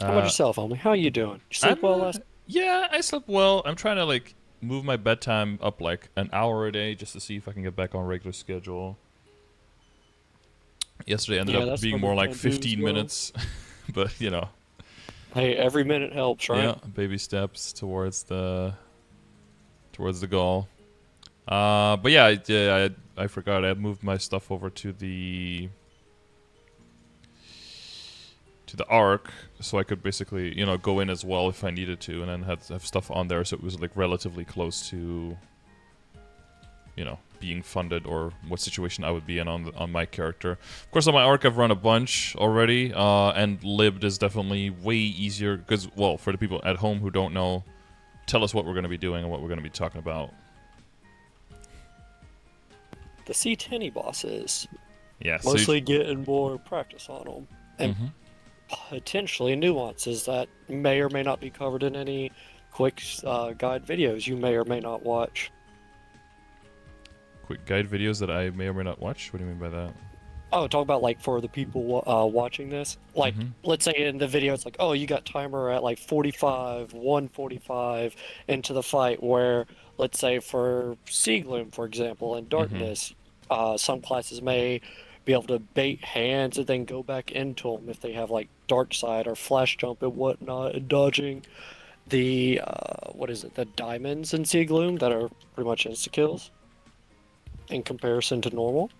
How about Uh, yourself, homie? How you doing? You sleep well I'm last? yeah, I slept well. I'm trying to like move my bedtime up like an hour a day just to see if I can get back on regular schedule. Yesterday ended Yeah, up that's being what I'm more like trying to do as 15 well. minutes, but Hey, every minute helps, right? yeah, baby steps towards the goal. But yeah, I forgot I moved my stuff over to the Arc, so I could basically go in as well if I needed to, and then have stuff on there, so it was like relatively close to being funded or what situation I would be in on my character. Of course, on my Arc I've run a bunch already, and Libd is definitely way easier because, well, for the people at home who don't know, tell us what we're going to be doing and what we're going to be talking about. The C10 bosses, Yeah, so mostly getting more practice on them, and mm-hmm. potentially nuances that may or may not be covered in any quick guide videos you may or may not watch. Quick guide videos that I may or may not watch. What do you mean by that? Oh, talk about like for the people watching this. Like, Mm-hmm. let's say in the video, it's like, oh, you got timer at like 45, 145 into the fight. Where, let's say for Sea Gloom, for example, in Mm-hmm. Darkness, some classes may be able to bait hands and then go back into them if they have like Dark Side or Flash Jump and whatnot, and dodging the what is it, the diamonds in Sea Gloom that are pretty much insta kills in comparison to normal.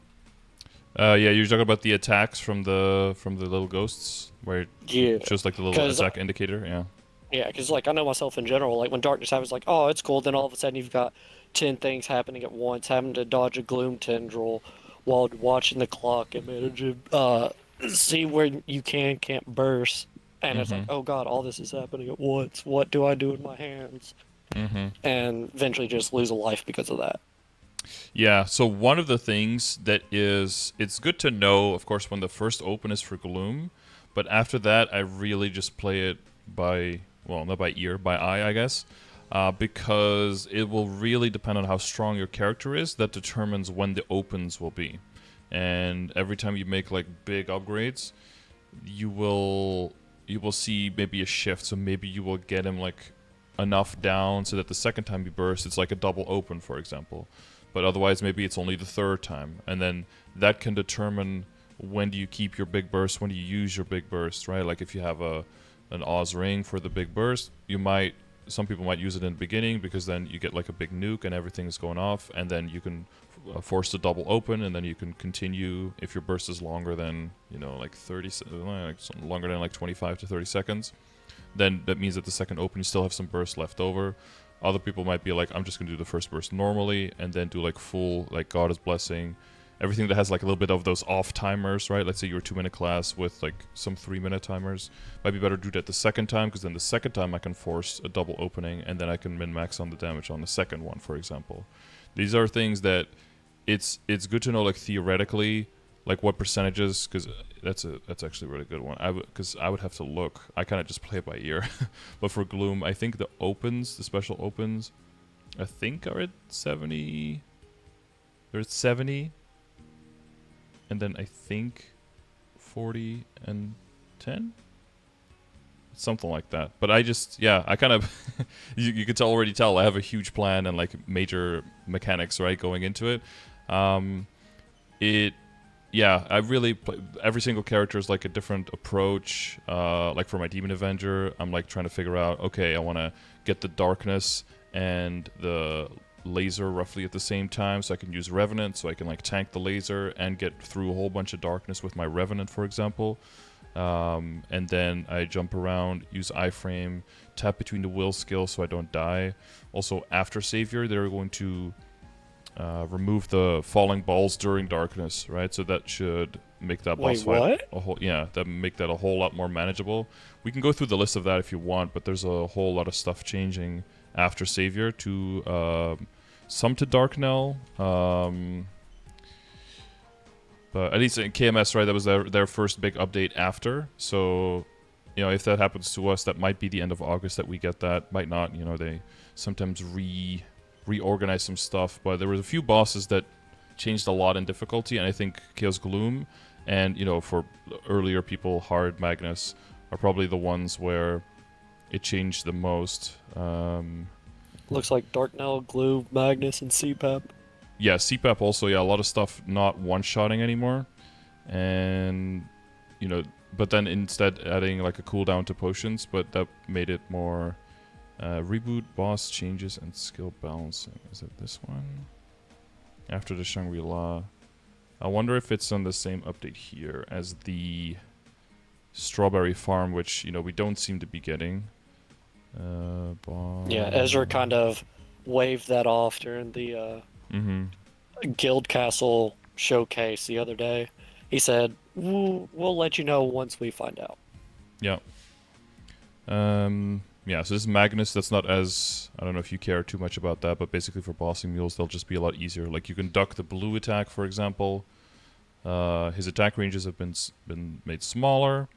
Yeah, you're talking about the attacks from the little ghosts, where it Yeah, shows like the little because attack indicator. Yeah. yeah, because like I know myself in general, like when darkness happens, like oh it's cool. Then all of a sudden you've got 10 things happening at once, having to dodge a gloom tendril while watching the clock and manage to see where you can't burst. And it's like Mm-hmm. oh god, all this is happening at once. What do I do with my hands? Mm-hmm. And eventually just lose a life because of that. Yeah, so one of the things that is, it's good to know, of course, when the first open is for Gloom, but after that, I really just play it by, well, not by ear, by eye, I guess, because it will really depend on how strong your character is. That determines when the opens will be. And every time you make like big upgrades, you will you will see maybe a shift. So maybe you will get him like enough down so that the second time you burst, it's like a double open, for example. But otherwise, maybe it's only the third time, and then that can determine when do you keep your big burst, when do you use your big burst, right? Like if you have an Oz ring for the big burst, you might some people might use it in the beginning because then you get like a big nuke and everything's going off, and then you can force the double open, and then you can continue if your burst is longer than like 30, like longer than like 25 to 30 seconds. Then that means that the second open you still have some burst left over. Other people might be like, I'm just gonna do the first burst normally and then do like full like Goddess Blessing. Everything that has like a little bit of those off timers, right? Let's say you're a 2 minute class with like some 3 minute timers. Might be better to do that the second time, because then the second time I can force a double opening and then I can min max on the damage on the second one, for example. These are things that it's good to know, like theoretically, like what percentages, because that's actually a really good one. Because I would have to look. I kind of just play it by ear. But for Gloom, I think the special opens, I think are at 70. They're at 70, and then I think 40 and 10, something like that. But I just, yeah, I kind of you could already tell I have a huge plan and like major mechanics, right, going into it. Um, it Yeah, I really every single character is like a different approach. Like for my Demon Avenger, I'm like trying to figure out, okay, I want to get the darkness and the laser roughly at the same time, so I can use Revenant, so I can like tank the laser and get through a whole bunch of darkness with my Revenant, for example. And then I jump around, use iframe, tap between the will skill so I don't die. Also, after Savior, they're going to remove the falling balls during darkness, right? So that should make that boss Wait, fight what? a whole, yeah, that make that a whole lot more manageable. We can go through the list of that if you want, but there's a whole lot of stuff changing after Savior to some to Darknell. But at least in KMS, right, that was their first big update after. So, if that happens to us, that might be the end of August that we get that. Might not. They sometimes reorganize some stuff. But there were a few bosses that changed a lot in difficulty, and I think Chaos Gloom and for earlier people, Hard Magnus are probably the ones where it changed the most. Looks like Darknell, Glue, Magnus, and CPAP. Yeah, CPAP also, yeah, a lot of stuff not one-shotting anymore. And, you know, but then instead adding like a cooldown to potions, but that made it more reboot, boss changes, and skill balancing. Is it this one? After the Shangri-La. I wonder if it's on the same update here as the Strawberry Farm, which, you know, we don't seem to be getting. Yeah, Ezra kind of waved that off during the Guild Castle showcase the other day. He said, we'll let you know once we find out. Yeah. Yeah, so this is Magnus. That's not as... I don't know if you care too much about that, but basically for bossing mules, they'll just be a lot easier. Like, you can duck the blue attack, for example. His attack ranges have been made smaller.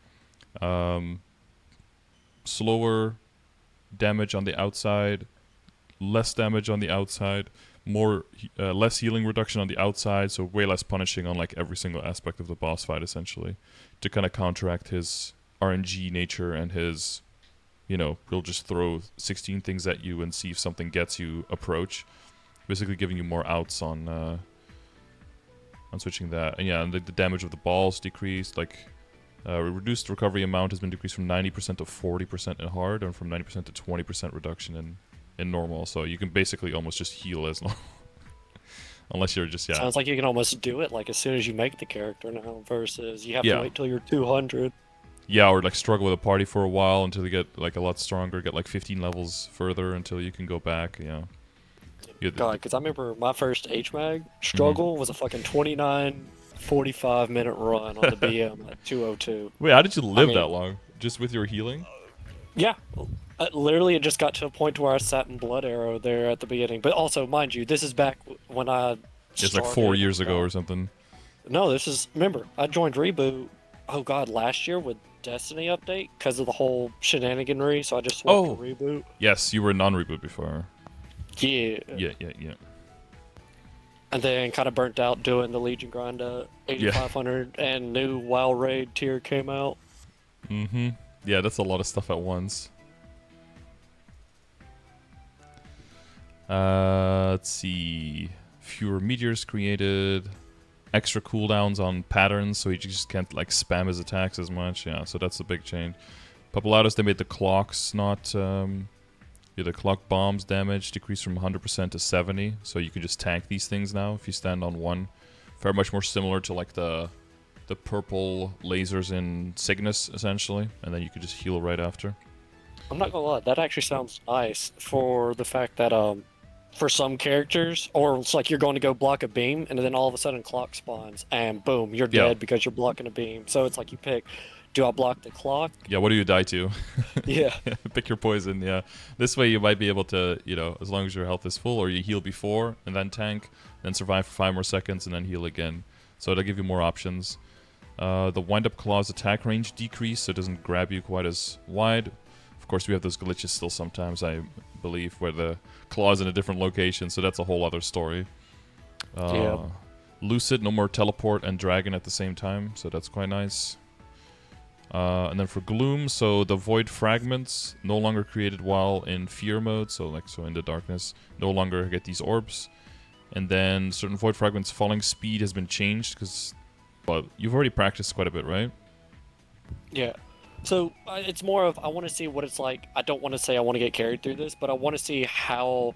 Slower damage on the outside. Less damage on the outside. Less healing reduction on the outside, so way less punishing on, like, every single aspect of the boss fight, essentially. To kind of counteract his RNG nature and his... You know, he'll just throw 16 things at you and see if something gets you approach. Basically giving you more outs on switching that. And yeah, and the damage of the balls decreased. Like, reduced recovery amount has been decreased from 90% to 40% in hard, and from 90% to 20% reduction in normal. So you can basically almost just heal as normal. Unless you're just, yeah. Sounds like you can almost do it like as soon as you make the character now, versus you have to Yeah. wait till you're 200. Yeah, or like struggle with a party for a while until they get like a lot stronger, get like 15 levels further until you can go back, yeah. God, because I remember my first HMAG struggle was a fucking 29, 45-minute run on the BM at 202. Wait, how did you live mean- that long? Just with your healing? Yeah, literally it just got to a point where I sat in Blood Arrow there at the beginning. But also, mind you, this is back when I It's like 4 started, years ago or something. No, this is, remember, I joined Reboot, oh god, last year with Destiny update because of the whole shenaniganry, so I just swapped to Reboot. Yes, you were non-reboot before. Yeah. Yeah. And then kind of burnt out doing the Legion grind 8500 and new WoW Raid tier came out. Yeah, that's a lot of stuff at once. Let's see. Fewer meteors created. Extra cooldowns on patterns, so he just can't like spam his attacks as much. Yeah, so that's a big change. Papalatus, they made the clocks not... yeah, the clock bombs damage decreased from 100% to 70, so you can just tank these things now if you stand on one. Very much more similar to like the purple lasers in Cygnus, essentially, and then you can just heal right after. I'm not gonna lie, that actually sounds nice for the fact that for some characters, or it's like you're going to go block a beam, and then all of a sudden clock spawns, and boom, you're dead because you're blocking a beam. So it's like you pick, do I block the clock? Yeah, what do you die to? Yeah. Pick your poison, yeah. This way you might be able to, you know, as long as your health is full, or you heal before, and then tank, then survive for 5 more seconds, and then heal again. So it'll give you more options. The wind-up claw's attack range decreased, so it doesn't grab you quite as wide. Of course, we have those glitches still sometimes, I believe, where the claw's in a different location, so that's a whole other story. Yeah. Lucid, no more teleport and dragon at the same time, so that's quite nice. And then for Gloom, so the Void Fragments, no longer created while in Fear mode, so in the darkness, no longer get these orbs. And then certain Void Fragments falling speed has been changed, because, well, you've already practiced quite a bit, right? Yeah. So it's more of, I want to see what it's like. I don't want to say I want to get carried through this, but I want to see how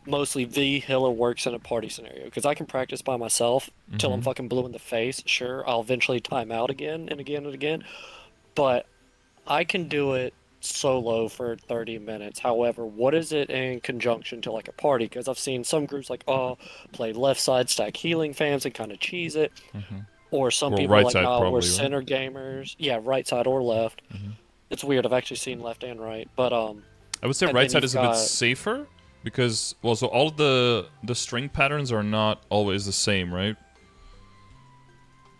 mostly the healer works in a party scenario. Because I can practice by myself till I'm fucking blue in the face. Sure, I'll eventually time out again and again and again. But I can do it solo for 30 minutes. However, what is it in conjunction to like a party? Because I've seen some groups like, oh, play left side, stack healing fans and kind of cheese it. Or some people right are like, side, oh, probably, we're right? center gamers. Yeah, right side or left. It's weird. I've actually seen left and right. But I would say and right then side you've is a bit got- safer, because, well, so all of the string patterns are not always the same, right?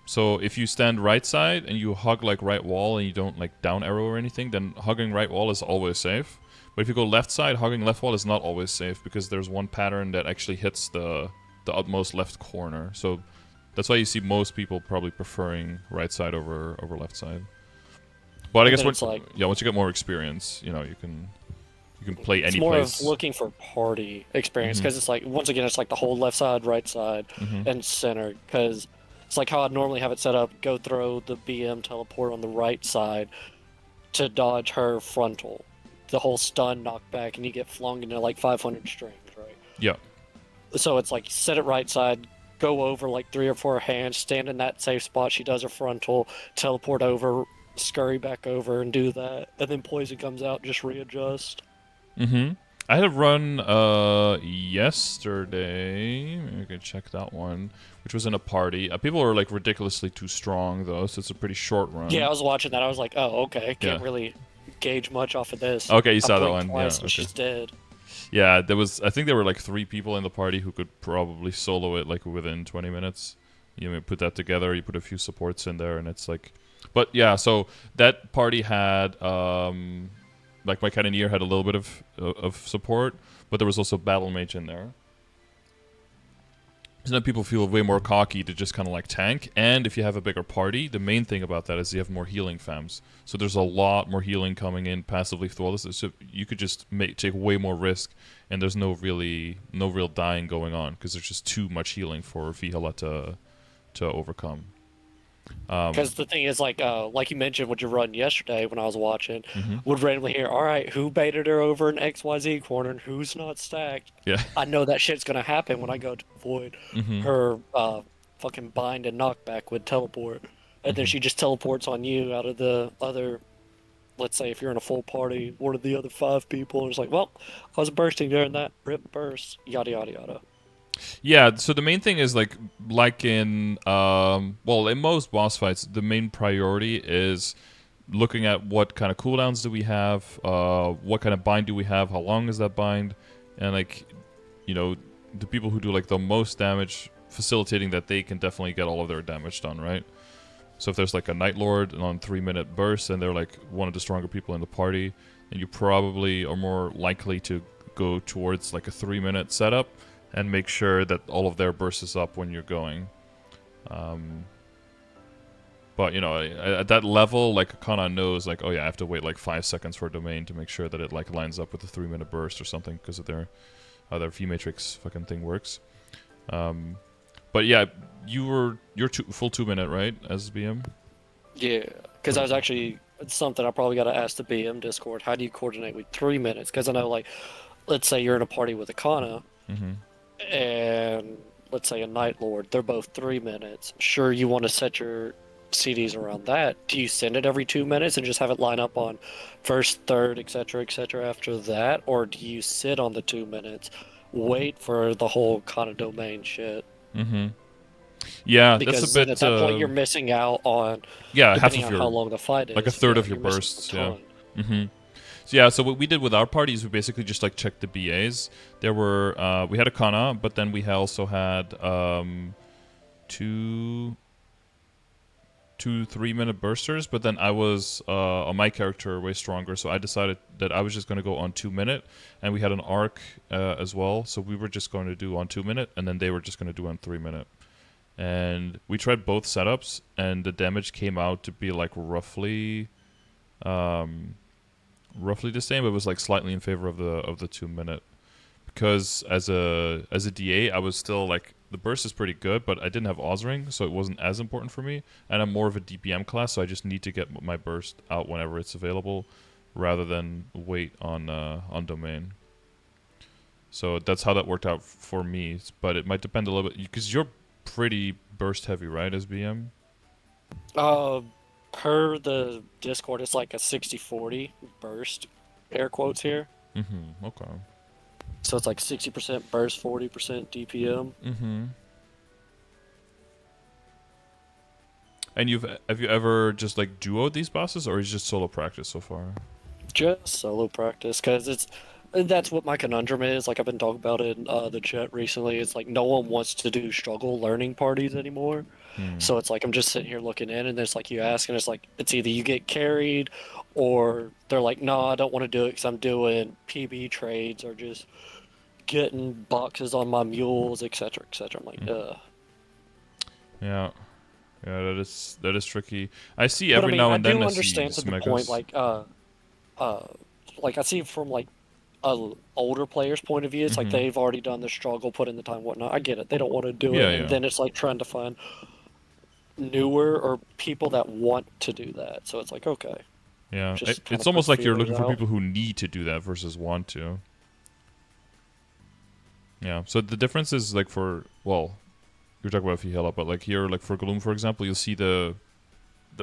So if you stand right side and you hug like right wall and you don't like down arrow or anything, then hugging right wall is always safe. But if you go left side, hugging left wall is not always safe, because there's one pattern that actually hits the utmost left corner. So that's why you see most people probably preferring right side over left side. But I And guess then it's like once you get more experience, you can play it's any more of place. looking for party experience Mhm. because it's like once again it's like the whole left side, right side, Mhm. and center because it's like how I'd normally have it set up. Go throw the BM teleport on the right side to dodge her frontal, the whole stun knockback, and you get flung into like 500 strings, right? Yeah. So it's like set it right side, go over like 3 or 4 hands, stand in that safe spot. She does her frontal, teleport over, scurry back over, and do that, and then poison comes out, just readjust. Mhm. I had a run yesterday. Maybe I could check that one, which was in a party. People are like ridiculously too strong though, so it's a pretty short Yeah, I run. was watching that. I was like, oh, okay, Yeah. can't really gauge much off of this. Okay, you I saw that blinked one. Yeah. twice and Okay. she's dead. Yeah, there was. I think there were like 3 people in the party who could probably solo it like within 20 minutes. Put that together. You put a few supports in there, and it's like. But yeah, so that party had like my cannoneer had a little bit of support, but there was also battle mage in there. So then people feel way more cocky to just kind of like tank. And if you have a bigger party, the main thing about that is you have more healing fams. So there's a lot more healing coming in passively through all this. So you could just take way more risk, and there's no real dying going on because there's just too much healing for Vihala to overcome. Because the thing is, like you mentioned, what you run yesterday when I was watching, Hmm. would randomly hear, all right, who baited her over in XYZ corner and who's not stacked? Yeah. I know that shit's gonna happen when I go to avoid Hmm. her fucking bind and knockback with teleport. And then Hmm. she just teleports on you out of the other, let's say if you're in a full party, one of the other 5 people, and it's like, well, I was bursting during that rip burst, yada yada yada. Yeah, so the main thing is like in well, in most boss fights, the main priority is looking at what kind of cooldowns do we have, what kind of bind do we have, how long is that bind, and like, you know, the people who do like the most damage, facilitating that they can definitely get all of their damage done, right? So if there's like a Night Lord on 3 minute burst and they're like one of the stronger people in the party, then you probably are more likely to go towards like a 3 minute setup and make sure that all of their burst is up when you're going. Um, but at that level, like Kana knows, like, oh yeah, I have to wait like 5 seconds for a domain to make sure that it like lines up with the 3 minute burst or something because of how their V matrix fucking thing works. Um, but yeah, you're full 2 minute, right, as BM? Yeah, because I Okay. was actually it's something I probably got to ask the BM Discord. How do you coordinate with 3 minutes? Because I know, like, let's say you're in a party with a Kana Mm-hmm. and let's say a Night Lord. They're both 3 minutes. Sure, you want to set your CDs around that. Do you send it every 2 minutes and just have it line up on first, third, etc., after that, or do you sit on the 2 minutes, wait for the whole Kana domain shit? Mm-hmm. Yeah, that's a Because then at bit. that point you're missing out on, Yeah, half depending of on how your, long the fight like a is, third yeah, of your you're missing a bursts. Yeah. ton. Mm-hmm. So yeah, so what we did with our parties, we basically just like checked the BAs. There were we had a Kana, but then we also had two 3 minute bursters. But then I was on my character way stronger, so I decided that I was just going to go on 2 minute, and we had an arc as well. So we were just going to do on 2 minute, and then they were just going to do on 3 minute. And we tried both setups, and the damage came out to be like um, roughly the same. It was like slightly in favor of the 2 minute because as a DA, I was still like the burst is pretty good, but I didn't have Ozring, so it wasn't as important for me. And I'm more of a DPM class, so I just need to get my burst out whenever it's available, rather than wait on domain. So that's how that worked out for me. But it might depend a little bit because you're pretty burst heavy, right, as BM? Uh, per the Discord, it's like a 60-40 burst, air quotes here. Mm-hmm. Okay. So it's like 60% burst, 40% DPM. Mm-hmm. And have you ever just like duoed these bosses, or is it just solo practice so far? Just solo practice, because that's what my conundrum is. Like I've been talking about it in the chat recently. It's like no one wants to do struggle learning parties anymore. Hmm. So it's like I'm just sitting here looking in, and it's like you ask, and it's like it's either you get carried, or they're like, no, I don't want to do it because I'm doing PB trades or just getting boxes on my mules, etc., etc. I'm like, Yeah. Yeah, that is tricky. I see But I every mean, now I and then do I see understand to the point, Smegas. uh, like I see from like a older player's point of view, it's like Mm-hmm. they've already done the struggle, put in the time, whatnot. I get it. They don't want to do Yeah, it, and yeah, then it's like trying to find newer or people that want to do that. So it's like, okay, yeah. just kind It's of put almost like you're feelers looking for out. people who need to do that versus want to. Yeah. So the difference is like for well, you're talking about Fihela, but like here, like for Gloom, for example, you'll see the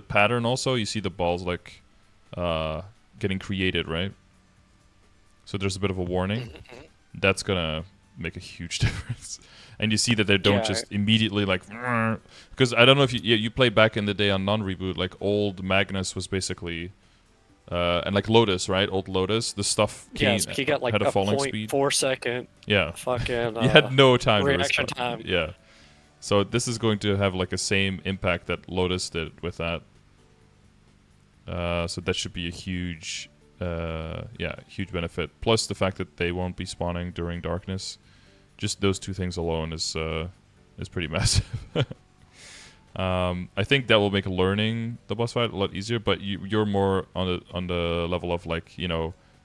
pattern. Also, you see the balls like uh getting created, right? So there's a bit of a warning. Mhm. That's gonna make a huge difference. And you see that they don't Yeah, just immediately like because I don't know if you play back in the day on non-reboot, like old Magnus was basically and like Lotus, right? Old Lotus, the stuff yes, came he got like had a a falling point speed. 4 second Yeah, fucking you had no time to reaction respond. time. Yeah, so this is going to have like a same impact that Lotus did with that. So that should be a huge, huge benefit. Plus the fact that they won't be spawning during darkness. Just those two things alone is pretty massive. I think that will make learning the boss fight a lot easier. But you're more on the level of like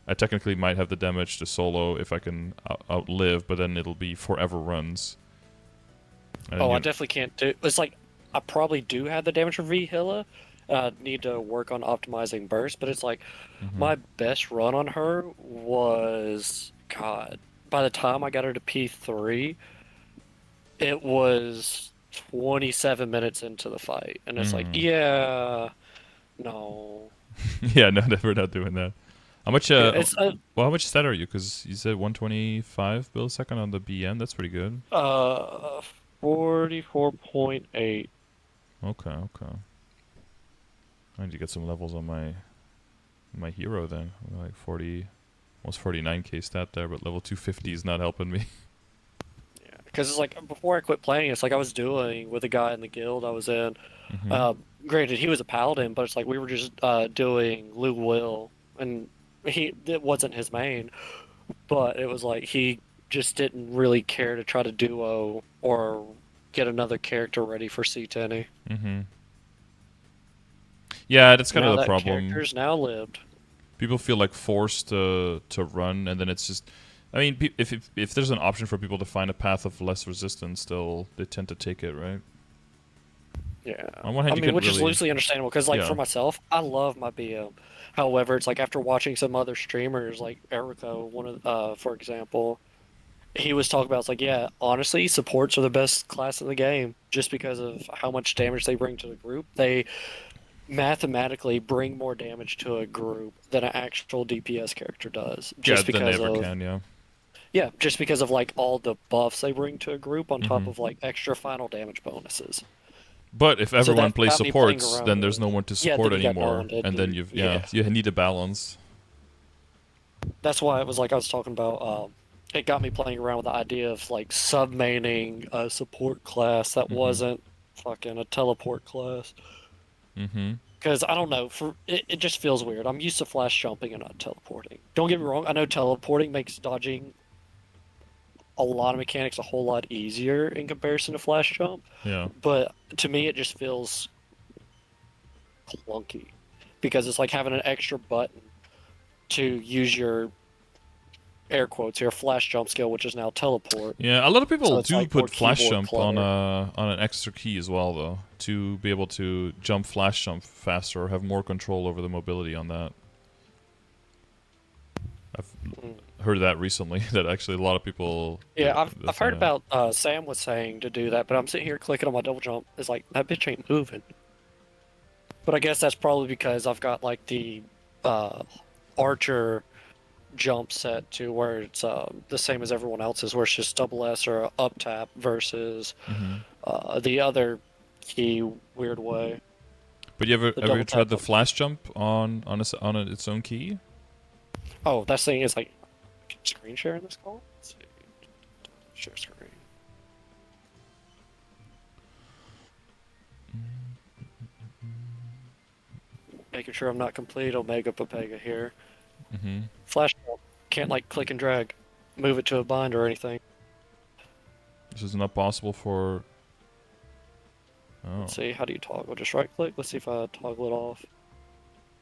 I technically might have the damage to solo if I can outlive, but then it'll be forever runs. And then Oh, I definitely can't do. It's like I probably do have the damage for V Hilla. Need to work on optimizing burst, but it's like hmm my best run on her was God. By the time I got her to P3, it was 27 minutes into the fight, and it's like, hmm yeah, no, yeah, no, we're not doing that. How much? yeah, it's Well, how much stat are you? Because you said 125 millisecond on the BM. That's pretty good. 44.8. Okay, okay. I need to get some levels on my hero then. Like 40, almost 49k stat there, but level 250 is not helping me. Yeah, because it's like before I quit playing, it's like I was doing with a guy in the guild I was in. hmm Uh, Granted, he was a paladin, but it's like we were just doing Lou Will, and he it wasn't his main, but it was like he just didn't really care to try to duo or get another character ready for C10. hmm Yeah, that's kind of Now the that problem. character's now lived. People feel like forced to run, and then it's just. I mean, if there's an option for people to find a path of less resistance, they tend to take it, right? Yeah, On one I hand, you mean, can which is really, loosely understandable because, like, for yeah. myself, I love my BM. However, it's like after watching some other streamers, like Erico, one of, for example, he was talking about, it's like, yeah, honestly, supports are the best class in the game just because of how much damage they bring to the group. They mathematically bring more damage to a group than an actual DPS character does, Yeah, just then they because ever of, can, yeah. yeah, just because of like all the buffs they bring to a group on top hmm of like extra final damage bonuses. But if So everyone that plays got me playing supports, around then there's with, no one to yeah, support then you got no one anymore, to and then do, yeah. you need a balance. That's why it was like I was talking about. It got me playing around with the idea of like sub-maining a support class that hmm wasn't fucking a teleport class. hmm Because I don't know, for it just feels weird. I'm used to flash jumping and not teleporting. Don't get me wrong, I know teleporting makes dodging a lot of mechanics a whole lot easier in comparison to flash jump, Yeah. but to me it just feels clunky because it's like having an extra button to use your air quotes here flash jump skill, which is now teleport. Yeah, a lot of people So it's do like more put flash keyboard jump clutter. on an extra key as well, though, to be able to jump flash jump faster or have more control over the mobility on that. I've Mm. heard that recently. That actually a lot of people Yeah, I've say heard that. about Sam was saying to do that, but I'm sitting here clicking on my double jump. It's like that bitch ain't moving. But I guess that's probably because I've got like the uh, Archer jump set to where it's the same as everyone else's, where it's just double S or up tap versus hmm the other key weird way, But you the ever double tried tap the up tap. flash jump its own key? Oh, that thing is like screen share in this call. Let's see. Share screen. Making sure I'm not complete Omega Papega here. hmm Flash can't like click and drag, move it to a bind or anything. This is not possible for. Oh. Let's see, how do you toggle? Just right click. Let's see if I toggle it off.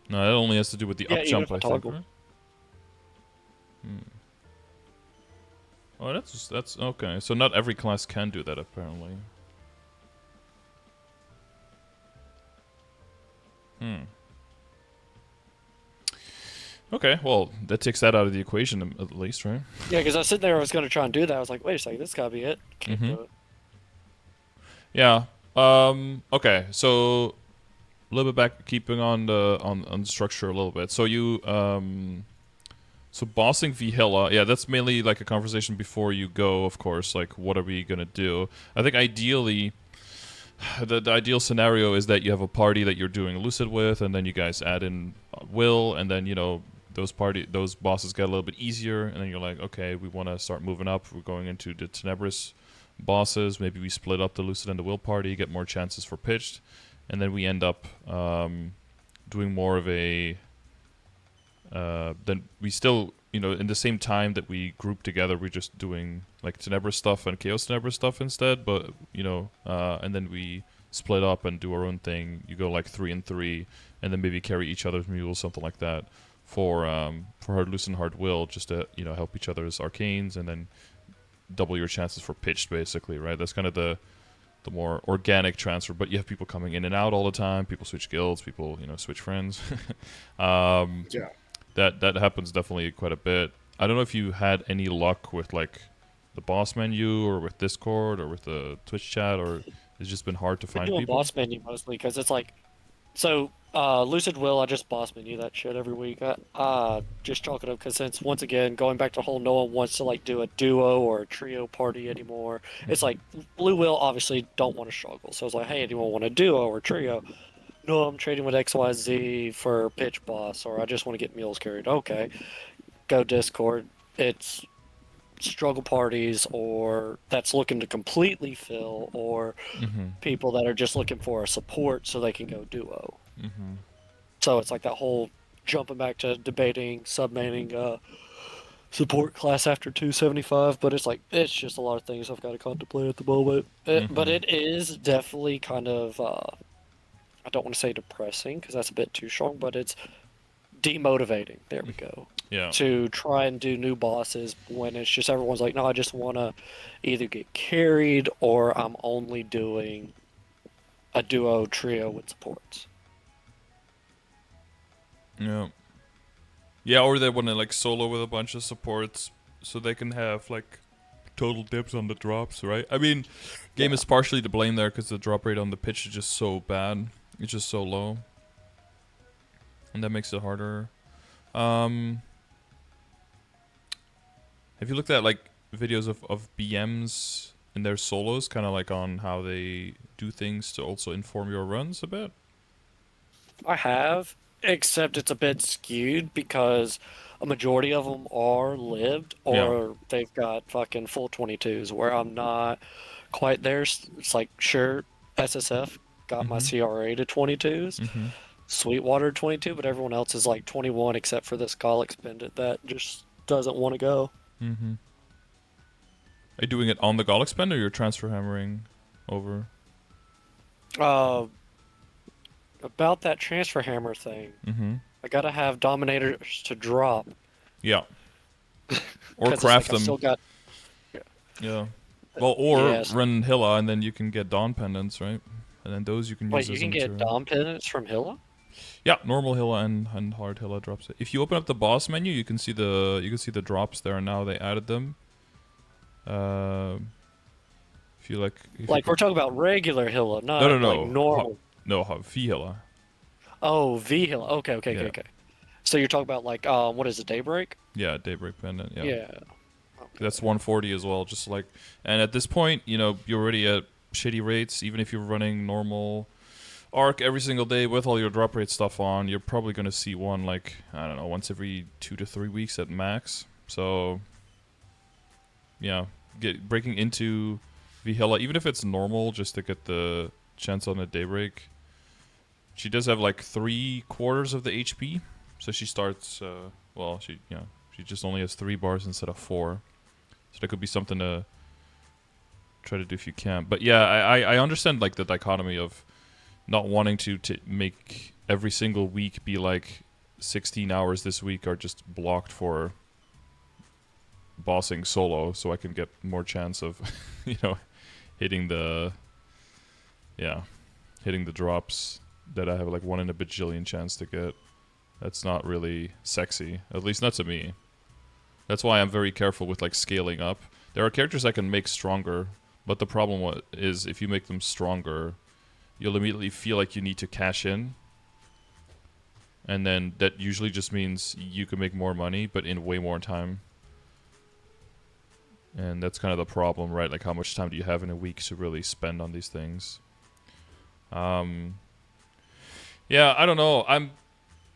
No, that only has to do with the Yeah, up even jump, if I I think, toggle. right? Hmm. Oh, that's okay. So not every class can do that, apparently. Hmm. Okay, well, that takes that out of the equation at least, right? Yeah, because I was sitting there, I was going to try and do that. I was like, wait a second, this gotta be it. Can't Mm-hmm. do it. Yeah. Okay. So a little bit back, keeping on the structure a little bit. So so bossing Vihilla, yeah, that's mainly like a conversation before you go. Of course, like what are we gonna do? I think ideally, the ideal scenario is that you have a party that you're doing Lucid with, and then you guys add in Will, and then those bosses get a little bit easier, and then you're like, okay, we want to start moving up. We're going into the Tenebris bosses. Maybe we split up the Lucid and the Will party, get more chances for pitched, and then we end up doing more of a. Then we still, in the same time that we group together, we're just doing like Tenebris stuff and Chaos Tenebris stuff instead. But and then we split up and do our own thing. You go like 3 and 3, and then maybe carry each other's mules, something like that, for Hard Loose and Hard Will, just to help each other's arcanes, and then double your chances for pitched, basically, right? That's kind of the more organic transfer. But you have people coming in and out all the time. People switch guilds. People switch friends. um, Yeah. that happens definitely quite a bit. I don't know if you had any luck with like the boss menu or with Discord or with the Twitch chat, or it's just been hard to Been find doing people. boss menu mostly because it's like, so Lucid Will, I just boss menu that shit every week. I just chalk it up because since once again going back to the whole no one wants to like do a duo or a trio party anymore. It's like Blue Will obviously don't want to struggle, so it's like, hey, anyone want a duo or trio? No, I'm trading with XYZ for pitch boss, or I just want to get mules carried. Okay, go Discord. It's struggle parties, or that's looking to completely fill, or Mm-hmm. people that are just looking for a support so they can go duo. Mm-hmm. So it's like that whole jumping back to debating submaining support class after 275, but it's just a lot of things I've got to contemplate at the moment. But Mm-hmm. it is definitely kind of I don't want to say depressing because that's a bit too strong, but it's demotivating. There we go. Yeah. To try and do new bosses when it's just everyone's like, no, I just want to either get carried or I'm only doing a duo trio with supports. Yeah. Yeah, or they want to like solo with a bunch of supports so they can have like total dibs on the drops, right? I mean, game Yeah. is partially to blame there because the drop rate on the pitch is just so bad. It's just so low, and that makes it harder. Um, have you looked at like videos of BMs and their solos, kind of like on how they do things to also inform your runs a bit? I have, except it's a bit skewed because a majority of them are lived Yeah. or they've got fucking full 22s where I'm not quite there. It's like, sure, SSF got my Mm-hmm. CRA to 22s, Mm-hmm. Sweetwater 22, but everyone else is like 21 except for this Golic Pendant that just doesn't want to go. Mm-hmm. Are you doing it on the Galax pen or you're transfer hammering over? Uh, about that transfer hammer thing, Mm-hmm. I gotta have Dominators to drop Yeah. Or because it's craft like I've them. still got. Yeah. Well, or Yes. run Hilla and then you can get Dawn pendants, right? And then those you can Wait, use you as a can get material. Dom pendants from Hilla? Yeah, normal Hilla and hard Hilla drops it. If you open up the boss menu, you can see the drops there now. They added them. Uh, if you like, if you Like could, we're talking about regular Hilla, no, no, not like no, normal. no, V Hilla. Oh, V Hilla. Okay, okay, okay, Yeah, okay. So you're talking about like what is it, Daybreak? yeah, Daybreak pendant. Yeah, Yeah. that's Okay. 140 as well. Just like, and at this point, you're already at shitty rates. Even if you're running normal Arc every single day with all your drop rate stuff on, you're probably gonna see one like I don't know once every 2 to 3 weeks at max. So yeah, breaking into Vihela, even if it's normal, just to get the chance on a daybreak. She does have like 3/4 of the HP, so she starts. She just only has 3 bars instead of 4. So that could be something to try to do if you can. But yeah, I understand like the dichotomy of not wanting to make every single week be like 16 hours this week are just blocked for bossing solo, so I can get more chance of, you know, hitting the yeah, hitting the drops that I have like 1 in a bajillion chance to get. That's not really sexy, at least not to me. That's why I'm very careful with like scaling up. There are characters I can make stronger, but the problem is if you make them stronger, you'll immediately feel like you need to cash in. And then that usually just means you can make more money, but in way more time. And that's kind of the problem, right? Like, how much time do you have in a week to really spend on these things? Yeah, I don't know.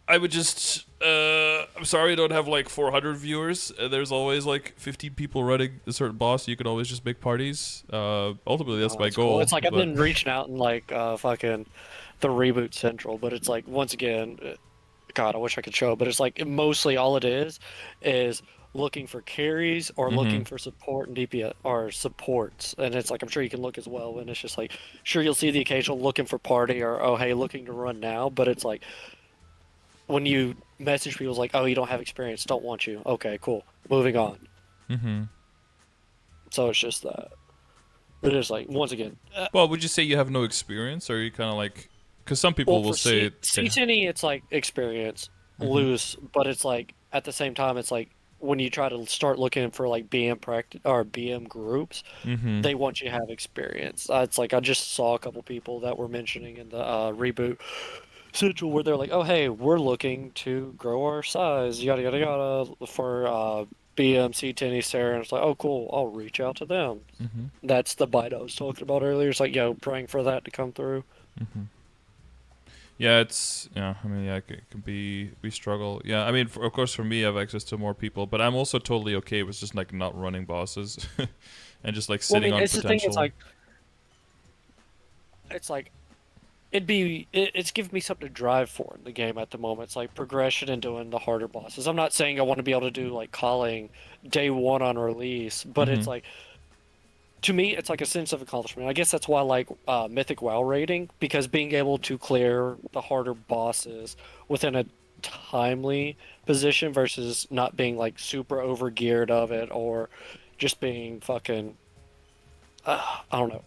I would just. I'm sorry I don't have like 400 viewers. There's always like 15 people running a certain boss. You can always just make parties. Ultimately, that's Oh, my that's cool. goal. It's like I've But been reaching out in like fucking the Reboot Central, but it's like once again, God, I wish I could show, but it's like mostly all it is looking for carries or mm-hmm, looking for support and DPS or supports, and it's like I'm sure you can look as well, and it's just like sure you'll see the occasional looking for party or oh hey looking to run now, but it's like when you message people, it's like oh you don't have experience, don't want you. Okay, cool, moving on. mm-hmm. So it's just that. It is like once again, Well, would you say you have no experience, or are you kind of like? Because some well, people will for say they. C10E, it's like experience Mm-hmm, loose, but it's like at the same time, it's like when you try to start looking for like BM practice or BM groups, mm-hmm, they want you to have experience. It's like I just saw a couple people that were mentioning in the reboot central where they're like, "Oh, hey, we're looking to grow our size, yada yada yada, for BM C10E Sarah." And it's like, "Oh, cool, I'll reach out to them." mm-hmm, That's the bite I was talking about earlier. It's like, yo, praying for that to come through. mm-hmm. Yeah, it's yeah. I mean, yeah, it can be struggle. Yeah, I mean, of course, for me, I have access to more people, but I'm also totally okay with just like not running bosses, and just like Well, I sitting mean, on it's the thing. potential. It's like it's giving me something to drive for in the game at the moment. It's like progression and doing the harder bosses. I'm not saying I want to be able to do like calling day one on release, but Mm-hmm. it's like to me it's like a sense of accomplishment. I guess that's why I like Mythic WoW rating because being able to clear the harder bosses within a timely position versus not being like super over geared of it or just being fucking I don't know.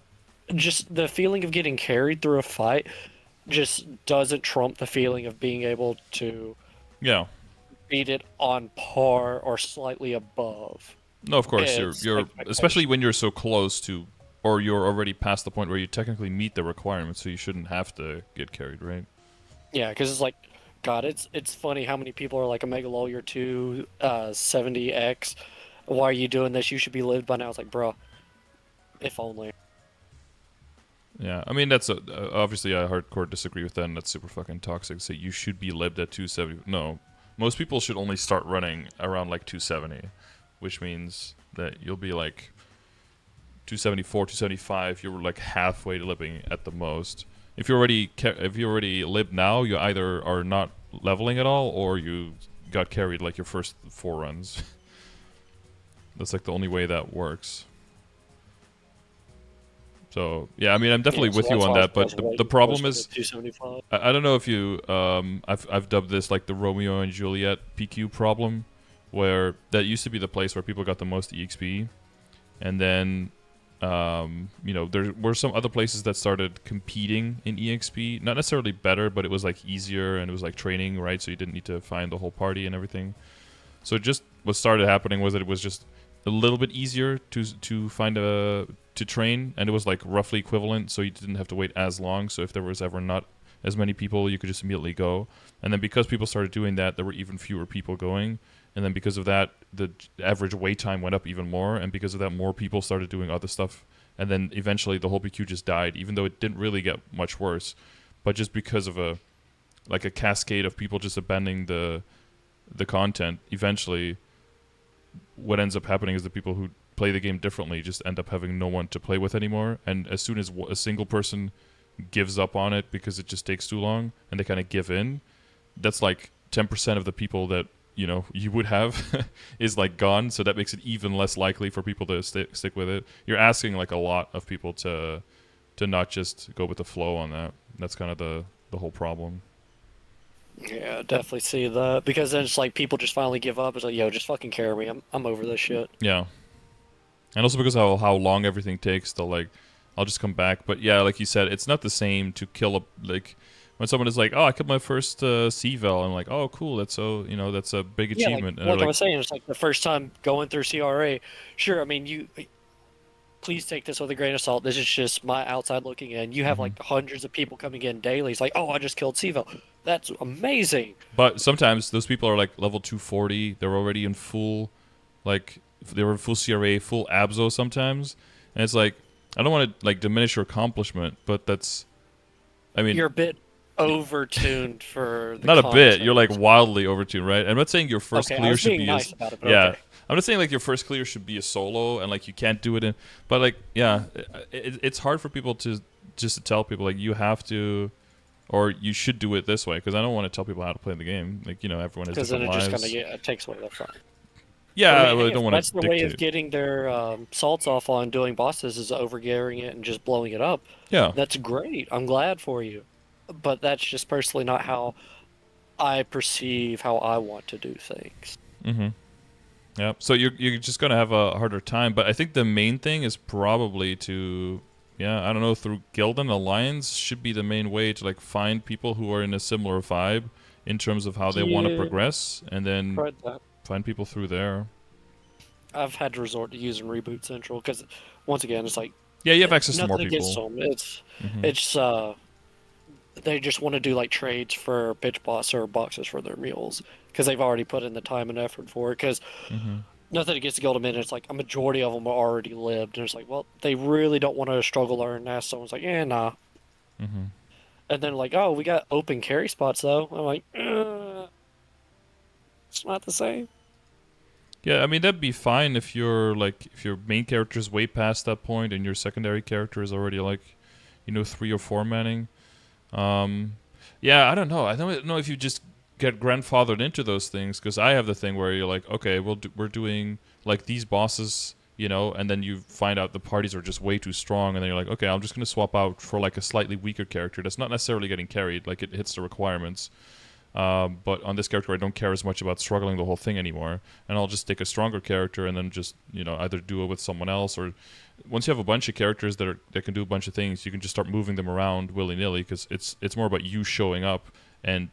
Just the feeling of getting carried through a fight just doesn't trump the feeling of being able to Yeah. beat it on par or slightly above No, of course its you're especially expectation. when you're so close to, or you're already past the point where you technically meet the requirements, so you shouldn't have to get carried, right? Yeah, because it's like, God, it's funny how many people are like Omega Lol, you're 270x. Why are you doing this? You should be lived by now. It's like, bro, if only. Yeah, I mean that's obviously I hardcore disagree with that, and that's super fucking toxic. So you should be libbed at 270. No, most people should only start running around like 270, which means that you'll be like 274, 275. You're like halfway to libbing at the most. If you already lib now, you either are not leveling at all, or you got carried like your first 4 runs. That's like the only way that works. So yeah, I mean, I'm Yeah, definitely so with you that's on why I was, that, I was but the waiting for us problem to get is 275. I don't know if you I've dubbed this like the Romeo and Juliet PQ problem, where that used to be the place where people got the most EXP, and then you know there were some other places that started competing in EXP, not necessarily better, but it was like easier and it was like training, right? So you didn't need to find the whole party and everything. So just what started happening was that it was just a little bit easier to find a to train, and it was like roughly equivalent. So you didn't have to wait as long. So if there was ever not as many people, you could just immediately go. And then because people started doing that, there were even fewer people going. And then because of that, the average wait time went up even more. And because of that, more people started doing other stuff. And then eventually the whole PQ just died, even though it didn't really get much worse. But just because of a like a cascade of people just abandoning the content, eventually what ends up happening is the people who play the game differently just end up having no one to play with anymore. And as soon as a single person gives up on it because it just takes too long and they kind of give in, that's like 10% of the people that you would have is like gone, so that makes it even less likely for people to stick with it. You're asking like a lot of people to not just go with the flow on that. That's kind of the whole problem. Yeah, definitely see that because then it's like people just finally give up. It's like, yo, just fucking carry me. I'm over this shit. Yeah, and also because how long everything takes to like, I'll just come back. But yeah, like you said, it's not the same to kill a like when someone is like, oh, I killed my first C-Vel. I'm like, oh, cool. That's so that's a big Yeah, like achievement. And they're like I like, was saying, it's like the first time going through CRA. Sure, I mean you. Please take this with a grain of salt. This is just my outside looking in. You have hmm like hundreds of people coming in daily. It's like, oh, I just killed Sivo. That's amazing. but sometimes those people are like level 240. They're already in full, like they were in full CRA, full Abzo sometimes, and it's like I don't want to like diminish your accomplishment, but that's, I mean, You're a bit overtuned for the not a bit. You're like content. wildly overtuned, right? I'm not saying your first Okay, I clear was should being be nice as about it, but yeah. okay. I'm not saying like your first clear should be a solo and like you can't do it in, but like yeah, it's hard for people to just to tell people like you have to or you should do it this way because I don't want to tell people how to play the game. Like everyone has Because then different it just kind of lives. it takes away the fun. But I Yeah, mean, I hey, if don't want that's to the way of dictate. getting their salts off on doing bosses is overgearing it and just blowing it up, Yeah. that's great. I'm glad for you. But that's just personally not how I perceive how I want to do things. Mm-hmm. Yeah. So you're just gonna have a harder time, but I think the main thing is probably to, yeah, I don't know, through guild and alliance should be the main way to like find people who are in a similar vibe in terms of how they want to Yeah, progress, and then tried that. find people through there. I've had to resort to using Reboot Central because, once again, it's like Yeah, you have access to more nothing against people. them. Mm-hmm. It's they just want to do like trades for pitch boss or boxes for their mules because they've already put in the time and effort for it. Because Mm-hmm. nothing against the Guild of Men, it's like a majority of them are already lived, and it's like, well, they really don't want to struggle or and ask someone's like, nah. Mm-hmm. And then like, oh, we got open carry spots though. I'm like, it's not the same. Yeah, I mean that'd be fine if you're like if your main character is way past that point and your secondary character is already like, 3 or 4 manning. Um, yeah, I don't know. I don't know if you just get grandfathered into those things because I have the thing where you're like, okay, we're doing like these bosses, and then you find out the parties are just way too strong, and then you're like, okay, I'm just gonna swap out for like a slightly weaker character that's not necessarily getting carried, like it hits the requirements. But on this character, I don't care as much about struggling the whole thing anymore, and I'll just take a stronger character and then just either do it with someone else, or once you have a bunch of characters that can do a bunch of things, you can just start moving them around willy nilly because it's more about you showing up and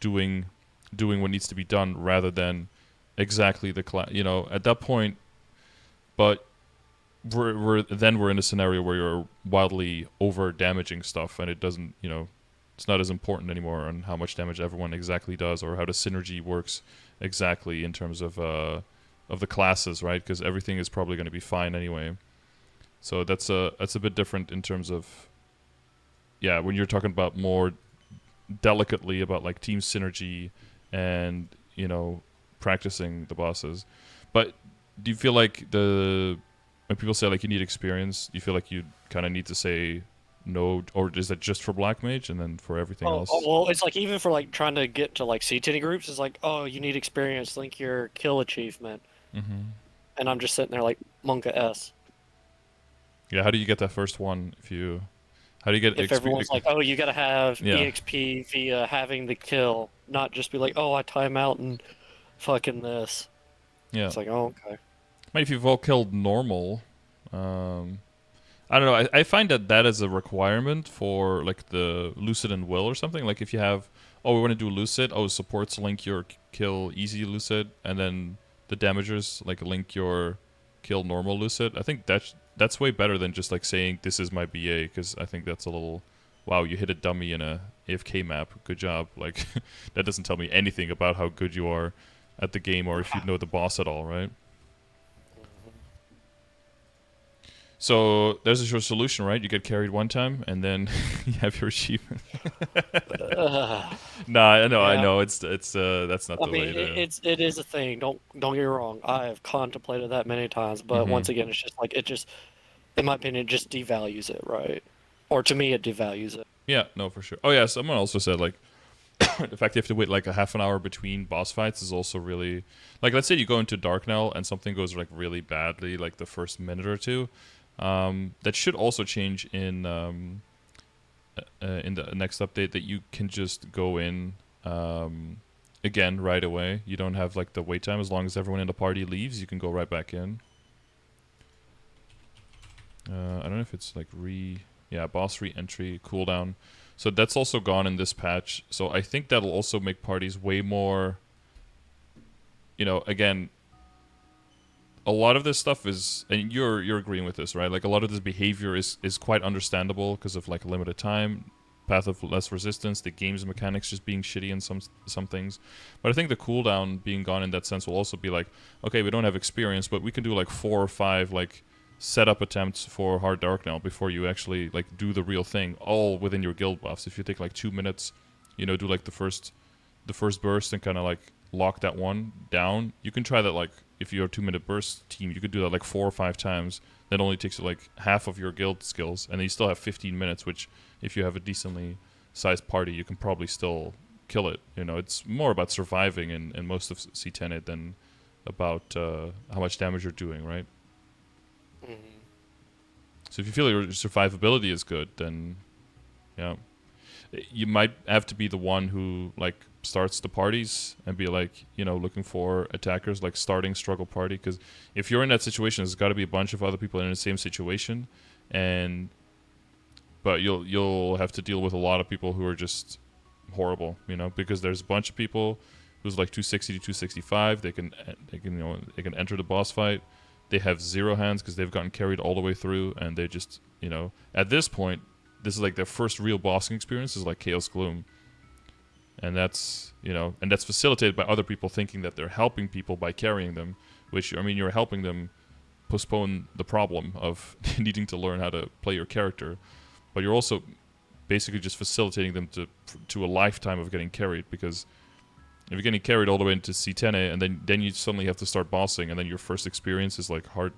doing what needs to be done rather than exactly the class. At that point, but we're in a scenario where you're wildly over damaging stuff and it doesn't it's not as important anymore on how much damage everyone exactly does or how the synergy works exactly in terms of the classes, right? Because everything is probably going to be fine anyway. So that's a bit different in terms of, yeah, when you're talking about more delicately about like team synergy and practicing the bosses. But do you feel like when people say like you need experience, do you feel like you kind of need to say no, or is that just for Black Mage and then for everything else? Well, it's like even for like trying to get to like C10 groups, it's like, oh, you need experience, link your kill achievement, Mm-hmm. and I'm just sitting there like Monka S. Yeah, how do you get that first one? How do you get If everyone's like, oh, you gotta have Yeah, EXP via having the kill, not just be like, oh, I time out and fucking this. yeah. It's like, oh, okay. I mean, if you've all killed normal, um, I don't know. I find that is a requirement for like the Lucid and Will or something. Like if you have, oh, we want to do Lucid. Oh, supports link your kill easy Lucid, and then the damagers like link your kill normal Lucid. I think that's way better than just like saying this is my BA because I think that's a little, wow, you hit a dummy in a AFK map. Good job. Like that doesn't tell me anything about how good you are at the game or if you know the boss at all, right? So there's your solution, right? You get carried one time, and then you have your achievement. Ugh. Nah, I know, I Yeah, know. It's that's not I the mean, way to. it is a thing. Don't get me wrong. I have contemplated that many times, but Mm-hmm. once again, it's just like it just, in my opinion, it just devalues it, right? Or to me, it devalues it. Yeah, no, for sure. Oh yeah, someone also said like The fact you have to wait like a half an hour between boss fights is also really like, let's say you go into Darknell and something goes like really badly like the first minute or two. That should also change in the next update, that you can just go in again right away. You don't have like the wait time. As long as everyone in the party leaves, you can go right back in. I don't know if it's like boss re-entry cooldown. So that's also gone in this patch. So I think that'll also make parties way more, again, a lot of this stuff is, and you're agreeing with this, right? Like a lot of this behavior is quite understandable because of like limited time, path of less resistance, the game's mechanics just being shitty in some things. But I think the cooldown being gone in that sense will also be like, okay, we don't have experience, but we can do like 4 or 5 like setup attempts for Hard Dark now before you actually like do the real thing, all within your guild buffs. If you take like 2 minutes, do like the first burst and kind of like lock that one down, you can try that. Like if you're a 2-minute burst team, you could do that like 4 or 5 times. That only takes like half of your guild skills, and then you still have 15 minutes, which if you have a decently sized party, you can probably still kill it. It's more about surviving in most of C10 than about how much damage you're doing, right? Mm-hmm. So if you feel your survivability is good, then yeah, you might have to be the one who like starts the parties and be like, looking for attackers, like starting struggle party. Because if you're in that situation, there's got to be a bunch of other people in the same situation, but you'll have to deal with a lot of people who are just horrible, because there's a bunch of people who's like 260 to 265. They can enter the boss fight. They have 0 hands because they've gotten carried all the way through, and they just, at this point, this is like their first real bossing experience is like Chaos Gloom. And that's, and that's facilitated by other people thinking that they're helping people by carrying them, which, I mean, you're helping them postpone the problem of needing to learn how to play your character, but you're also basically just facilitating them to a lifetime of getting carried, because if you're getting carried all the way into C10 and then you suddenly have to start bossing, and then your first experience is like hard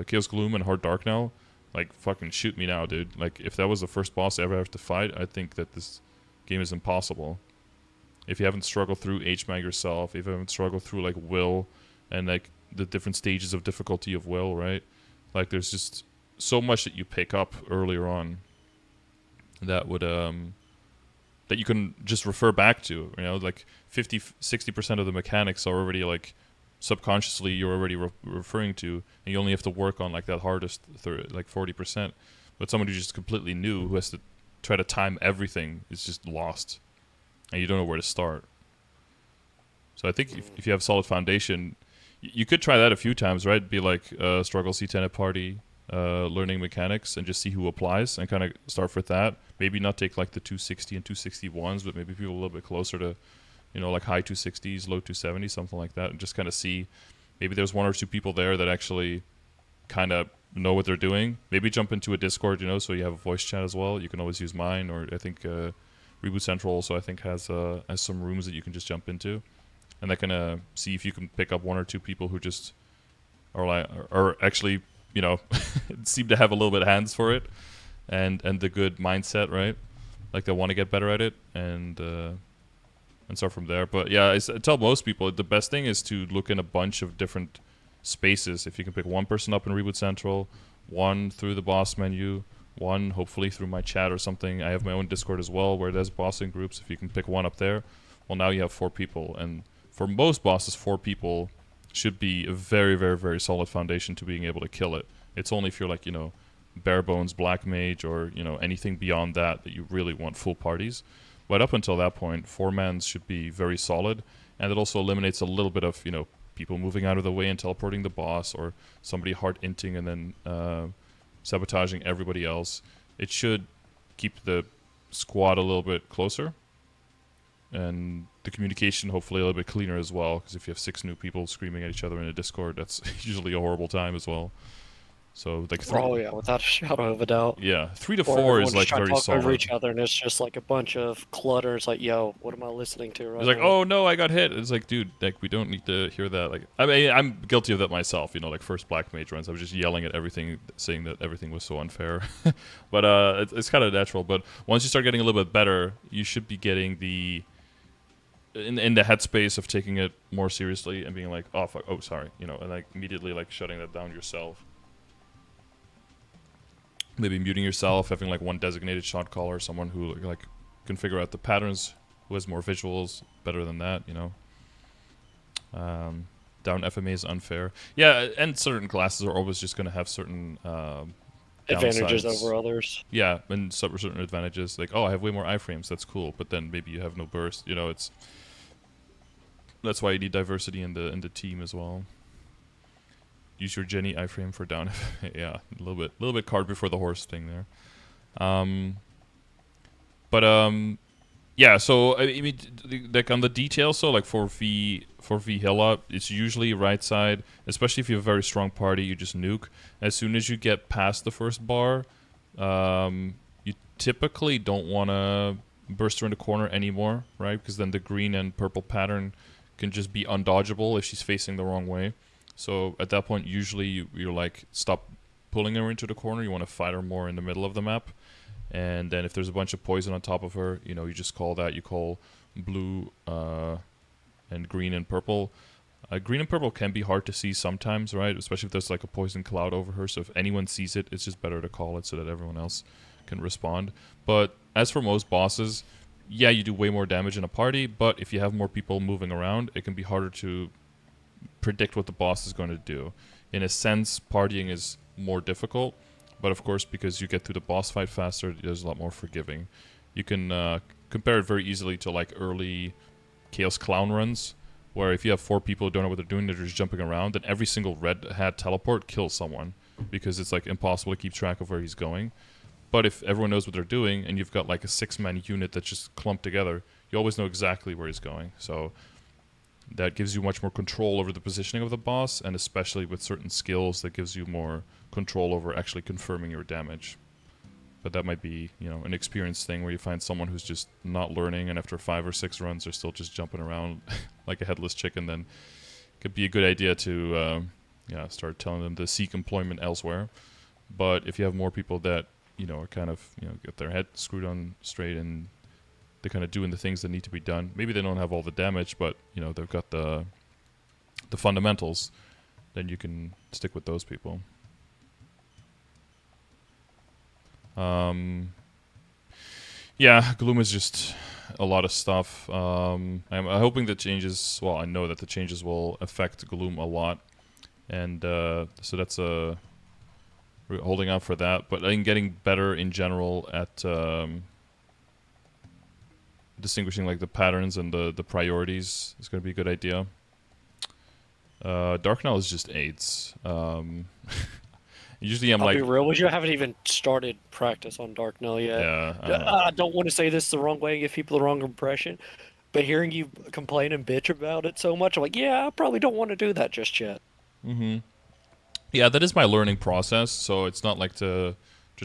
Chaos Gloom and Hard Dark now, like fucking shoot me now, dude. Like if that was the first boss I ever have to fight, I think that this game is impossible. If you haven't struggled through HMAG yourself, if you haven't struggled through like Will and like the different stages of difficulty of Will, right? Like there's just so much that you pick up earlier on that would that you can just refer back to, like 50-60% of the mechanics are already like subconsciously you're already referring to, and you only have to work on like that hardest like 40%. But someone who's just completely new who has to try to time everything is just lost, and you don't know where to start. So I think if you have solid foundation, you could try that a few times, right? Be like struggle C10 at party, learning mechanics, and just see who applies, and kind of start with that. Maybe not take like the 260 and 261s, but maybe people a little bit closer to, like high 260s, low 270s, something like that, and just kind of see. Maybe there's 1 or 2 people there that actually kind of know what they're doing. Maybe jump into a Discord, so you have a voice chat as well. You can always use mine, or I think Reboot Central also I think has some rooms that you can just jump into, and that can see if you can pick up 1 or 2 people who just are actually seem to have a little bit of hands for it, and the good mindset, right? Like they want to get better at it, and start from there. But yeah, I tell most people the best thing is to look in a bunch of different spaces. If you can pick 1 person up in Reboot Central, 1 through the boss menu, 1 hopefully through my chat or something. I have my own Discord as well where there's bossing groups. If you can pick 1 up there, well, now you have 4 people, and for most bosses, 4 people should be a very, very, very solid foundation to being able to kill it. It's only if you're like, bare bones black mage or, anything beyond that you really want full parties. But up until that point, 4-mans should be very solid, and it also eliminates a little bit of, people moving out of the way and teleporting the boss, or somebody hard inting and then sabotaging everybody else. It should keep the squad a little bit closer, and the communication hopefully a little bit cleaner as well, because if you have 6 new people screaming at each other in a Discord, that's usually a horrible time as well. So like Oh three, yeah, without a shadow of a doubt. yeah, 3 to 4 Or is everyone just like trying to very talk over solid. each other, and it's just like a bunch of clutter. It's like, yo, what am I listening to It's right like, now? oh no, I got hit. It's like, dude, like we don't need to hear that. Like, I mean, I'm guilty of that myself. You know, like first Black Mage runs, I was just yelling at everything, saying that everything was so unfair. But it's kind of natural. But once you start getting a little bit better, you should be getting the in the headspace of taking it more seriously and being like, oh fuck, oh sorry, you know, and like immediately like shutting that down yourself. Maybe muting yourself, having like one designated shot caller, someone who like can figure out the patterns, who has more visuals, better than that, you know. Um, Down FMA is unfair. Yeah, and certain classes are always just going to have certain Advantages downsides. over others. Yeah, and certain advantages. Like, oh, I have way more iframes. That's cool. But then maybe you have no burst. You know, it's that's why you need diversity in the team as well. Use your Jenny iframe for down. Yeah, a little bit cart before the horse thing there. Um, but Yeah, so I mean, like on the details, so like for V hill up, it's usually right side. Especially if you have a very strong party, you just nuke. As soon as you get past the first bar, you typically don't want to burst her in the corner anymore, right? Because then the green and purple pattern can just be undodgeable if she's facing the wrong way. So at that point, usually you're like stop pulling her into the corner. You want to fight her more in the middle of the map. And then if there's a bunch of poison on top of her, you know, you just call that. You call blue and green and purple. Green and purple can be hard to see sometimes, right? Especially if there's like a poison cloud over her. So if anyone sees it, it's just better to call it so that everyone else can respond. But as for most bosses, yeah, you do way more damage in a party. But if you have more people moving around, it can be harder to predict what the boss is going to do. In a sense, partying is more difficult, but of course, because you get through the boss fight faster, there's a lot more forgiving. You can compare it very easily to like early Chaos Clown runs, where if you have 4 people who don't know what they're doing, they're just jumping around, then every single red hat teleport kills someone, because it's like impossible to keep track of where he's going. But if everyone knows what they're doing, and you've got like a 6-man unit that's just clumped together, you always know exactly where he's going. So that gives you much more control over the positioning of the boss, and especially with certain skills, that gives you more control over actually confirming your damage. But that might be, you know, an experience thing where you find someone who's just not learning, and after 5 or 6 runs, they're still just jumping around like a headless chicken. Then it could be a good idea to, yeah, start telling them to seek employment elsewhere. But if you have more people that, you know, are kind of, you know, get their head screwed on straight and they're kind of doing the things that need to be done. Maybe they don't have all the damage, but you know they've got the fundamentals. Then you can stick with those people. Yeah, Gloom is just a lot of stuff. I'm hoping the changes. Well, I know that the changes will affect Gloom a lot, and so that's holding out for that. But I'm getting better in general at distinguishing like the patterns and the priorities is going to be a good idea. Dark Knell is just AIDS. Usually I'm I'll be like, real with you. I haven't even started practice on Dark Knell yet. yeah, I don't know. I don't want to say this the wrong way and give people the wrong impression, but hearing you complain and bitch about it so much, I'm like, yeah, I probably don't want to do that just yet. Mm-hmm. Yeah, that is my learning process, so it's not like to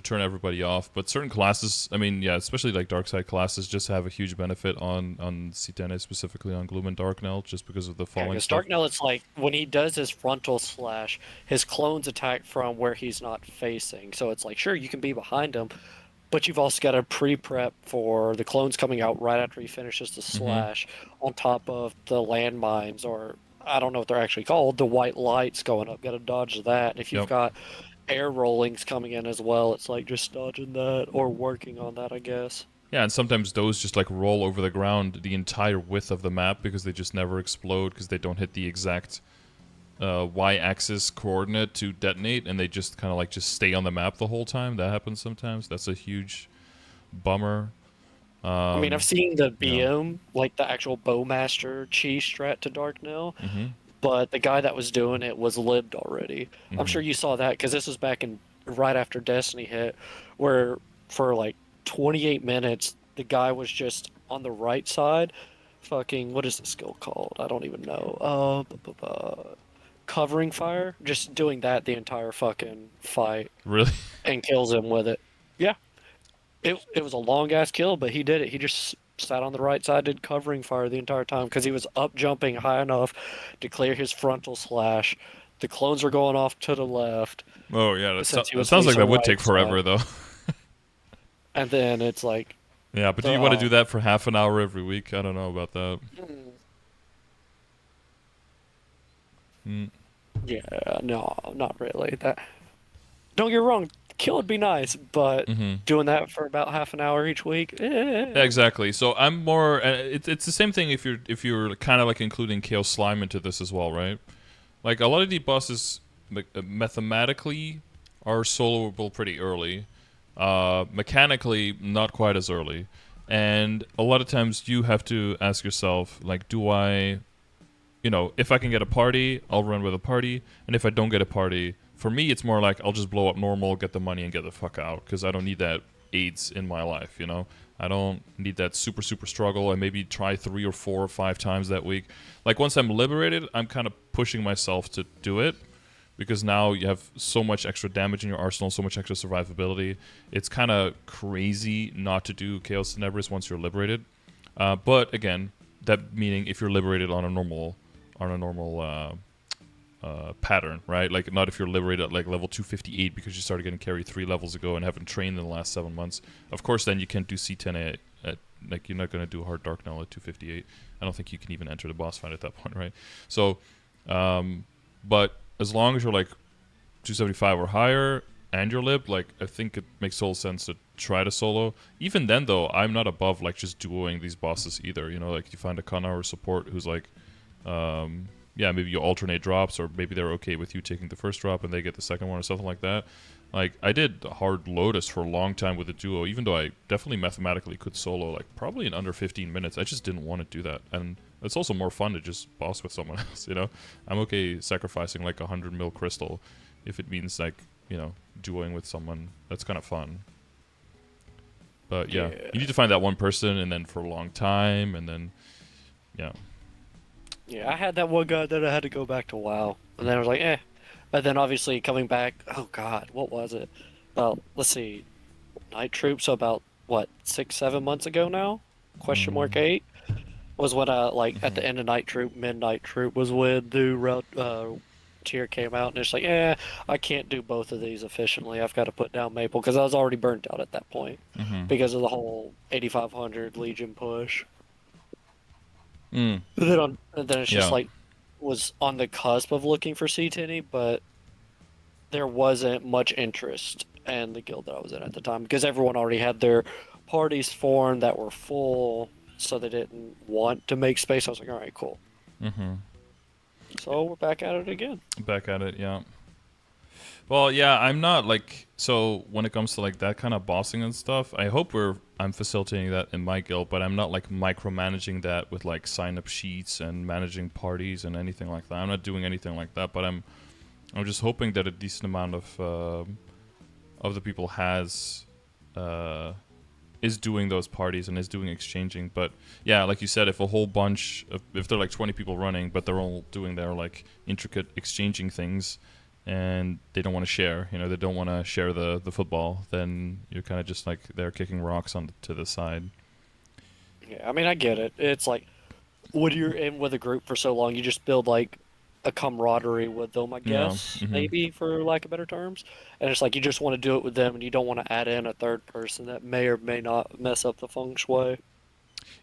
turn everybody off. But certain classes, I mean, yeah, especially like dark side classes, just have a huge benefit on Citene, specifically on Gloom and Dark Knell, just because of the Yeah, falling because stuff. Dark Knell, it's like when he does his frontal slash, his clones attack from where he's not facing. So it's like, sure, you can be behind him, but you've also got to pre-prep for the clones coming out right after he finishes the Mm-hmm. slash, on top of the landmines, or I don't know what they're actually called, the white lights going up. Got to dodge that. And if you've Yep. got air rollings coming in as well, it's like just dodging that or working on that, I guess. Yeah, and sometimes those just like roll over the ground the entire width of the map because they just never explode because they don't hit the exact y-axis coordinate to detonate, and they just kind of like just stay on the map the whole time. That happens sometimes. That's a huge bummer. I mean, I've seen the Yeah. BM, like the actual Bowmaster cheese strat to Dark Knell, Mm-hmm. but the guy that was doing it was lived already. I'm Mm-hmm. sure you saw that because this was back in right after Destiny hit, where for like 28 minutes the guy was just on the right side. Fucking what is the skill called? I don't even know. covering fire, just doing that the entire fucking fight Really? and kills him with it. Yeah, it was a long ass kill, but he did it. He just sat on the right side, did covering fire the entire time because he was up jumping high enough to clear his frontal slash. The clones were going off to the left Oh yeah, since he that was sounds like facing that would right take side, forever though. and then it's like Yeah, but do the you want to do that for half an hour every week? I don't know about that. Mm. yeah, no, not really. That don't get me wrong, kill would be nice, but Hmm. doing that for about half an hour each week, Yeah, exactly. So I'm more. It's the same thing if you're kind of like including Chaos Slime into this as well, right? Like a lot of the bosses mathematically are soloable pretty early. Mechanically, not quite as early. And a lot of times you have to ask yourself, like, do I, if I can get a party, I'll run with a party. And if I don't get a party, for me, it's more like I'll just blow up normal, get the money, and get the fuck out. Because I don't need that aids in my life. I don't need that super, super struggle. I maybe try 3 or 4 or 5 times that week. Like, once I'm liberated, I'm kind of pushing myself to do it because now you have so much extra damage in your arsenal, so much extra survivability. It's kind of crazy not to do Chaos Tenebris once you're liberated. But again, that meaning if you're liberated on a normal pattern, right? Like not if you're liberated at like level 258 because you started getting carry 3 levels ago and haven't trained in the last 7 months. Of course, then you can't do C10A like you're not going to do hard dark now at 258. I don't think you can even enter the boss fight at that point, right? So, but as long as you're like 275 or higher and you're lib, like I think it makes total sense to try to solo. Even then though, I'm not above like just duoing these bosses either. Like you find a Kana or support who's like yeah, maybe you alternate drops, or maybe they're okay with you taking the first drop and they get the second one or something like that. Like, I did Hard Lotus for a long time with a duo, even though I definitely mathematically could solo, like, probably in under 15 minutes. I just didn't want to do that. And it's also more fun to just boss with someone else. I'm okay sacrificing, like, 100 mil crystal if it means, like, duoing with someone. That's kind of fun. But, yeah, you need to find that one person, and then for a long time, and then, yeah. Yeah, I had that one guy that I had to go back to WoW, and then I was like, eh. But then obviously coming back, oh God, what was it? Let's see, Night Troop. So about what 6, 7 months ago now? Question mark Mm. 8 was when I like at Mm-hmm. the end of Night Troop, Midnight Troop was when the tier came out, and it's like, I can't do both of these efficiently. I've got to put down Maple because I was already burnt out at that point Mm-hmm. because of the whole 8500 Legion push. Mm. And then it's just Yeah. like was on the cusp of looking for C10, but there wasn't much interest in the guild that I was in at the time because everyone already had their parties formed that were full, so they didn't want to make space. I was like, all right, cool. Mm-hmm. So we're back at it again. Back at it, yeah. Well, yeah, I'm not like so when it comes to like that kind of bossing and stuff. I hope I'm facilitating that in my guild, but I'm not like micromanaging that with like sign up sheets and managing parties and anything like that. I'm not doing anything like that, but I'm just hoping that a decent amount of the people is doing those parties and is doing exchanging. But yeah, like you said, if a whole bunch of if they're like 20 people running, but they're all doing their like intricate exchanging things and they don't want to share, they don't want to share the football, then you're kind of just like they're kicking rocks to the side. Yeah, I mean, I get it. It's like when you're in with a group for so long, you just build like a camaraderie with them, I Yeah. guess, Hmm. maybe for lack of better terms. And it's like you just want to do it with them, and you don't want to add in a third person that may or may not mess up the feng shui.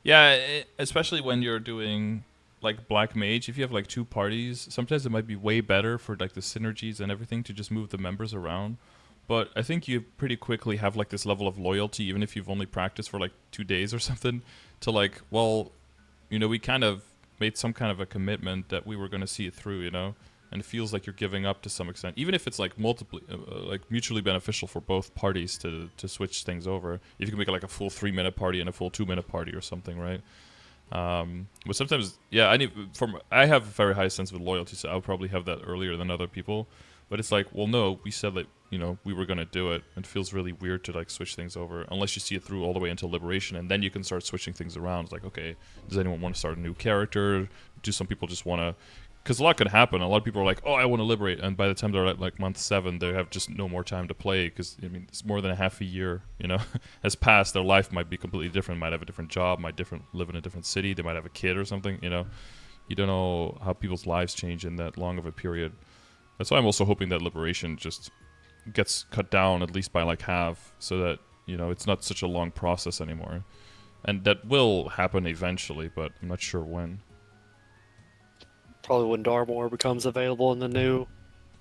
Yeah, especially when you're doing like black mage. If you have like two parties, sometimes it might be way better for like the synergies and everything to just move the members around. But I think you pretty quickly have like this level of loyalty, even if you've only practiced for like 2 days or something, to like, well, we kind of made some kind of a commitment that we were going to see it through. And it feels like you're giving up to some extent, even if it's like multiply, like mutually beneficial for both parties to switch things over. If you can make it like a full 3 minute party and a full 2 minute party or something, right? But sometimes, yeah, I have a very high sense of loyalty, so I'll probably have that earlier than other people. But it's like, well, no, we said that we were gonna do it. It feels really weird to like switch things over unless you see it through all the way until liberation, and then you can start switching things around. It's like, okay, does anyone want to start a new character? Do some people just want to because a lot could happen. A lot of people are like, "Oh, I want to liberate," and by the time they're at like month 7, they have just no more time to play because I mean it's more than a half a year, has passed. Their life might be completely different. Might have a different job. Might live in a different city. They might have a kid or something. You don't know how people's lives change in that long of a period. That's why I'm also hoping that liberation just gets cut down at least by like half, so that it's not such a long process anymore. And that will happen eventually, but I'm not sure when. Probably when Darmor becomes available and the new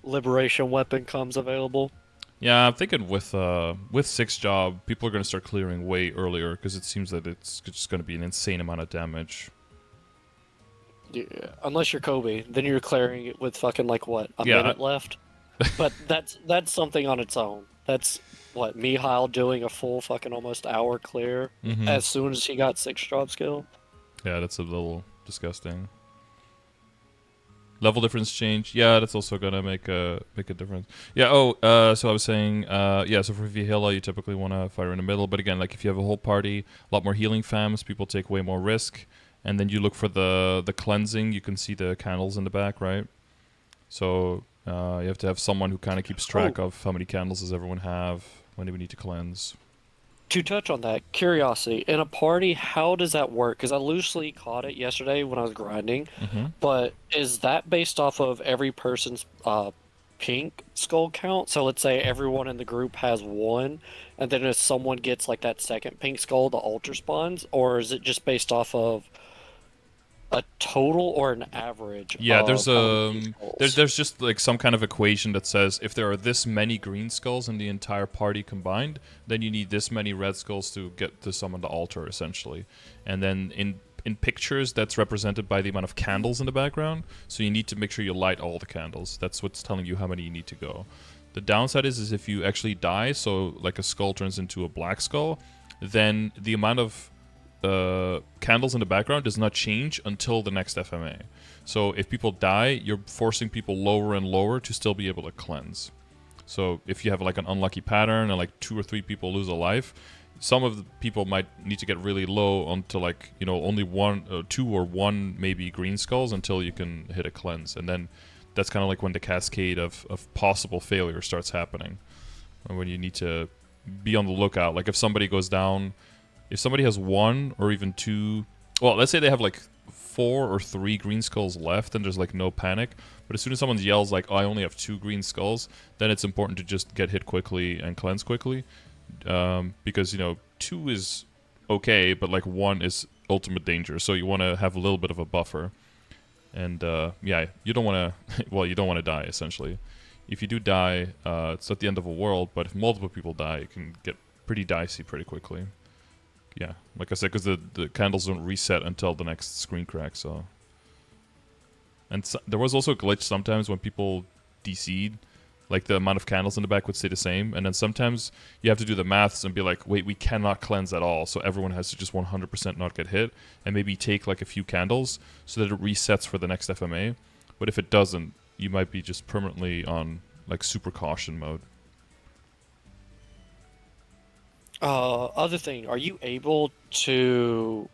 liberation weapon comes available. Yeah, I'm thinking with 6 job, people are going to start clearing way earlier because it seems that it's just going to be an insane amount of damage. Yeah, unless you're Kobe, then you're clearing it with fucking like what, a Yeah, minute left? But that's something on its own. That's what, Mihail doing a full fucking almost hour clear mm-hmm. as soon as he got 6 job skill. Yeah, that's a little disgusting. Level difference change. Yeah, that's also gonna make a difference. Yeah. Oh, so I was saying, yeah. So for Vihila, you typically want to fire in the middle, but again, like if you have a whole party, a lot more healing fams, people take way more risk, and then you look for the cleansing. You can see the candles in the back, right? So you have to have someone who kind of keeps track of how many candles does everyone have, when do we need to cleanse. To touch on that, curiosity, in a party, how does that work? Because I loosely caught it yesterday when I was grinding, Mm-hmm. but is that based off of every person's pink skull count? So let's say everyone in the group has one, and then if someone gets like that second pink skull, the altar spawns, or is it just based off of a total or an average Yeah, of how many pink skulls? there's just like some kind of equation that says if there are this many green skulls in the entire party combined, then you need this many red skulls to get to summon the altar essentially. And then in pictures that's represented by the amount of candles in the background, so you need to make sure you light all the candles. That's what's telling you how many you need to go. The downside is if you actually die, so like a skull turns into a black skull, then the amount of candles in the background does not change until the next FMA. So if people die, you're forcing people lower and lower to still be able to cleanse. So if you have like an unlucky pattern and like 2 or 3 people lose a life, some of the people might need to get really low onto like only 2 or 1 maybe green skulls until you can hit a cleanse, and then that's kind of like when the cascade of possible failure starts happening, and when you need to be on the lookout. Like if somebody goes down. If somebody has 1 or even 2, well, let's say they have like 4 or 3 green skulls left and there's like no panic, but as soon as someone yells like, oh, I only have 2 green skulls, then it's important to just get hit quickly and cleanse quickly, because 2 is okay, but like 1 is ultimate danger, so you want to have a little bit of a buffer. And yeah, you don't want to, well, you don't want to die essentially. If you do die, it's not the end of the world, but if multiple people die, it can get pretty dicey pretty quickly. Yeah, like I said, because the candles don't reset until the next screen crack, so... And so, there was also a glitch sometimes when people DC'd, like the amount of candles in the back would stay the same, and then sometimes you have to do the maths and be like, wait, we cannot cleanse at all, so everyone has to just 100% not get hit, and maybe take like a few candles so that it resets for the next FMA. But if it doesn't, you might be just permanently on like super caution mode. Other thing, are you able to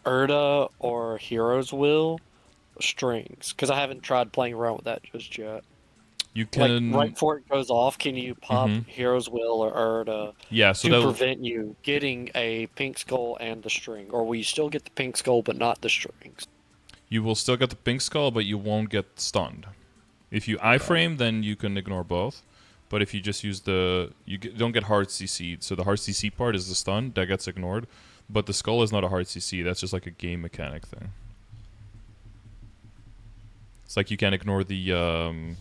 Erda or Hero's Will strings? Because I haven't tried playing around with that just yet. You Like right can... before it goes off, can you pop Mm-hmm. Hero's Will or Erda Yeah, so to they'll... prevent you getting a pink skull and the string? Or will you still get the pink skull but not the strings? You will still get the pink skull, but you won't get stunned. If you Okay. iframe, then you can ignore both. But if you just use the... don't get hard CC'd. So the hard CC part is the stun. That gets ignored. But the skull is not a hard CC. That's just like a game mechanic thing. It's like you can ignore the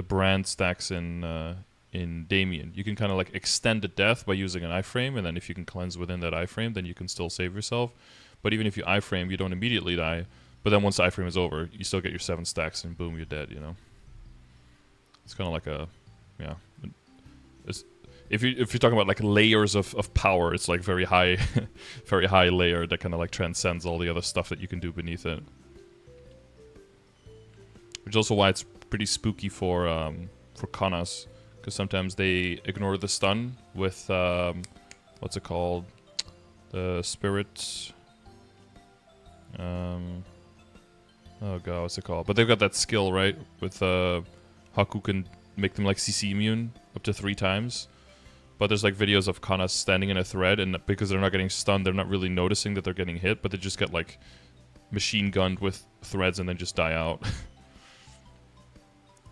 brand stacks in Damien. You can kind of like extend the death by using an iframe, and then if you can cleanse within that iframe, then you can still save yourself. But even if you iframe, you don't immediately die. But then once the iframe is over, you still get your 7 stacks, and boom, you're dead, It's kind of like a... Yeah. If you're talking about like layers of power, it's like very high, very high layer that kind of like transcends all the other stuff that you can do beneath it. Which is also why it's pretty spooky for Kanas, because sometimes they ignore the stun with what's it called, the spirit. Oh god, what's it called? But they've got that skill, right? With Haku can make them like CC immune up to 3 times. But there's like videos of Kana standing in a thread, and because they're not getting stunned, they're not really noticing that they're getting hit, but they just get like machine gunned with threads and then just die out.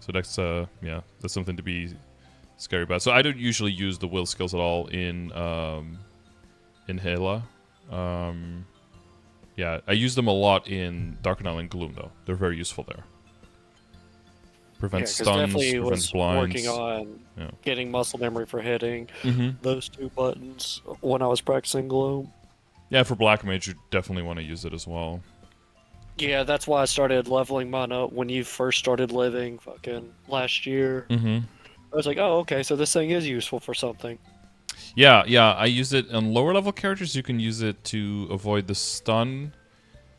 So that's yeah, that's something to be scary about. So I don't usually use the will skills at all in Hela. Yeah, I use them a lot in Dark Island Gloom though. They're very useful there. Yeah, Prevents because stuns, definitely prevents was working blinds. on Yeah. getting muscle memory for hitting Mm-hmm. those 2 buttons when I was practicing Gloom. Yeah, for Black Mage, you definitely want to use it as well. Yeah, that's why I started leveling mine up when you first started living fucking last year. Mm-hmm. I was like, oh, okay, so this thing is useful for something. Yeah, yeah. I use it on lower level characters. You can use it to avoid the stun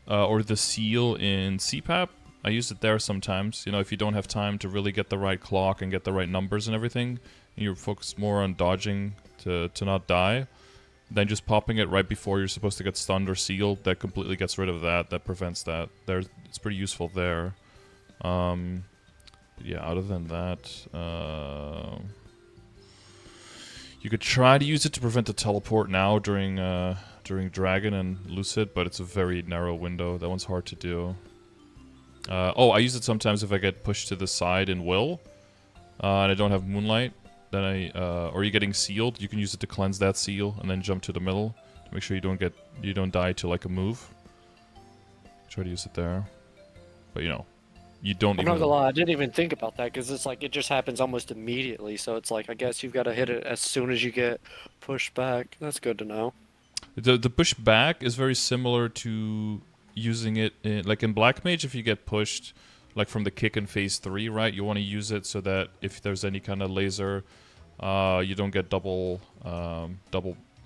or the seal in CPAP. I use it there sometimes. You know, if you don't have time to really get the right clock and get the right numbers and everything, and you're focused more on dodging to not die, then just popping it right before you're supposed to get stunned or sealed, that completely gets rid of that. That prevents that. It's pretty useful there. Yeah, other than that, you could try to use it to prevent the teleport now during Dragon and Lucid, but it's a very narrow window. That one's hard to do. Oh, I use it sometimes if I get pushed to the side in Will, and I don't have Moonlight. Then or you're getting sealed. You can use it to cleanse that seal and then jump to the middle to make sure you don't die to like a move. Try to use it there, but you know, you don't I'm not even. gonna lie, I didn't even think about that because it's like it just happens almost immediately. So it's like I guess you've got to hit it as soon as you get pushed back. That's good to know. The push back is very similar to using it like in Black Mage. If you get pushed, like from the kick in phase 3, right? You want to use it so that if there's any kind of laser, you don't get double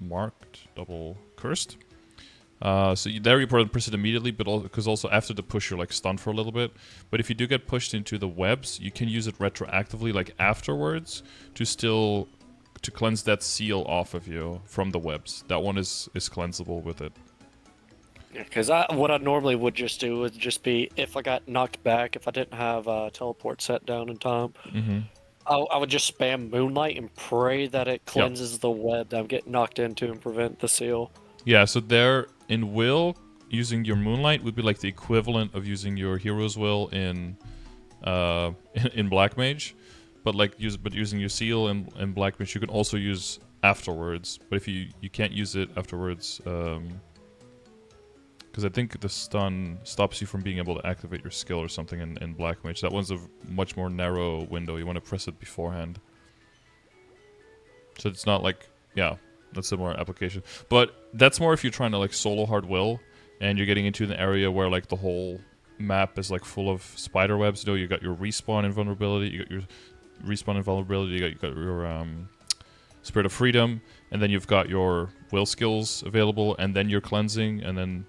marked, double cursed. So there you press it immediately, but because also after the push you're like stunned for a little bit. But if you do get pushed into the webs, you can use it retroactively, like afterwards, to cleanse that seal off of you from the webs. That one is cleansable with it. Yeah, because what I normally would just do would just be if I got knocked back, if I didn't have teleport set down in time, Mm-hmm. I would just spam Moonlight and pray that it Yep. cleanses the web that I'm getting knocked into and prevent the seal. Yeah, so there in Will, using your Moonlight would be like the equivalent of using your Hero's Will in in Black Mage. But using your seal in Black Mage you can also use afterwards. But if you can't use it afterwards, because I think the stun stops you from being able to activate your skill or something in Black Mage. That one's a much more narrow window. You want to press it beforehand. So it's not like, yeah, that's a more application. But that's more if you're trying to like solo hard will and you're getting into an area where like the whole map is like full of spider webs. You know, you got your respawn invulnerability, you got your you got your Spirit of Freedom, and then you've got your will skills available, and then your cleansing, and then,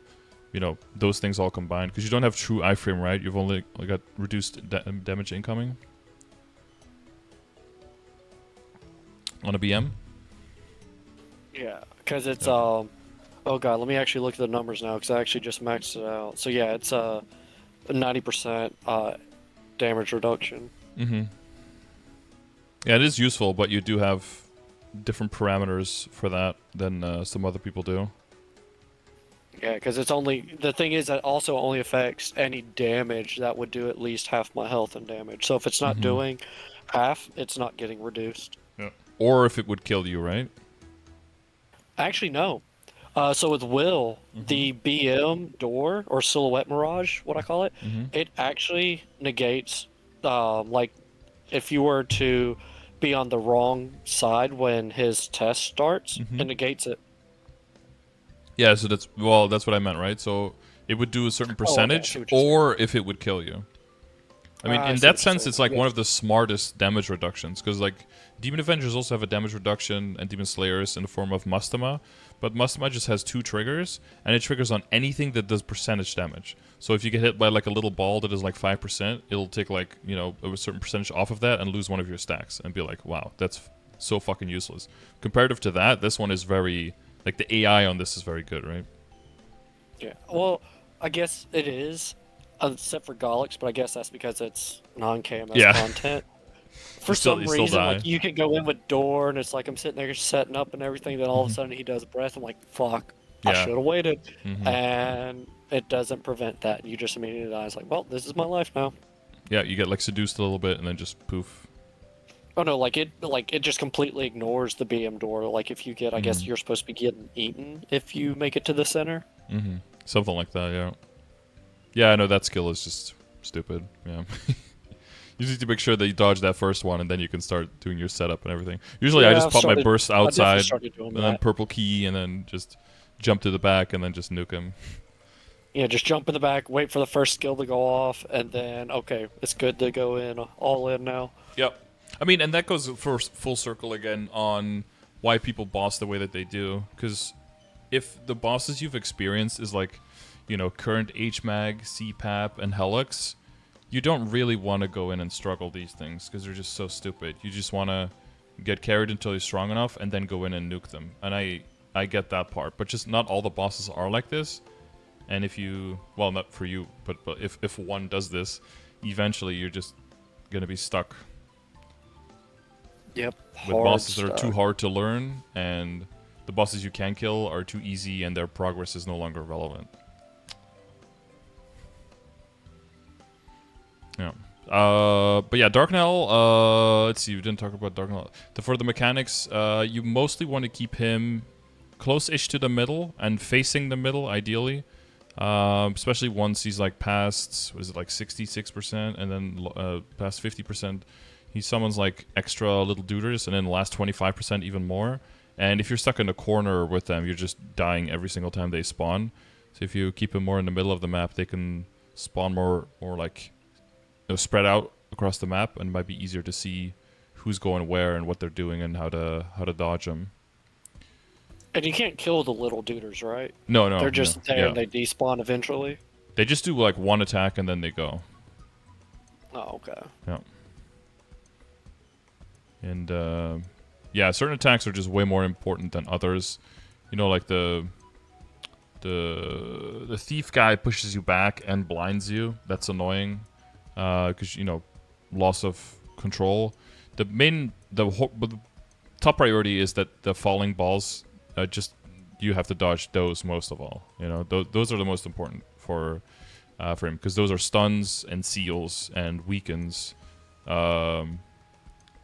you know, those things all combined. Because you don't have true iframe, right? You've only got reduced damage incoming on a BM. Yeah, because it's Okay. oh god, let me actually look at the numbers now because I actually just maxed it out. So yeah, it's 90% damage reduction. Mm-hmm. Yeah, it is useful, but you do have different parameters for that than some other people do. Yeah, because it's only the thing is that also only affects any damage that would do at least half my health and damage. So if it's not Mm-hmm. doing half, it's not getting reduced. Yeah. Or if it would kill you, right? Actually, no. So with Will, Mm-hmm. the BM door or silhouette mirage, what I call it, Mm-hmm. it actually negates, like if you were to be on the wrong side when his test starts, Mm-hmm. it negates it. Yeah, so that's what I meant, right? So it would do a certain Oh, okay, I percentage, see what you're saying. or if it would kill you. I mean, I in see that what you're sense, saying. it's like Yeah. one of the smartest damage reductions, because like Demon Avengers also have a damage reduction, and Demon Slayers in the form of Mastema, but Mastema just has 2 triggers, and it triggers on anything that does percentage damage. So if you get hit by like a little ball that is like 5%, it'll take like, you know, a certain percentage off of that and lose one of your stacks, and be like, wow, that's so fucking useless. Comparative to that, this one is very, like the AI on this is very good, right? Yeah. Well, I guess it is. except for Galax, but I guess that's because it's non-KMS Yeah, content. For you some still reason, die. like you can go in with Door, and it's like I'm sitting there setting up and everything. Then all of a Hmm. sudden he does breath. I'm like, fuck, I Yeah. should have waited, Hmm. and it doesn't prevent that. You just immediately die. It's like, well, this is my life now. Yeah, you get like seduced a little bit and then just poof. Oh no, like it just completely ignores the BM Door. Like if you get, I guess Hmm. you're supposed to be getting eaten if you make it to the center. Hmm. Something like that. Yeah. Yeah, I know that skill is just stupid. Yeah. You just need to make sure that you dodge that first one, and then you can start doing your setup and everything. Usually, I Yeah, just pop my burst I definitely outside, started doing and then that. purple key, and then just jump to the back, and then just nuke him. Yeah, just jump in the back, wait for the first skill to go off, and then okay, it's good to go in all in now. Yep. I mean, and that goes for full circle again on why people boss the way that they do. Because if the bosses you've experienced is like, current HMAG, CPAP, and Helix, you don't really want to go in and struggle these things because they're just so stupid. You just want to get carried until you're strong enough and then go in and nuke them. And I get that part, but just not all the bosses are like this. And if you, well, not for you, but if one does this, eventually you're just gonna be stuck Yep, with hard bosses that are too stuff. hard to learn, and the bosses you can kill are too easy, and their progress is no longer relevant. Yeah. But yeah, Darknell. Let's see. We didn't talk about Darknell. For the mechanics, you mostly want to keep him close-ish to the middle and facing the middle, ideally. Especially once he's like past, what is it, like 66%, and then past 50%, he summons like extra little duders, and then the last 25% even more. And if you're stuck in a corner with them, you're just dying every single time they spawn. So if you keep him more in the middle of the map, they can spawn more like spread out across the map, and it might be easier to see who's going where and what they're doing and how to dodge them. And you can't kill the little duders, right? No, They're no, no. just there Yeah, and they despawn eventually. they just do like one attack and then they go. Oh, okay. Yeah. And yeah, certain attacks are just way more important than others. Like the thief guy pushes you back and blinds you. That's annoying because loss of control. The top priority is that the falling balls just you have to dodge those most of all. Those are the most important for him because those are stuns and seals and weakens.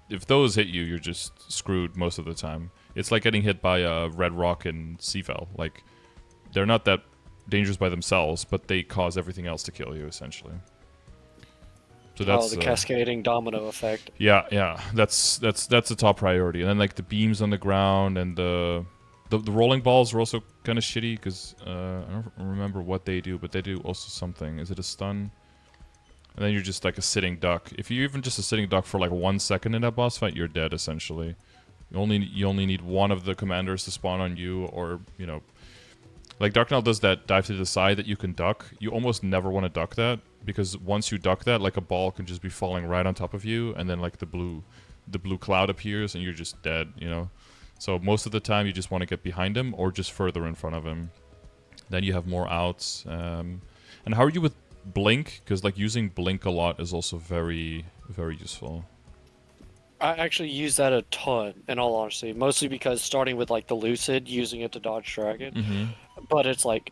If those hit you, you're just screwed most of the time. It's like getting hit by a red rock in Seavel. Like, they're not that dangerous by themselves, but they cause everything else to kill you, essentially. So Oh, that's the cascading domino effect. yeah. That's the top priority. And then like the beams on the ground and the rolling balls are also kind of shitty because I don't remember what they do, but they do also something. Is it a stun? And then you're just like a sitting duck. If you're even just a sitting duck for like 1 second in that boss fight, you're dead essentially. You only need one of the commanders to spawn on you, or like Darknell does that dive to the side that you can duck. You almost never want to duck that because once you duck that, like a ball can just be falling right on top of you, and then like the blue cloud appears and you're just dead. So most of the time you just want to get behind him or just further in front of him. Then you have more outs. And how are you with Blink? Because like using Blink a lot is also very, very useful. I actually use that a ton, in all honesty. Mostly because starting with like the Lucid, using it to dodge Dragon. Mm-hmm. But it's like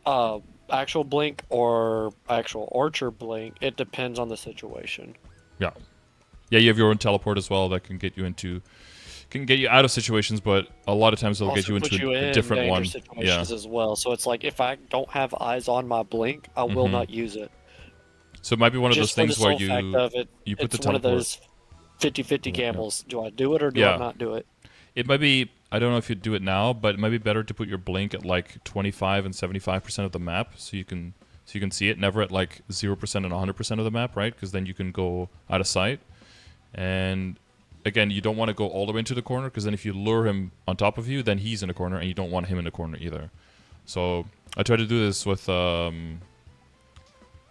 uh actual blink or actual archer blink. It depends on the situation. Yeah. Yeah, you have your own teleport as well that can get you out of situations, but a lot of times it'll get Also you put into you a in different dangerous one. Yeah. situations as well. So it's like if I don't have eyes on my blink, I will Mm-hmm. not use it. So it might be one of those Just for the things where sole fact of it, you put the it's one of teleport. those 50-50 Yeah. gambles. Do I do it or do I Yeah. not do it? It might be, I don't know if you do it now, but it might be better to put your blink at like 25 and 75% of the map so you can see it, never at like 0% and 100% of the map, right? Because then you can go out of sight. And again, you don't want to go all the way into the corner because then if you lure him on top of you, then he's in a corner and you don't want him in the corner either. So I try to do this with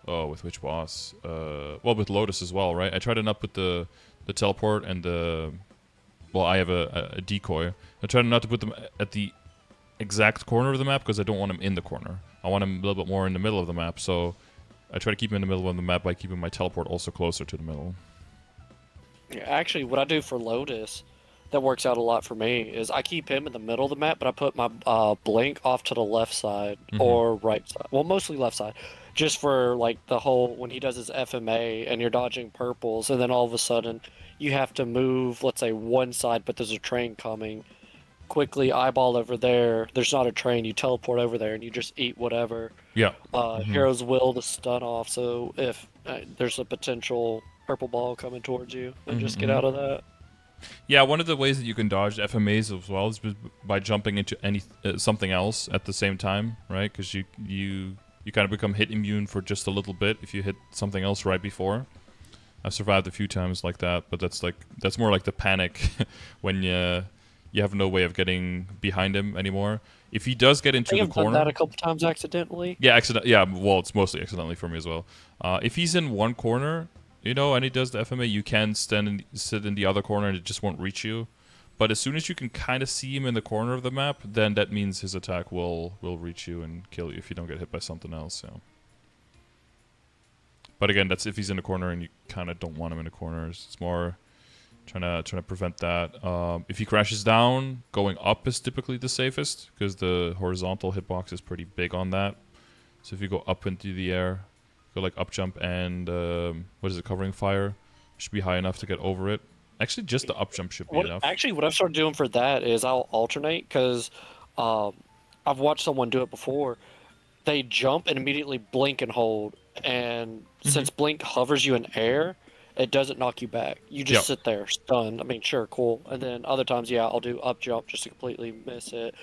with which boss? Well, with Lotus as well, right? I try to not put the teleport and the I have a decoy. I try not to put them at the exact corner of the map because I don't want him in the corner. I want him a little bit more in the middle of the map. So I try to keep him in the middle of the map by keeping my teleport also closer to the middle. Yeah, actually, what I do for Lotus that works out a lot for me is I keep him in the middle of the map, but I put my blink off to the left side Hmm. or right side. Well, mostly left side, just for like the whole when he does his FMA and you're dodging purples, and then all of a sudden you have to move, let's say one side, but there's a train coming. Quickly eyeball over there. There's not a train. You teleport over there and you just eat whatever. Yeah. Hmm. Heroes will to stun off. So if there's a potential purple ball coming towards you, then just get Hmm. out of that. Yeah, one of the ways that you can dodge FMAs as well is by jumping into any something else at the same time, right? Because you kind of become hit immune for just a little bit if you hit something else right before. I've survived a few times like that, but that's more like the panic when you have no way of getting behind him anymore. If he does get I into think the I've done that corner, a couple times accidentally. yeah, accident. Yeah, well, it's mostly accidentally for me as well. If he's in one corner, and he does the FMA, you can sit in the other corner, and it just won't reach you. But as soon as you can kind of see him in the corner of the map, then that means his attack will reach you and kill you if you don't get hit by something else. So. But again, that's if he's in the corner and you kind of don't want him in the corners. It's more trying to prevent that. If he crashes down, going up is typically the safest because the horizontal hitbox is pretty big on that. So if you go up into the air, go like up jump and what is it, covering fire, should be high enough to get over it. Actually, just the up jump should be enough. What I've started doing for that is I'll alternate because um, I've watched someone do it before. They jump and immediately blink and hold, and Hmm. since blink hovers you in air, it doesn't knock you back. You just Yep. sit there stunned. I mean, sure, cool. And then other times, yeah, I'll do up jump just to completely miss it.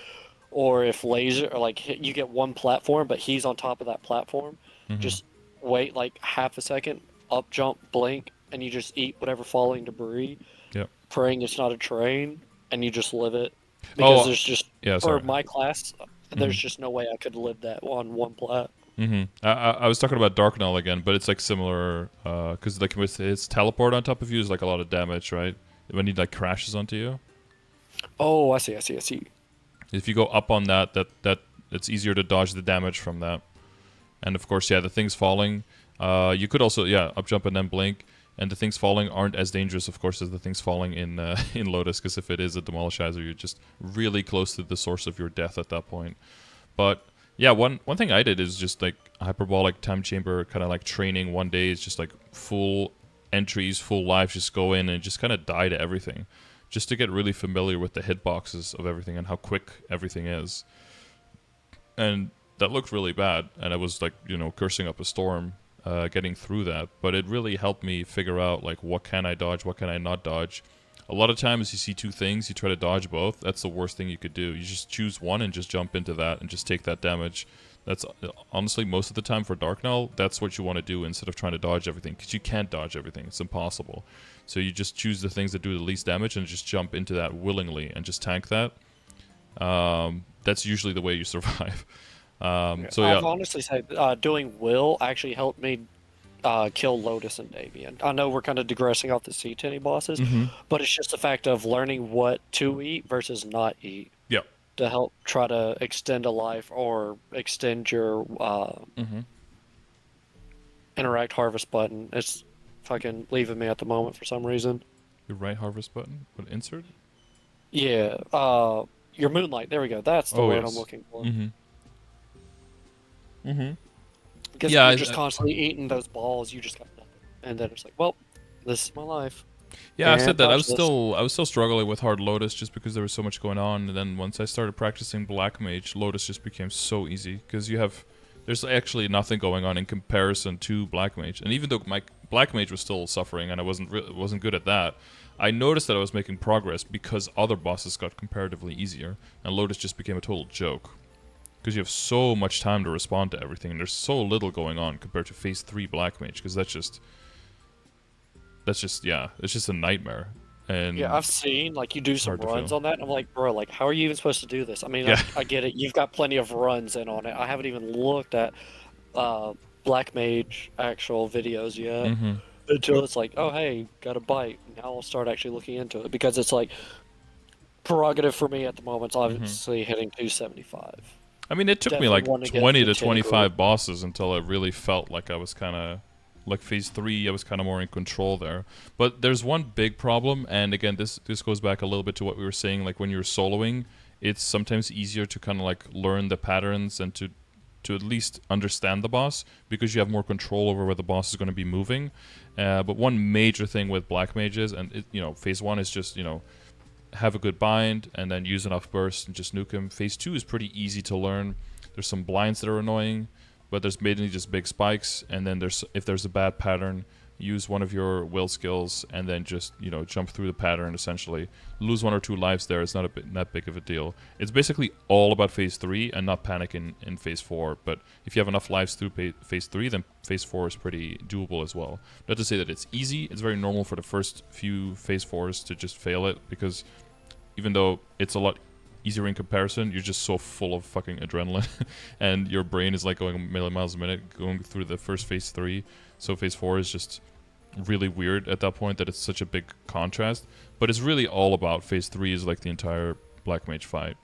Or if laser, or like you get one platform, but he's on top of that platform, Hmm. just wait like half a second, up jump, blink, and you just eat whatever falling debris, Yep. praying it's not a train, and you just live it. Because Oh, there's just, yeah. for Sorry. my class, Hmm. there's just no way I could live that on one plat. Hmm. I was talking about Dark Null again, but it's like similar because like with his teleport on top of you is like a lot of damage, right? When he like crashes onto you. Oh, I see, I see, I see. If you go up on that it's easier to dodge the damage from that. And of course, yeah, the things falling. You could also up jump and then blink. And the things falling aren't as dangerous, of course, as the things falling in in Lotus, because if it is a demolishizer, you're just really close to the source of your death at that point. But yeah, one thing I did is just like hyperbolic time chamber kind of like training one day is just like full entries, full lives, just go in and just kind of die to everything, just to get really familiar with the hitboxes of everything and how quick everything is. And that looked really bad, and I was like, cursing up a storm, getting through that. But it really helped me figure out like what can I dodge, what can I not dodge. A lot of times you see two things, you try to dodge both. That's the worst thing you could do. You just choose one and just jump into that and just take that damage. That's honestly most of the time for Dark Null, that's what you want to do instead of trying to dodge everything, because you can't dodge everything. It's impossible. So you just choose the things that do the least damage and just jump into that willingly and just tank that. That's usually the way you survive. Yeah, So yeah. I've honestly said doing will actually helped me kill Lotus and Davian. I know we're kind of digressing off the C10 bosses, Hmm. but it's just the fact of learning what to eat versus not eat Yeah. to help try to extend a life or extend your Hmm. interact harvest button. It's fucking leaving me at the moment for some reason. Your right harvest button. What insert? Yeah, your moonlight. There we go. That's the Oh word I'm yes. looking for. Hmm. Hmm. Because if Yeah. you're just constantly eating those balls, you just got nothing. And then it's like, well, this is my life. Yeah, I've said Can't that. touch this. I was still struggling with Hard Lotus just because there was so much going on. And then once I started practicing Black Mage, Lotus just became so easy because there's actually nothing going on in comparison to Black Mage. And even though my Black Mage was still suffering and I wasn't good at that, I noticed that I was making progress because other bosses got comparatively easier, and Lotus just became a total joke because you have so much time to respond to everything, and there's so little going on compared to Phase 3 Black Mage, because yeah, it's just a nightmare. Yeah, And I've seen like you do it's some hard to runs feel. on that, and I'm like, bro, like how are you even supposed to do this? I mean, Yeah. I get it. You've got plenty of runs in on it. I haven't even looked at uh, Black Mage actual videos yet Hmm. until it's like, oh hey, got a bite. Now I'll start actually looking into it because it's like prerogative for me at the moment. It's Hmm. obviously hitting 275. I mean, it took me Definitely like one against 20 the to Tenebris. 25 bosses until I really felt like I was kind of like phase 3, I was kind of more in control there. But there's one big problem, and again, this goes back a little bit to what we were saying, like when you're soloing, it's sometimes easier to kind of like learn the patterns and to at least understand the boss because you have more control over where the boss is going to be moving. But one major thing with black mages, and phase 1 is just have a good bind and then use enough burst and just nuke him. Phase 2 is pretty easy to learn. There's some blinds that are annoying, but there's mainly just big spikes. And then if there's a bad pattern, use one of your will skills and then just jump through the pattern. Essentially, lose 1 or 2 lives there. It's not that big of a deal. It's basically all about phase 3 and not panic in phase 4. But if you have enough lives through phase 3, then phase 4 is pretty doable as well. Not to say that it's easy. It's very normal for the first few phase 4s to just fail it because even though it's a lot easier in comparison, you're just so full of fucking adrenaline and your brain is like going a million miles a minute going through the first phase 3. So phase 4 is just really weird at that point that it's such a big contrast. But it's really all about phase 3 is like the entire Black Mage fight.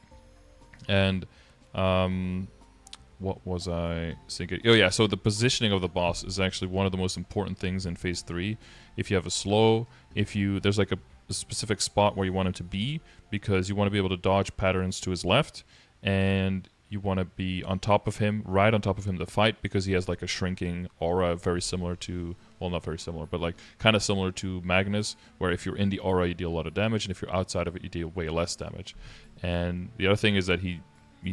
And what was I thinking? Oh yeah, so the positioning of the boss is actually one of the most important things in phase 3. If you have a slow, there's like a specific spot where you want him to be because you want to be able to dodge patterns to his left, and you want to be on top of him, right on top of him to fight because he has like a shrinking aura very similar to, well, not very similar, but like kind of similar to Magnus, where if you're in the aura you deal a lot of damage and if you're outside of it you deal way less damage. And the other thing is that he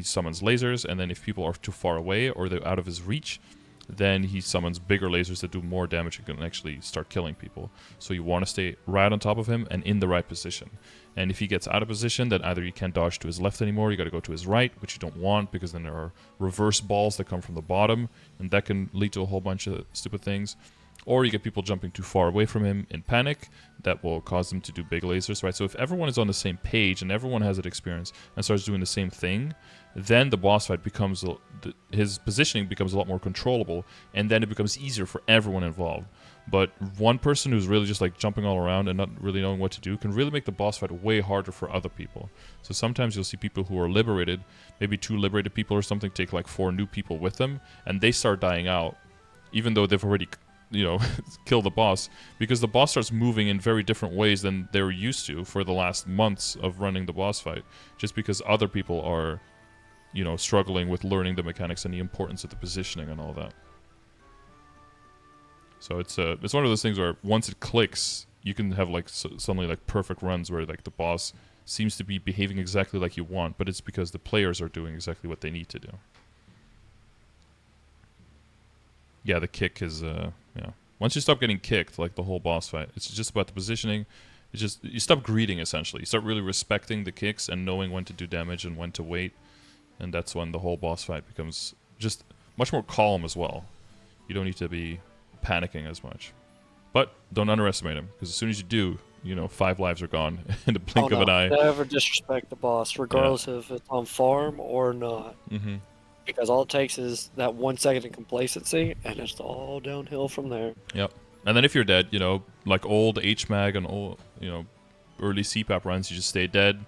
summons lasers, and then if people are too far away or they're out of his reach, then he summons bigger lasers that do more damage and can actually start killing people. So you want to stay right on top of him and in the right position. And if he gets out of position, then either you can't dodge to his left anymore, you got to go to his right, which you don't want because then there are reverse balls that come from the bottom, and that can lead to a whole bunch of stupid things. Or you get people jumping too far away from him in panic, that will cause them to do big lasers, right? So if everyone is on the same page and everyone has that experience and starts doing the same thing, then the boss fight becomes, his positioning becomes a lot more controllable, and then it becomes easier for everyone involved. But one person who's really just like jumping all around and not really knowing what to do can really make the boss fight way harder for other people. So sometimes you'll see people who are liberated, maybe 2 liberated people or something, take like 4 new people with them, and they start dying out, even though they've already kill the boss, because the boss starts moving in very different ways than they're used to for the last months of running the boss fight, just because other people are struggling with learning the mechanics and the importance of the positioning and all that. So it's one of those things where once it clicks, you can have like suddenly like perfect runs where like the boss seems to be behaving exactly like you want, but it's because the players are doing exactly what they need to do. Yeah, the kick is yeah. Once you stop getting kicked, like the whole boss fight, it's just about the positioning. It's just you stop greeting essentially. You start really respecting the kicks and knowing when to do damage and when to wait, and that's when the whole boss fight becomes just much more calm as well. You don't need to be panicking as much, but don't underestimate him because as soon as you do, 5 lives are gone in the blink of an eye. Never disrespect the boss, Yeah. regardless if it's on farm or not. Mm-hmm. Because all it takes is that 1 second of complacency, and it's all downhill from there. Yep. And then if you're dead, like old HMAG and old, early CPAP runs, you just stay dead,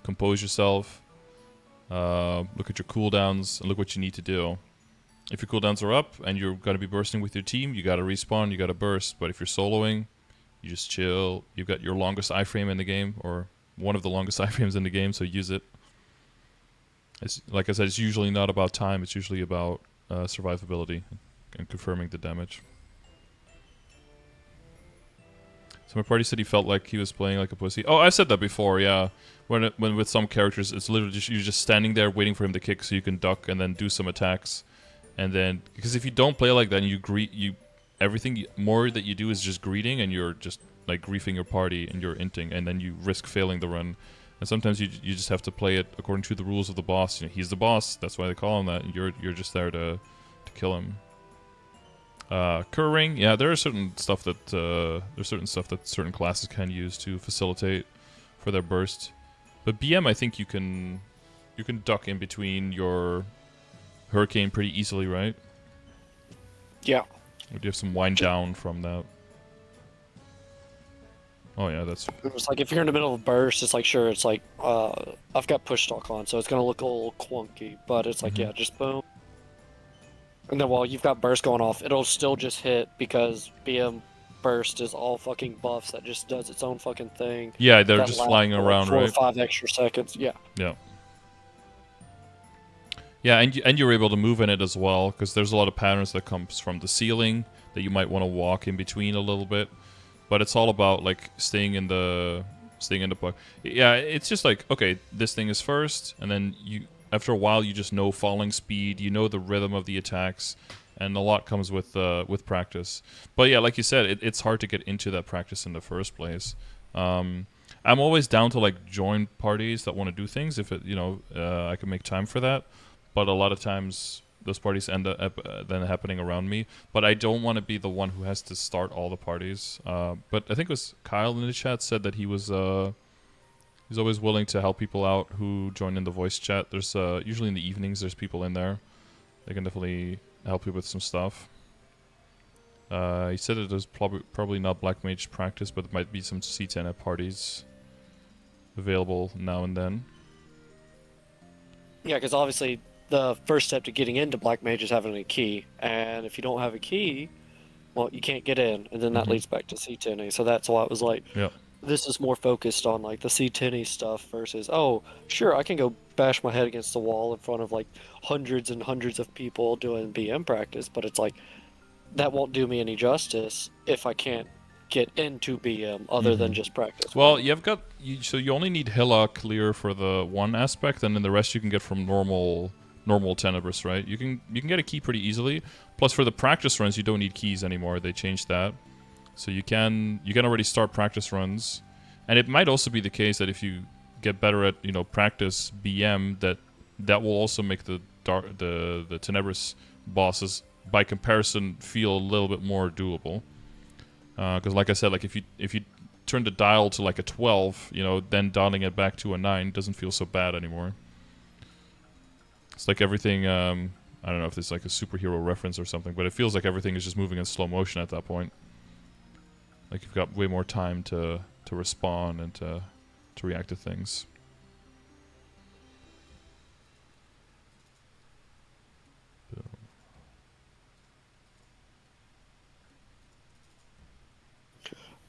compose yourself, look at your cooldowns, and look what you need to do. If your cooldowns are up and you're going to be bursting with your team, you got to respawn, you got to burst. But if you're soloing, you just chill. You've got your longest iframe in the game, or one of the longest iframes in the game, so use it. It's, like I said, it's usually not about time. It's usually about survivability and confirming the damage. So my party said he felt like he was playing like a pussy. Oh, I said that before, yeah. When with some characters, it's literally just you're just standing there waiting for him to kick so you can duck and then do some attacks. And then, because if you don't play like that, and everything more that you do is just greeting, and you're just like griefing your party and you're inting, and then you risk failing the run. And sometimes you just have to play it according to the rules of the boss. He's the boss, that's why they call him that. And you're just there to kill him. Curring, yeah, there are certain stuff that certain classes can use to facilitate for their burst. But BM, I think you can duck in between your Hurricane pretty easily, right? Yeah. Or do you have some wind down from that? Oh yeah, that's It's like if you're in the middle of a burst, it's like sure, it's like I've got push talk on, so it's gonna look a little clunky, but it's like hmm yeah, just boom. And then while you've got burst going off, it'll still just hit because BM burst is all fucking buffs that just does its own fucking thing yeah. They're that just lasts flying for like around, 4 or right? 5 extra seconds. Yeah. Yeah. Yeah, and you're able to move in it as well because there's a lot of patterns that comes from the ceiling that you might want to walk in between a little bit, but it's all about like staying in the puck. Yeah, it's just like okay, this thing is first, and then you after a while you just know falling speed, you know the rhythm of the attacks, and a lot comes with practice. But yeah, like you said, it's hard to get into that practice in the first place. I'm always down to like join parties that want to do things if it I can make time for that, but a lot of times those parties end up then happening around me. But I don't want to be the one who has to start all the parties. But I think it was Kyle in the chat said that he's always willing to help people out who join in the voice chat. There's usually in the evenings there's people in there. They can definitely help you with some stuff. He said that there's probably not Black Mage practice, but there might be some C10 at parties available now and then. Yeah, because obviously the first step to getting into Black Mage is having a key, and if you don't have a key, well, you can't get in, and then that Mm-hmm. leads back to C10A. So that's why it was like, Yeah. this is more focused on like the C10A stuff versus, oh, sure, I can go bash my head against the wall in front of like hundreds and hundreds of people doing BM practice, but it's like, that won't do me any justice if I can't get into BM other Mm-hmm. than just practice Well, mode. you've got so you only need Hilla clear for the one aspect, and then the rest you can get from normal Tenebris, right? You can get a key pretty easily. Plus, for the practice runs, you don't need keys anymore. They changed that, so you can already start practice runs, and it might also be the case that if you get better at practice BM, that will also make the Tenebris bosses by comparison feel a little bit more doable. Because like I said, like if you turn the dial to like a 12, then dialing it back to a 9 doesn't feel so bad anymore. It's like everything. I don't know if it's like a superhero reference or something, but it feels like everything is just moving in slow motion at that point. Like you've got way more time to respond and to react to things.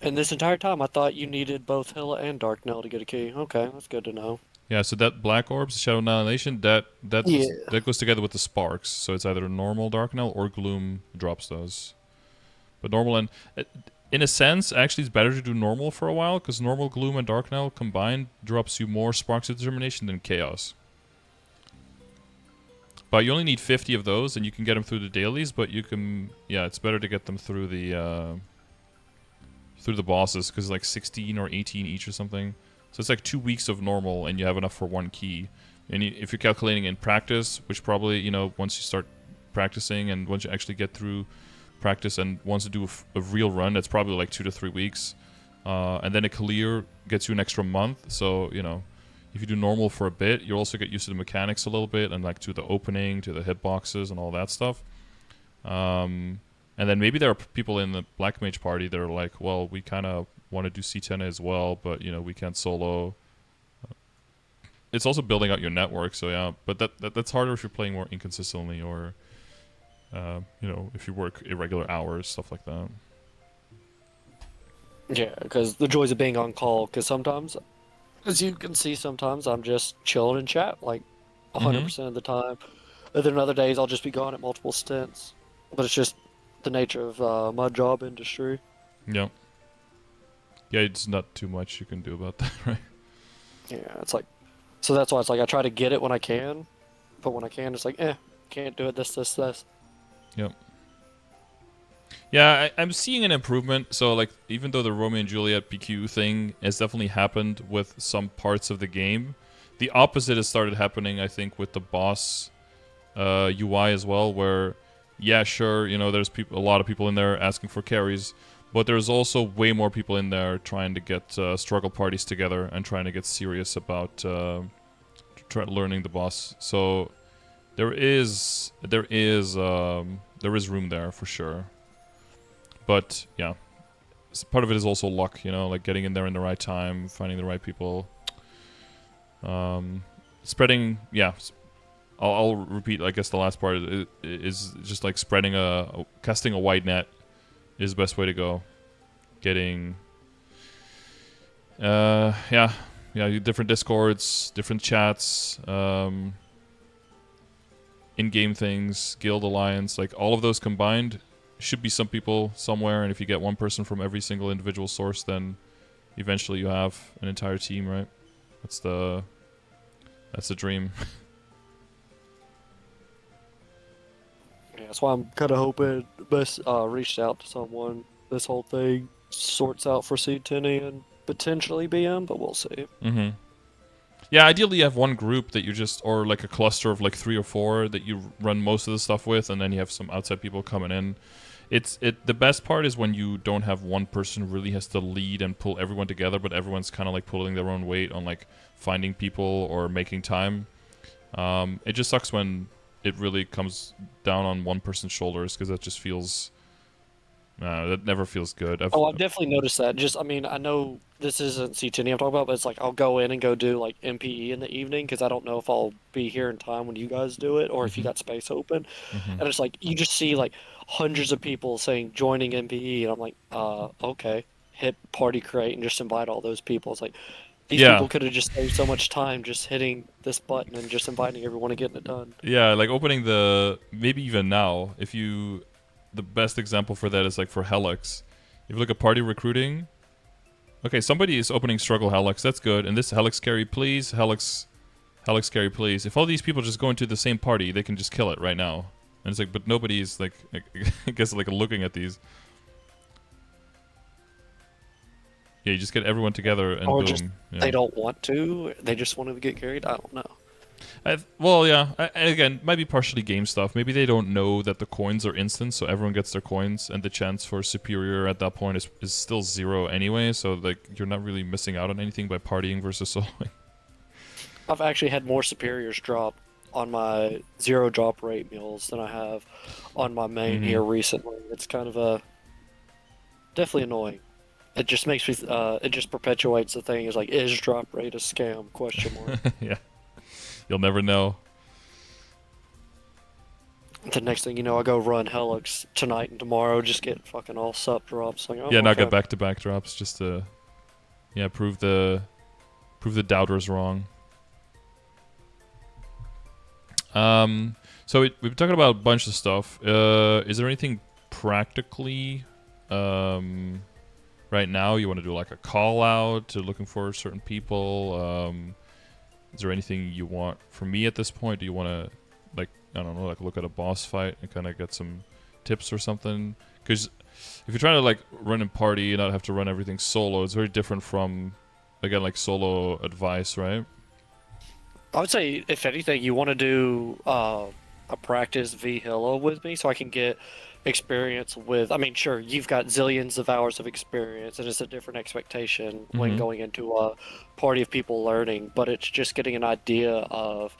And this entire time, I thought you needed both Hilla and Darknell to get a key. Okay, that's good to know. Yeah, so that black orbs, Shadow Annihilation, Yeah. that goes together with the sparks. So it's either normal Darknell or Gloom drops those. But normal and in a sense, actually, it's better to do normal for a while because normal Gloom and Darknell combined drops you more Sparks of Determination than Chaos. But you only need 50 of those, and you can get them through the dailies. But you can, yeah, it's better to get them through the bosses because like 16 or 18 each or something. So it's like 2 weeks of normal, and you have enough for one key. And if you're calculating in practice, which probably once you start practicing and once you actually get through practice and wants to do a real run, that's probably like 2 to 3 weeks. And then a clear gets you an extra month. So if you do normal for a bit, you'll also get used to the mechanics a little bit and like to the opening, to the hitboxes and all that stuff. And then maybe there are people in the Black Mage party that are like, well, we kind of want to do C10 as well, but we can't solo. It's also building out your network, so yeah. But that's harder if you're playing more inconsistently or if you work irregular hours, stuff like that. Yeah, because the joys of being on call, because sometimes, as you can see, sometimes I'm just chilling in chat, like Mm-hmm. 100% of the time. And then other days I'll just be gone at multiple stints. But it's just the nature of my job industry. Yeah. Yeah, it's not too much you can do about that, right? Yeah, it's like, so that's why it's like I try to get it when I can, but when I can, it's like, can't do it, this. Yep. Yeah, I'm seeing an improvement. So, like, even though the Romeo and Juliet PQ thing has definitely happened with some parts of the game, the opposite has started happening, I think, with the boss UI as well, where, yeah, sure, there's a lot of people in there asking for carries, but there's also way more people in there trying to get struggle parties together and trying to get serious about learning the boss. So there is room there for sure. But yeah, part of it is also luck, you know, like getting in there in the right time, finding the right people, spreading. Yeah, I'll repeat. I guess the last part is just like spreading casting a wide net is the best way to go. Getting, yeah, different discords, different chats, in-game things, guild alliance, like all of those combined should be some people somewhere. And if you get one person from every single individual source, then eventually you have an entire team, right? That's the dream. Yeah, that's why I'm kind of hoping best reached out to someone. This whole thing sorts out for C10 and potentially BM, but we'll see. Mm-hmm. Yeah, ideally you have one group that you just, or like a cluster of like 3 or 4 that you run most of the stuff with, and then you have some outside people coming in. The best part is when you don't have one person who really has to lead and pull everyone together, but everyone's kind of like pulling their own weight on like finding people or making time. It just sucks when it really comes down on one person's shoulders, because that just feels, that never feels good. Oh, I've definitely noticed that. Just, I mean, I know this isn't C10 I'm talking about, but it's like I'll go in and go do like MPE in the evening because I don't know if I'll be here in time when you guys do it or if you got space open. Mm-hmm. And it's like you just see like hundreds of people saying joining MPE, and I'm like, okay, hit party create and just invite all those people. It's like these Yeah, people could have just saved so much time just hitting this button and just inviting everyone and getting it done. yeah, like opening maybe even now, the best example for that is like for Helix. If you look at party recruiting, okay, somebody is opening Struggle Helix, that's good. And this Helix carry, please, Helix carry, please. If all these people just go into the same party, they can just kill it right now. And it's like, but nobody's like, I guess like looking at these. Yeah, you just get everyone together and Or boom. just Yeah. they don't want to, they just want to get carried. I don't know. Well, yeah. And again, might be partially game stuff. Maybe they don't know that the coins are instant, so everyone gets their coins, and the chance for superior at that point is still 0 anyway. So like, you're not really missing out on anything by partying versus soloing. I've actually had more superiors drop on my 0 drop rate mules than I have on my main here recently. It's kind of definitely annoying. It just makes me it just perpetuates the thing. Is like, is drop rate a scam? Question mark. Yeah, you'll never know. The next thing you know, I go run Helix tonight and tomorrow, just get fucking all sup drops. Like, oh, Yeah, now okay. get back-to-back drops just to, yeah, prove the doubters wrong. So we've been talking about a bunch of stuff. Is there anything practically, right now you want to do, like a call out to looking for certain people? Is there anything you want from me at this point? Do you want to, like, I don't know, like look at a boss fight and kind of get some tips or something? Because if you're trying to like run a party and not have to run everything solo, it's very different from, again, like solo advice, right? I would say, if anything, you want to do a practice V Hilo with me so I can get experience with. I mean, sure, you've got zillions of hours of experience, and it's a different expectation when Mm-hmm. going into a party of people learning, but it's just getting an idea of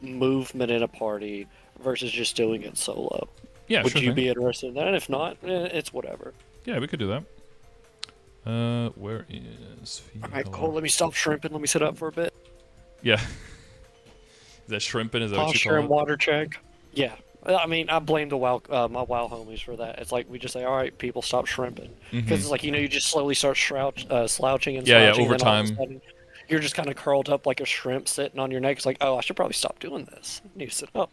movement in a party versus just doing it solo. Yeah, Would sure you thing. be interested in that? And if not, it's whatever. Yeah, we could do that. Where is Alright, cool. Let me stop shrimping. Let me sit up for a bit. Yeah. Is that shrimping? Is that what you Posture call and it? water check. Yeah. I mean, I blame the my WoW homies for that. It's like we just say, "All right, people, stop shrimping," because it's like, you just slowly start slouching and Yeah, yeah, slouching, over and then all of a time. sudden, you're just kind of curled up like a shrimp sitting on your neck. It's like, oh, I should probably stop doing this. I need to sit up.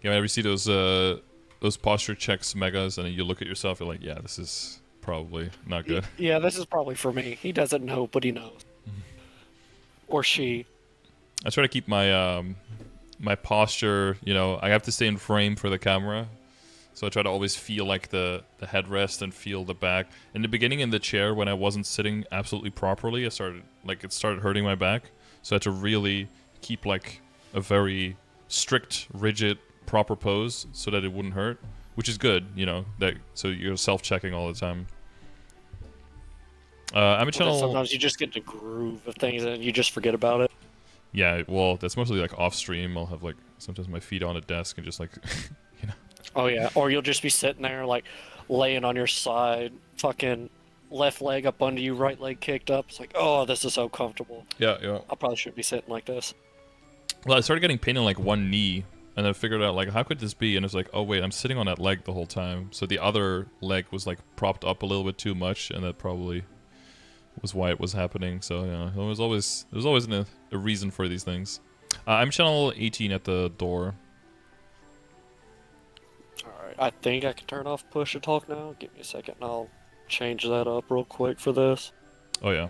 Yeah, whenever you see those posture checks megas, and then you look at yourself, you're like, yeah, this is probably not good. Yeah, this is probably for me. He doesn't know, but he knows, or she. I try to keep my my posture, I have to stay in frame for the camera. So I try to always feel like the headrest and feel the back. In the beginning in the chair, when I wasn't sitting absolutely properly, it started hurting my back. So I had to really keep like a very strict, rigid, proper pose so that it wouldn't hurt, which is good, so you're self-checking all the time. I'm a Well, then channel. sometimes you just get the groove of things and you just forget about it. Yeah, well, that's mostly like off stream. I'll have like sometimes my feet on a desk and just like, you know. Oh yeah, or you'll just be sitting there like laying on your side, fucking left leg up under you, right leg kicked up. It's like, oh, this is so comfortable. Yeah, yeah. I probably shouldn't be sitting like this. Well, I started getting pain in like one knee, and then I figured out like how could this be? And it's like, oh wait, I'm sitting on that leg the whole time. So the other leg was like propped up a little bit too much, and that probably was why it was happening. So yeah, there's always a reason for these things. I'm channel 18 at the door. Alright, I think I can turn off push to talk now. Give me a second and I'll change that up real quick for this. Oh yeah.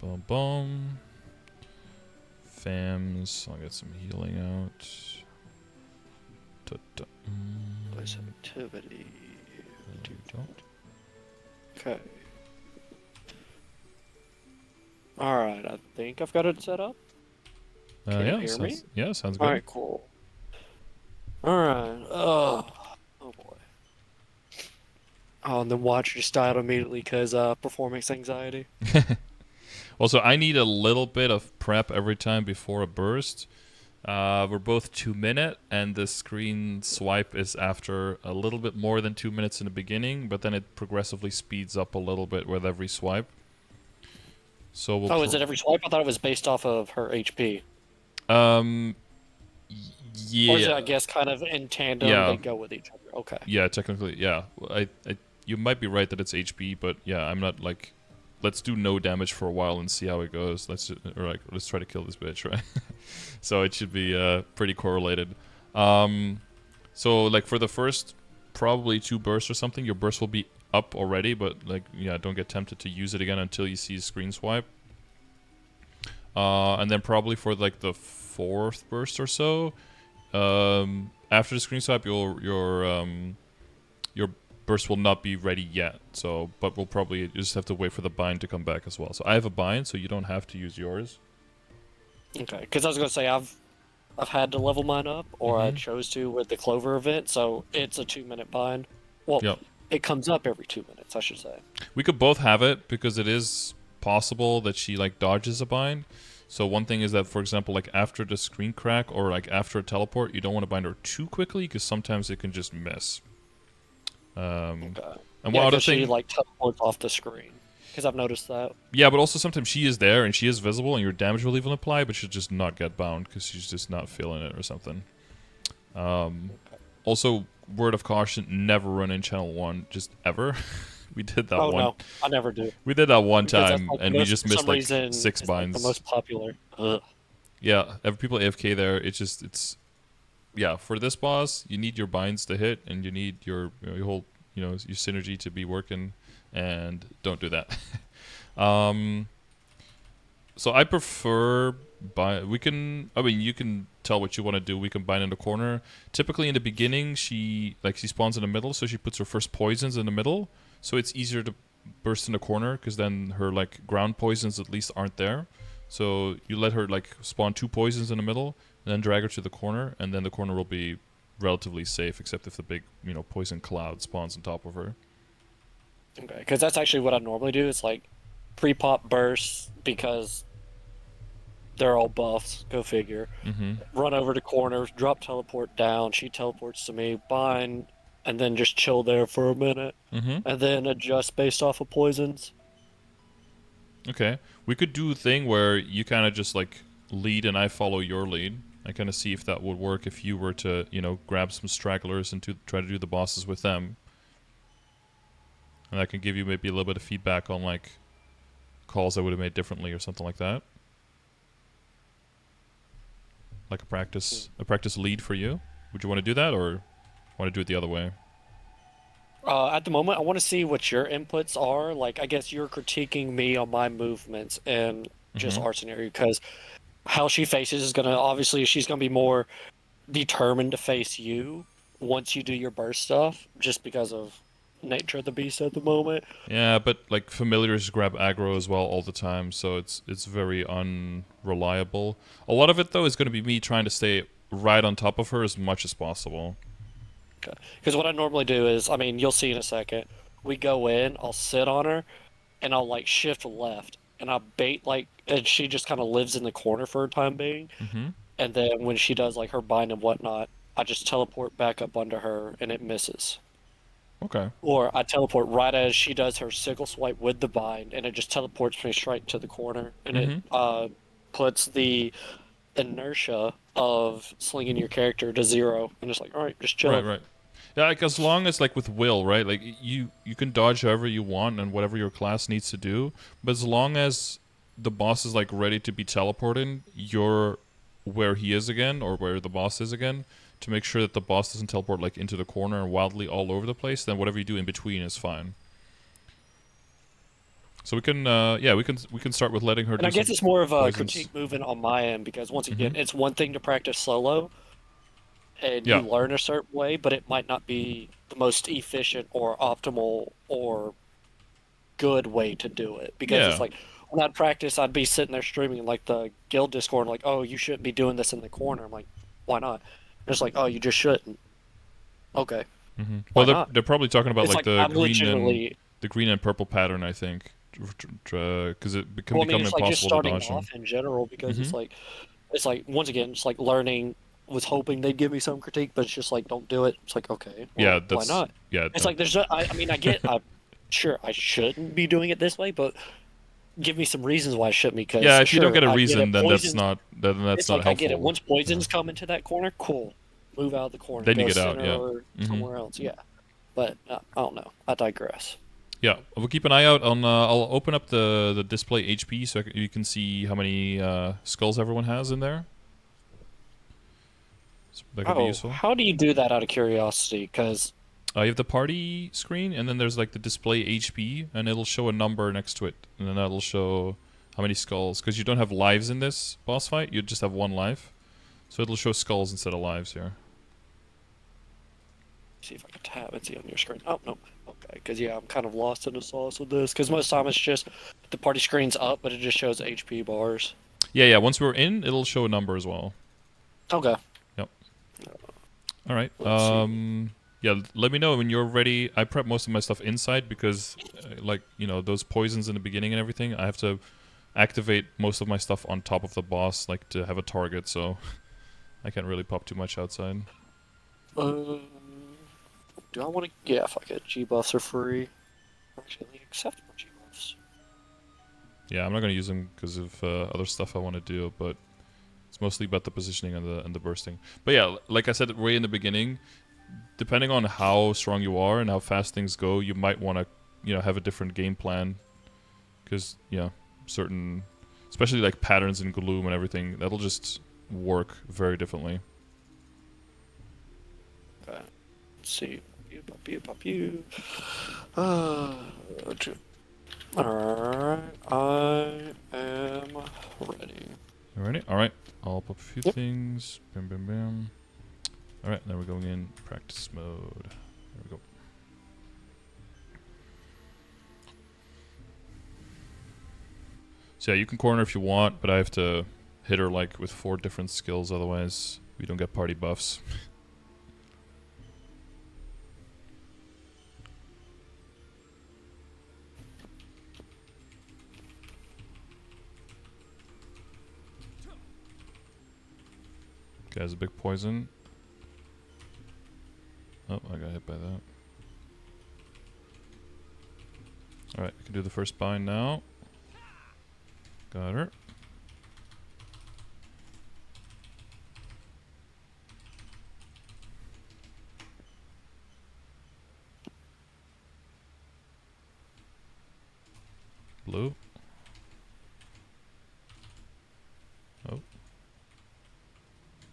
Boom boom. Fams. I'll get some healing out. Place activity. There we go. Okay. Alright, I think I've got it set up. Can you Yeah, hear me? yeah, sounds good. Alright, cool. Alright, oh boy. Oh, and then watch just died immediately because performance anxiety. Also, I need a little bit of prep every time before a burst. We're both 2 minute, and the screen swipe is after a little bit more than 2 minutes in the beginning, but then it progressively speeds up a little bit with every swipe. So we'll. Oh, is it every swipe? I thought it was based off of her HP. Um. Or is it, I Yeah. guess, kind of in tandem, Yeah. they go with each other? Okay. Yeah. Technically, yeah. You might be right that it's HP, but yeah, I'm not like. Let's do no damage for a while and see how it goes. Let's try to kill this bitch, right? So it should be pretty correlated. So like for the first probably 2 bursts or something, your burst will be up already, but like yeah, don't get tempted to use it again until you see screen swipe. And then probably for like the 4th burst or so, after the screen swipe, your burst will not be ready yet. So, but we'll probably just have to wait for the bind to come back as well. So I have a bind, so you don't have to use yours. Okay, because I was gonna say I've had to level mine up, or I chose to with the Clover event, so it's a 2-minute bind. Well, Yep. it comes up every 2 minutes, I should say. We could both have it because it is possible that she like dodges a bind. So one thing is that, for example, like after the screen crack or like after a teleport, you don't want to bind her too quickly because sometimes it can just miss. Okay. And Yeah, one other 'cause she thing, like teleports off the screen. Because I've noticed that. yeah, but also sometimes she is there and she is visible and your damage will even apply, but she'll just not get bound because she's just not feeling it or something. Okay. Also, word of caution: never run in channel 1, just ever. We did that Oh one. no, I never do. We did that one Because that's time, like and we most, just for missed some like reason, 6 it's like the binds. most popular. Ugh. Yeah, every people AFK there. It's yeah. For this boss, you need your binds to hit, and you need your whole your synergy to be working, and don't do that. So I prefer bind. I mean, you can tell what you want to do. We can bind in the corner. Typically, in the beginning, she spawns in the middle, so she puts her first poisons in the middle, so it's easier to burst in the corner because then her like ground poisons at least aren't there. So you let her like spawn 2 poisons in the middle, and then drag her to the corner, and then the corner will be relatively safe, except if the big poison cloud spawns on top of her. Okay, because that's actually what I normally do. It's like pre-pop bursts because they're all buffs. Go figure. Mm-hmm. Run over to corners, drop teleport down. She teleports to me, bind, and then just chill there for a minute, Mm-hmm. and then adjust based off of poisons. Okay. We could do a thing where you kind of just like lead and I follow your lead. I kind of see if that would work if you were to, grab some stragglers and to try to do the bosses with them. And I can give you maybe a little bit of feedback on like calls I would have made differently or something like that. Like a practice lead for you. Would you want to do that or want to do it the other way? At the moment, I want to see what your inputs are. Like, I guess you're critiquing me on my movements and just Mm-hmm. our scenario because how she faces is gonna obviously she's gonna be more determined to face you once you do your burst stuff, just because of nature of the beast at the moment. Yeah, but like familiars grab aggro as well all the time, so it's very unreliable. A lot of it though is going to be me trying to stay right on top of her as much as possible. Okay. Because what I normally do is, I mean, you'll see in a second. We go in, I'll sit on her, and I'll like shift left, and I bait like, and she just kind of lives in the corner for a time being. Mm-hmm. And then when she does like her bind and whatnot, I just teleport back up under her, and it misses. Okay. Or I teleport right as she does her sickle swipe with the bind, and it just teleports me straight to the corner, and it Mm-hmm. puts the inertia of slinging your character to 0, and it's like, all right, just Right, chilling. right. Yeah, like as long as like with will, right? Like you can dodge however you want and whatever your class needs to do, but as long as the boss is like ready to be teleported, you're where he is again or where the boss is again to make sure that the boss doesn't teleport like into the corner and wildly all over the place. Then whatever you do in between is fine. So we can, yeah, we can start with letting her And do I guess some it's more of a poisons. critique movement on my end because once again, Mm-hmm. it's one thing to practice solo and Yeah, you learn a certain way, but it might not be the most efficient or optimal or good way to do it because it's yeah. like when I'd practice, I'd be sitting there streaming in like the guild Discord, like, oh, you shouldn't be doing this in the corner. I'm like, why not? And it's like, oh, you just shouldn't. Okay, Mm-hmm. Well, why they're not? they're probably talking about It's like like I'm legitimately. the green and purple pattern, I think, because it can Well, I mean, become it's like just impossible to starting dodge them. off in general because Mm-hmm. it's like once again, it's like learning. Was hoping they'd give me some critique, but it's just like don't do it. It's like okay, well, Yeah, why that's not? yeah. It's No. like I mean, I get, I sure I shouldn't be doing it this way, but give me some reasons why I shouldn't. Yeah, Because if you don't sure, get a I get reason, it. then Poisons. that's It's not like I get it. helpful. Once Yeah. poisons come into that corner, cool. Move out of the corner, Then you go get out. center Yeah. or Mm-hmm. somewhere else. Yeah, but I don't know. I digress. Yeah, we'll keep an eye out on. I'll open up the display HP so you can see how many skulls everyone has in there. So that could be Oh, useful. how do you do that out of curiosity? Because You have the party screen, and then there's like the display HP, and it'll show a number next to it, and then that'll show how many skulls. Because you don't have lives in this boss fight, you just have one life, so it'll show skulls instead of lives here. see if I can tab and see on your screen. Oh no. Okay, because yeah, I'm kind of lost in the sauce with this. Because most time it's just the party screen's up, but it just shows HP bars. Yeah, yeah. Once we're in, it'll show a number as well. Okay, Yep. All right. let's see. Yeah. Let me know when you're ready. I prep most of my stuff inside because, like, those poisons in the beginning and everything. I have to activate most of my stuff on top of the boss, like to have a target. So I can't really pop too much outside. Uh, do I want to? Yeah, fuck it. G buffs are free. Actually, accept more G buffs. Yeah, I'm not gonna use them because of other stuff I want to do, but it's mostly about the positioning and the bursting. But yeah, like I said way in the beginning, depending on how strong you are and how fast things go, you might want to, have a different game plan because certain, especially like patterns in Gloom and everything, that'll just work very differently. Okay. Let's see. Pop you. Uh, Alright, I am ready. You ready? All right. I'll pop a few Yep. things. Bam, bam, bam. All right. Now we're going in practice mode. There we go. So yeah, you can corner if you want, but I have to hit her like with 4 different skills, otherwise we don't get party buffs. Okay, has a big poison. Oh, I got hit by that. Alright, we can do the first bind now. Got her. Blue. Oh.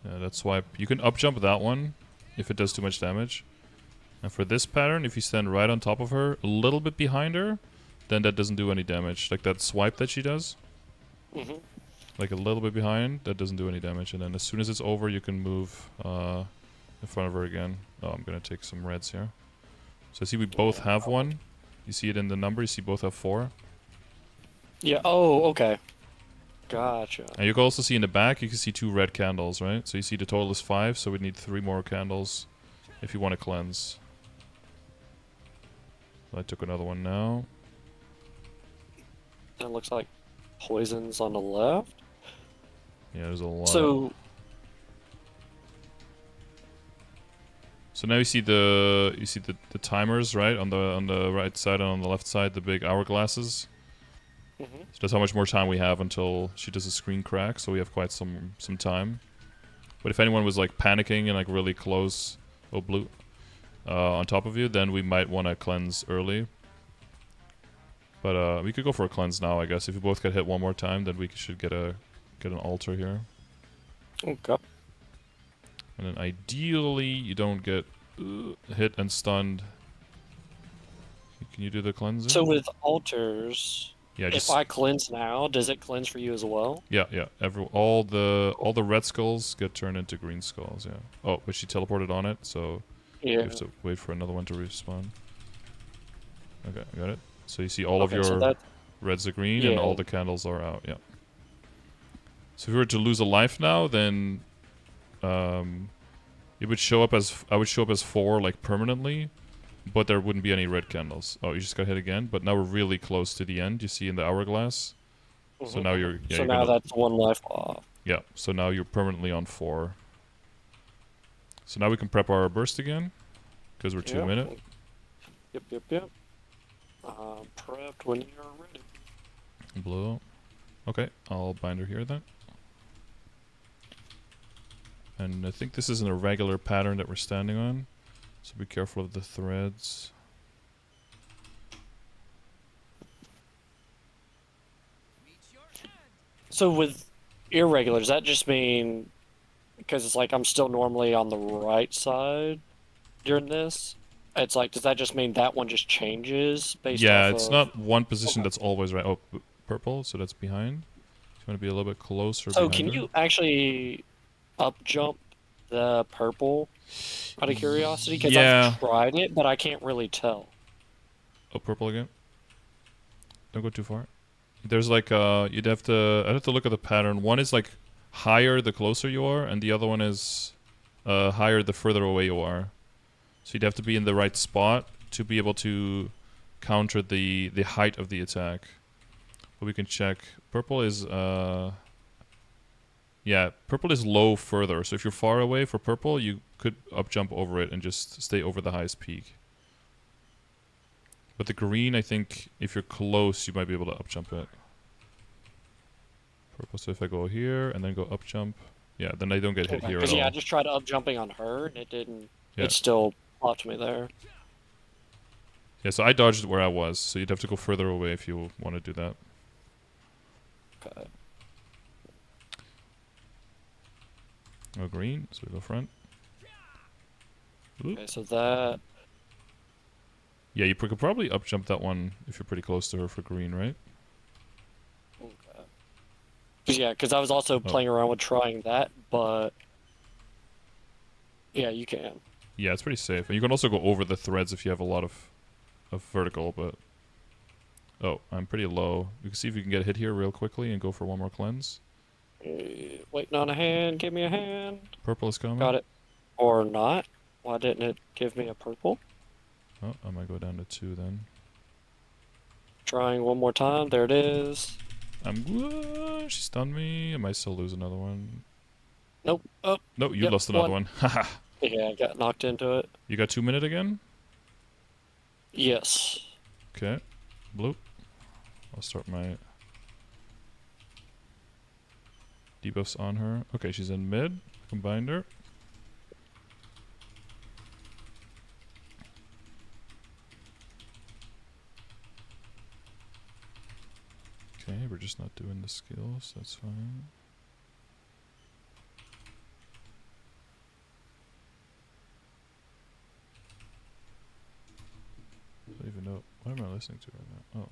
Yeah, that swipe. You can up jump that one if it does too much damage. And for this pattern, if you stand right on top of her, a little bit behind her, then that doesn't do any damage. Like that swipe that she does. Mm-hmm. Like a little bit behind, that doesn't do any damage. And then as soon as it's over, you can move in front of her again. Oh, I'm gonna take some reds here. So I see we both Yeah. have one. You see it in the number, you see both have 4. Yeah. Oh, okay. Gotcha. And you can also see in the back, you can see 2 red candles, right? So you see the total is 5, so we need 3 more candles if you want to cleanse. So I took another one now. It looks like poisons on the left. Yeah, there's a lot. So So now you see the timers, right? On the right side and on the left side, the big hourglasses. Hmm. So that's how much more time we have until she does a screen crack. So we have quite some time. But if anyone was like panicking and like really close, oh blue, on top of you, then we might want to cleanse early. But we could go for a cleanse now, I guess. If we both get hit one more time, then we should get an altar here. Okay. And then ideally, you don't get hit and stunned. Can you do the cleansing? So with altars, Yeah, if just I cleanse now, does it cleanse for you as well? yeah. All the red skulls get turned into green skulls. Yeah. Oh, but she teleported on it, so you have Yeah. to wait for another one to respawn. Okay, got it. So you see all of Okay, so your that, reds are green, and all yeah. the candles are out. Yeah. So if we were to lose a life now, then it would show up as I would show up as 4 like permanently, but there wouldn't be any red candles. Oh, you just got hit again, but now we're really close to the end. You see in the hourglass. So Mhm, now mhm. So you're now gonna that's one life off. yeah. So now you're permanently on 4. So now we can prep our burst again because we're 2 Yep. minute. Yep. Prepped when you're ready. Blow. Okay, I'll bind her here then. And I think this is an irregular pattern that we're standing on, so be careful of the threads. So with irregular, does that just mean because it's like I'm still normally on the right side during this? It's like, does that just mean that one just changes based Yeah, off it's of? not one position Okay. that's always right. Oh, purple, so that's behind. You want to be a little bit closer So behind can her. you actually up jump the purple out of curiosity? Because I've Yeah. tried it, but I can't really tell. Oh, purple again. Don't go too far. There's like I'd have to look at the pattern. One is like higher the closer you are, and the other one is higher the further away you are. So you'd have to be in the right spot to be able to counter the height of the attack. But we can check. Purple is yeah, purple is low further. So if you're far away for purple, you could up jump over it and just stay over the highest peak. But the green, I think, if you're close, you might be able to up jump it. Purple. So if I go here and then go up jump, yeah, then I don't get hit Okay. here at Because yeah, I all. just tried up jumping on her and it didn't. Yeah. It still popped me there. Yeah, so I dodged where I was, so you'd have to go further away if you want to do that. Okay. Oh, green, so we go front. Oop. Okay. So that. Yeah, you could probably up jump that one if you're pretty close to her for green, right? Okay. 'Cause yeah, because I was also Oh, playing around with trying that, but yeah, you can. yeah, it's pretty safe. And you can also go over the threads if you have a lot of vertical, but... Oh, I'm pretty low. You can see if you can get hit here real quickly and go for one more cleanse. Waiting on a hand. Give me a hand. Purple is coming. Got it. Or not. Why didn't it give me a purple? Oh, I might go down to 2 then. Trying one more time. There it is. She stunned me. I might still lose another one. Nope. Oh, No, you yep. lost another One. one. Haha. Yeah, I got knocked into it. You got 2 minute again? Yes. Okay. Blue. I'll start my debuffs on her. Okay, she's in mid. Combined her. Okay, we're just not doing the skills. That's fine. I don't even know. What am I listening to right now? Oh.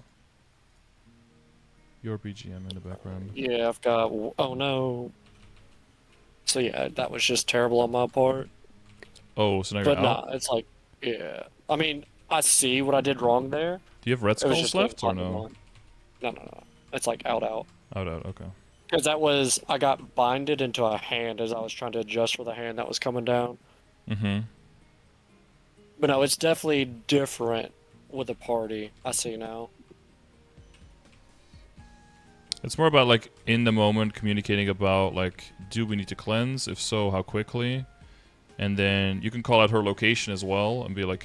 Your BGM in the background. Yeah, I've got. Oh no. So yeah, that was just terrible on my part. Oh, so now you're But out? nah, it's like, yeah. I mean, I see what I did wrong there. Do you have red It was skulls just getting left or caught in the no? line. No. It's like out. Out, okay. Because that was, I got binded into a hand as I was trying to adjust for the hand that was coming down. Mm-hmm. But no, it's definitely different with the party. I see now. It's more about, like, in the moment communicating about, like, do we need to cleanse? If so, how quickly? and then you can call out her location as well and be like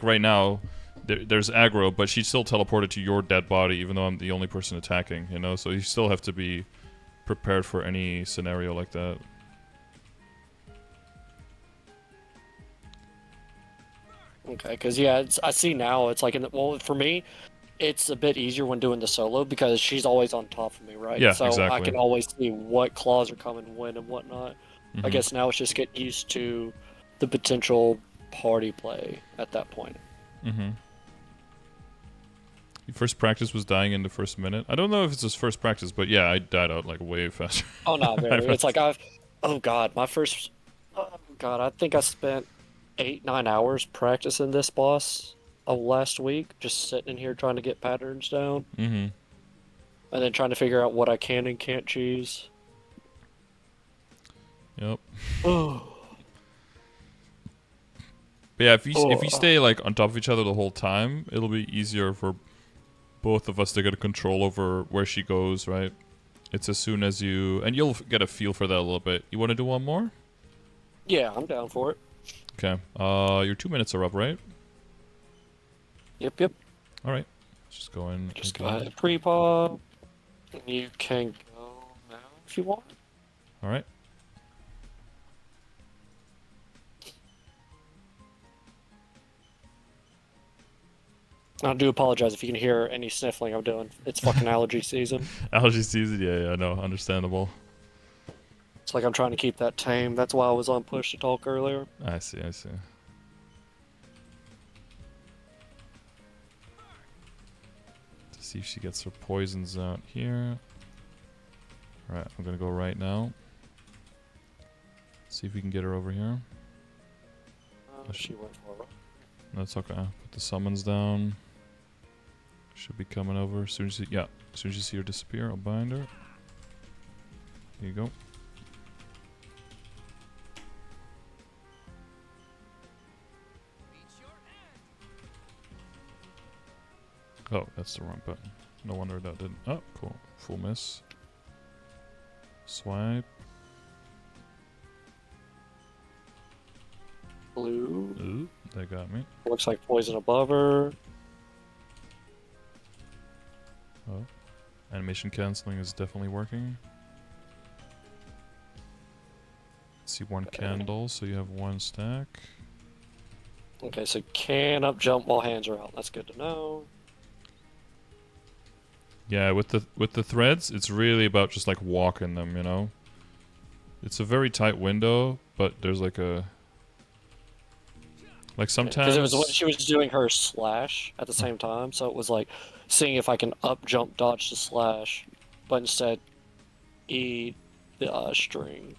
right now, there's aggro, but she's still teleported to your dead body, even though I'm the only person attacking. You know, so you still have to be prepared for any scenario like that. Okay, because yeah, I see now. It's like well, for me, it's a bit easier when doing the solo because she's always on top of me, right? Yeah, So I exactly. can always see what claws are coming when and whatnot. I Mm-hmm. guess now it's just getting used to the potential party play at that point. Mm-hmm. Your first practice was dying in the first minute. I don't know if it's his first practice, but yeah, I died out like way faster. Oh, not very. It's like oh God, oh God, I think I spent 8, 9 hours practicing this boss last week, just sitting in here trying to get patterns down, Mm-hmm. and then trying to figure out what I can and can't choose. Yep. Oh, But yeah, if you oh, stay like on top of each other the whole time, it'll be easier for both of us to get a control over where she goes, right? It's as soon as and you'll get a feel for that a little bit. You want to do one more? yeah, I'm down for it. Okay. Your 2 minutes are up, right? Yep, yep. All right. Let's just go in Just go again. ahead, pre-pop. You can go now if you want. All right. I do apologize if you can hear any sniffling I'm doing. It's fucking allergy season. Allergy season. Yeah, no, understandable. It's like I'm trying to keep that tame. That's why I was on push to talk earlier. I see. To see if she gets her poisons out here. All right, I'm gonna go right now. See if we can get her over here. She went for it. That's okay. Put the summons down. Should be coming over as soon as as soon as you see her disappear, I'll bind her. There you go. Oh, that's the wrong button. No wonder that didn't. Oh, cool. Full miss. Swipe. Blue. Ooh, they got me. Looks like poison above her. Oh. Animation canceling is definitely working. See one candle, so you have one stack. Okay, so can up jump while hands are out. That's good to know. Yeah, with the threads, it's really about just like walking them, you know? It's a very tight window, but there's like sometimes Because it was when she was doing her slash at the same time, so it was like seeing if I can up jump dodge the slash, but instead eat the string.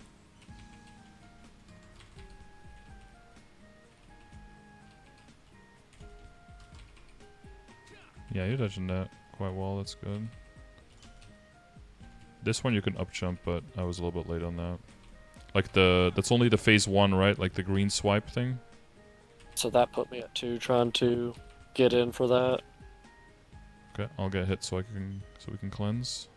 Yeah, you're dodging that quite well, that's good. This one you can up jump, but I was a little bit late on that. Like that's only the phase 1, right? Like the green swipe thing? So that put me at 2, trying to get in for that. Okay, I'll get hit so we can cleanse.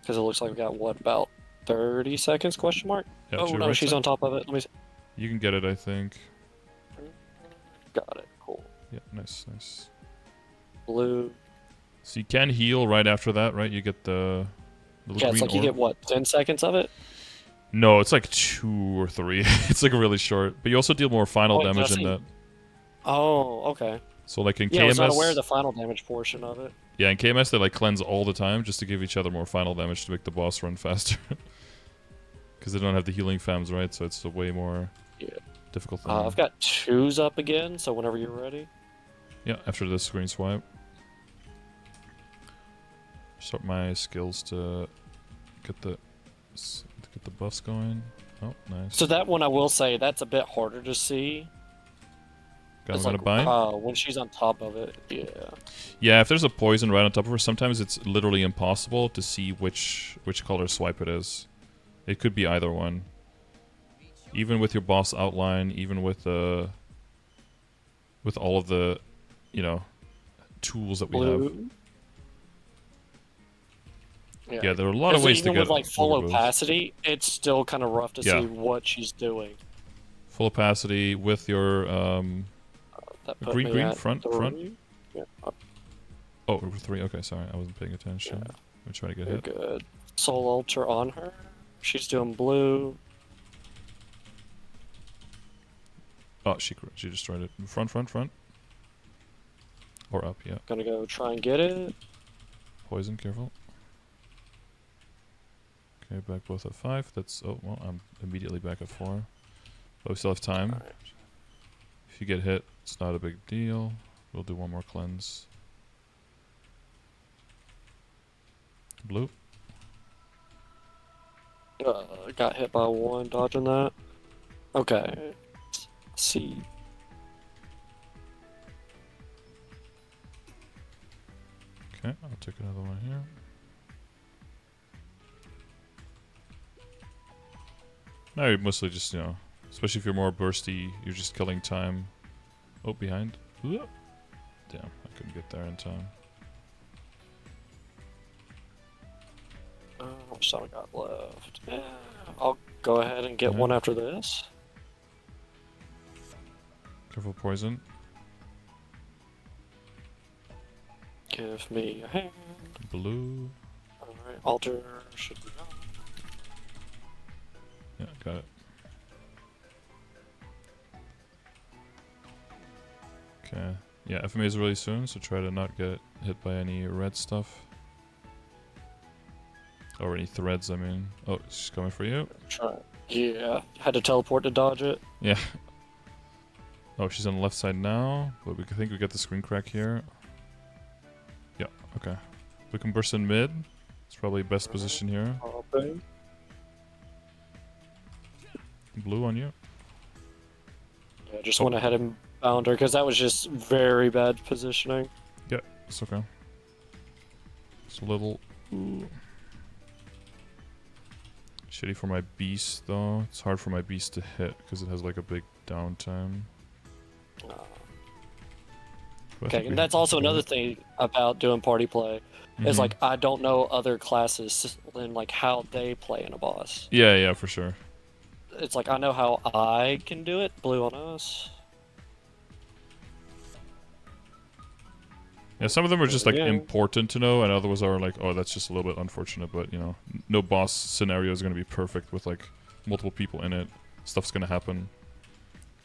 Because it looks like we got, what, about 30 seconds, question mark? Yeah, Oh, no, right she's side. on top of it. Let me see. You can get it, I think. Got it. Cool. Yeah, nice. Blue. So you can heal right after that, right? You get the little Yeah, it's green like you orb. get, what, 10 seconds of it? No, it's like 2 or 3. It's like really short. But you also deal more final Oh, wait, did I damage in see? that. Oh, okay. So like in Yeah, I was not aware of KMS, the final damage portion of it. yeah, in KMS they like cleanse all the time just to give each other more final damage to make the boss run faster. Because they don't have the healing fams, right? So it's a way more difficult thing. I've got 2s up again, so whenever you're ready. Yeah, after this screen swipe. Start my skills to get the buffs going. Oh, nice. So that one, I will say, that's a bit harder to see. Okay, I'm It's gonna like, bind. when she's on top of it, yeah. Yeah, if there's a poison right on top of her, sometimes it's literally impossible to see which color swipe it is. It could be either one. Even with your boss outline, even with all of the, tools that we have. Blue. Yeah, Yeah, there are a lot of because ways to even get with like full overgrowth. opacity, it's still kind of rough to Yeah, see what she's doing. full opacity with your That put green, me green, at front. 3. Yeah, Oh, over 3. Okay, sorry, I wasn't paying yeah, attention. I'm trying to get you're hit. good. Soul Ultra on her. She's doing blue. Oh, she destroyed it. Front. Or up, yeah. Gonna go try and get it. Poison, careful. Okay, back both at 5. That's, oh, well, I'm immediately back at 4. But we still have time. Alright. If you get hit, it's not a big deal. We'll do one more cleanse. Blue. Got hit by 1, dodging that. Okay. See. Okay, I'll take another one here. Now you're mostly just, you know, especially if you're more bursty, you're just killing time. Oh, behind. Ooh. Damn, I couldn't get there in time. How much time I got left? Yeah, I'll go ahead and get Yeah. one after this. Careful poison. Give me a hand. Blue. Alright, altar should be on. Yeah, got it. Okay. Yeah, FMA is really soon, so try to not get hit by any red stuff. Or any threads, I mean. Oh, she's coming for you. Try. Yeah, had to teleport to dodge it. Yeah. Oh, she's on the left side now, but we think we get the screen crack here. Yeah, okay. We can burst in mid. It's probably best position here. Hopping. Blue on you. Yeah, just went ahead and bound her because that was just very bad positioning. Yeah, it's okay. It's a little... Ooh. Shitty for my beast, though. It's hard for my beast to hit because it has like a big downtime. Okay, and that's also another thing about doing party play, is like I don't know other classes and like how they play in a boss. Yeah, for sure. It's like I know how I can do it. Blue on us. Yeah, some of them are just like Yeah. important to know, and others are like, oh, that's just a little bit unfortunate. But you know, no boss scenario is going to be perfect with like multiple people in it. Stuff's going to happen.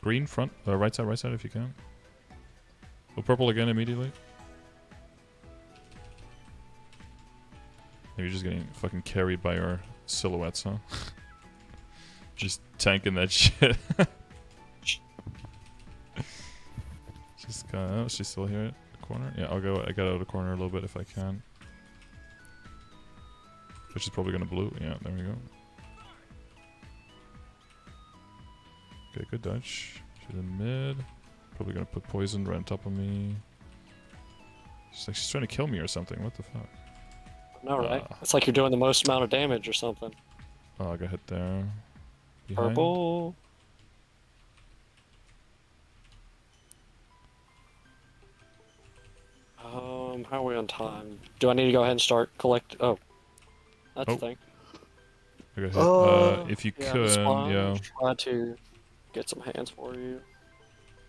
Green front, right side if you can. Oh, purple again immediately. Maybe you're just getting fucking carried by our silhouettes, huh? Just tanking that shit. She's still here at the corner. Yeah, I got out of the corner a little bit if I can. Which is probably gonna blue. Yeah, there we go. Okay, good dodge. She's in mid. Probably gonna put poison right on top of me. She's like she's trying to kill me or something. What the fuck? No, right? It's like you're doing the most amount of damage or something. Oh, I got hit there. Behind. Purple. How are we on time? Do I need to go ahead and start collect? Oh, that's the thing. I got hit. If you yeah, could, yeah. Try to get some hands for you.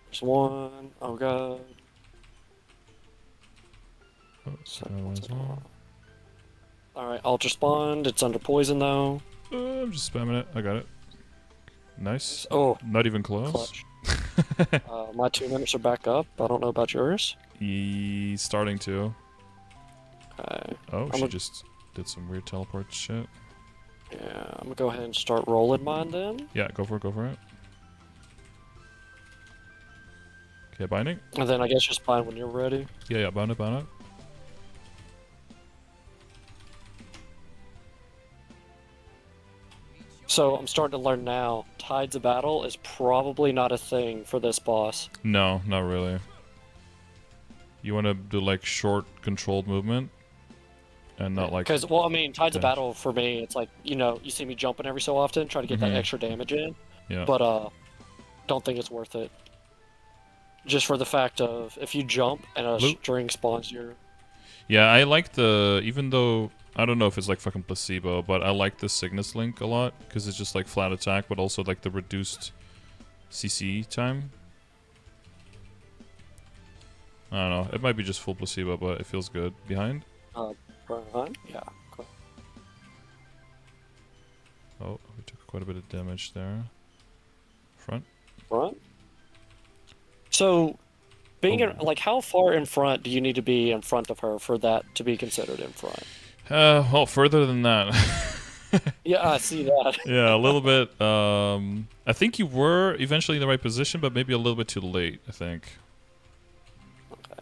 There's one. Oh god. Alright, Ultra spawned. It's under poison though. I'm just spamming it. I got it. Nice. Oh. Not even close. Clutch. My 2 minutes are back up. I don't know about yours. He's starting to. Okay. Oh, she just did some weird teleport shit. Yeah, I'm gonna go ahead and start rolling mine then. Yeah, go for it. Okay, binding. And then I guess just bind when you're ready. Yeah, bound it. So I'm starting to learn now, Tides of Battle is probably not a thing for this boss. No, not really. You want to do like short controlled movement and not like... Because, well, I mean, Tides of Battle for me, it's like, you know, you see me jumping every so often, try to get that extra damage in. Yeah. But, don't think it's worth it. Just for the fact of, if you jump and a string spawns your... Yeah, I like the... Even though I don't know if it's like fucking placebo, but I like the Cygnus Link a lot because it's just like flat attack, but also like the reduced CC time. I don't know. It might be just full placebo, but it feels good. Behind? Uh, front, yeah. Cool. Oh, we took quite a bit of damage there. Front? Front. So, being in, Oh. like, how far in front do you need to be in front of her for that to be considered in front? Well, further than that. Yeah, I see that. Yeah, a little bit. I think you were eventually in the right position, but maybe a little bit too late, I think.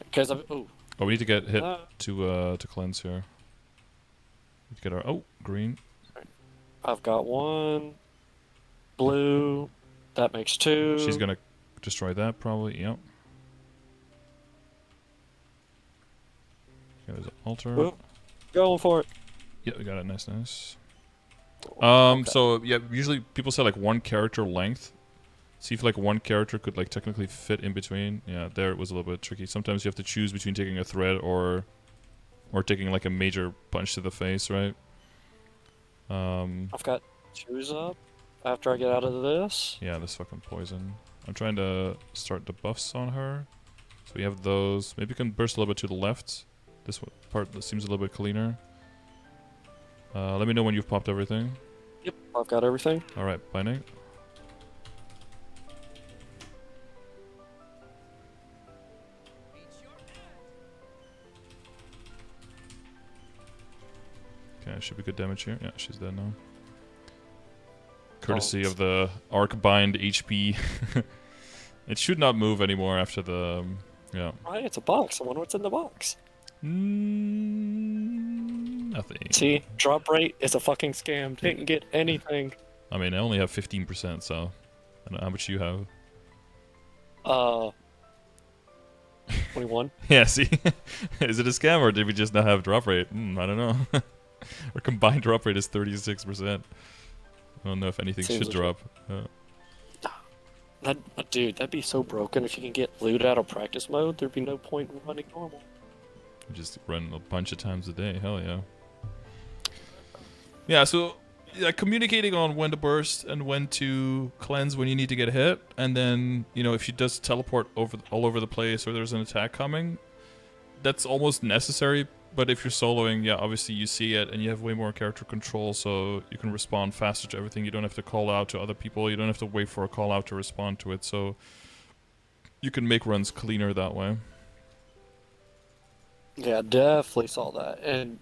Because ooh, Oh, we need to get hit uh, to cleanse here. Need to get our green. I've got one blue. That makes She's two. gonna destroy that probably. Yep. Okay, there's an altar. Ooh, going for it. Yeah, we got it. Nice, nice. Okay. So yeah, usually people say like one character length. See if like one character could like technically fit in between. Yeah, there it was a little bit tricky. Sometimes you have to choose between taking a thread or taking like a major punch to the face, right? I've got twos up after I get out of this. Yeah, this fucking poison. I'm trying to start the buffs on her. So we have those. Maybe you can burst a little bit to the left. This part that seems a little bit cleaner. Let me know when you've popped everything. Yep, I've got everything. Alright, binding. Okay, should be good damage here. Yeah, she's dead now. Courtesy of the arc bind HP. It should not move anymore after the yeah. Right, it's a box. I wonder what's in the box. Nothing. See, drop rate is a fucking scam. Didn't get anything. I mean, I only have 15%, so I don't know how much you have. 21. Yeah, see? Is it a scam or did we just not have drop rate? I don't know. Our combined drop rate is 36%. I don't know if anything Seems should legit. drop. Dude, that'd be so broken if you can get loot out of practice mode. There'd be no point in running normal. Just run a bunch of times a day. Hell yeah. Yeah, so yeah, communicating on when to burst and when to cleanse when you need to get hit, and then if she does teleport all over the place or there's an attack coming, that's almost necessary. But if you're soloing, yeah, obviously you see it and you have way more character control, so you can respond faster to everything. You don't have to call out to other people. You don't have to wait for a call out to respond to it. So you can make runs cleaner that way. Yeah, definitely saw that. And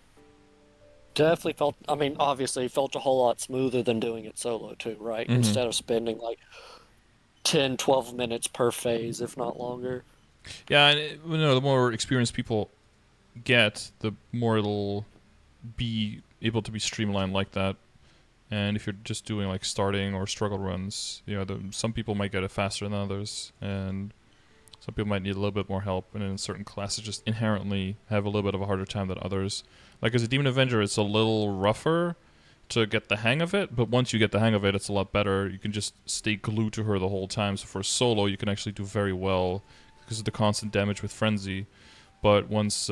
definitely felt, I mean, obviously felt a whole lot smoother than doing it solo too, right? Mm-hmm. Instead of spending like 10, 12 minutes per phase, if not longer. Yeah, and the more experienced people get, the more it'll be able to be streamlined like that. And if you're just doing like starting or struggle runs, some people might get it faster than others, and some people might need a little bit more help. And in certain classes, just inherently have a little bit of a harder time than others. Like as a Demon Avenger, it's a little rougher to get the hang of it, but once you get the hang of it, it's a lot better. You can just stay glued to her the whole time. So for solo, you can actually do very well because of the constant damage with Frenzy. But once, if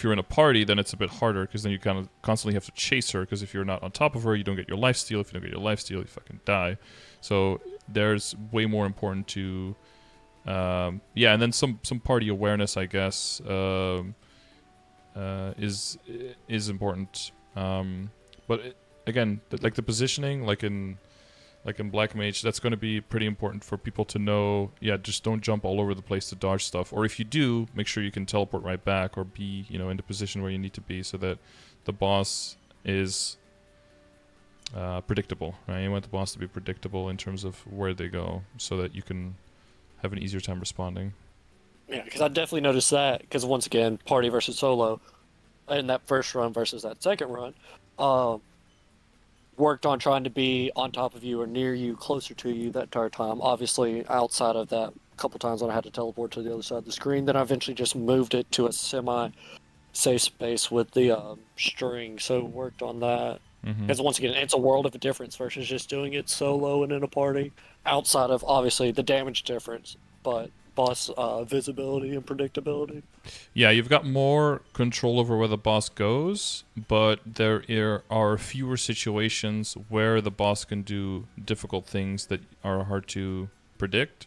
you're in a party, then it's a bit harder because then you kind of constantly have to chase her, because if you're not on top of her, you don't get your lifesteal. If you don't get your lifesteal, you fucking die. So there's way more important to, and then some party awareness, I guess, is important. But again, like the positioning, like in Black Mage, that's going to be pretty important for people to know. Yeah, just don't jump all over the place to dodge stuff. Or if you do, make sure you can teleport right back or be, in the position where you need to be, so that the boss is predictable, right? You want the boss to be predictable in terms of where they go, so that you can have an easier time responding. Yeah, because I definitely noticed that. Because once again, party versus solo, in that first run versus that second run, worked on trying to be on top of you or near you, closer to you that entire time. Obviously, outside of that, a couple times when I had to teleport to the other side of the screen, then I eventually just moved it to a semi-safe space with the string. So worked on that. Mm-hmm. Because once again, it's a world of a difference versus just doing it solo and in a party. Outside of obviously the damage difference, but boss visibility and predictability. Yeah, you've got more control over where the boss goes, but are fewer situations where the boss can do difficult things that are hard to predict,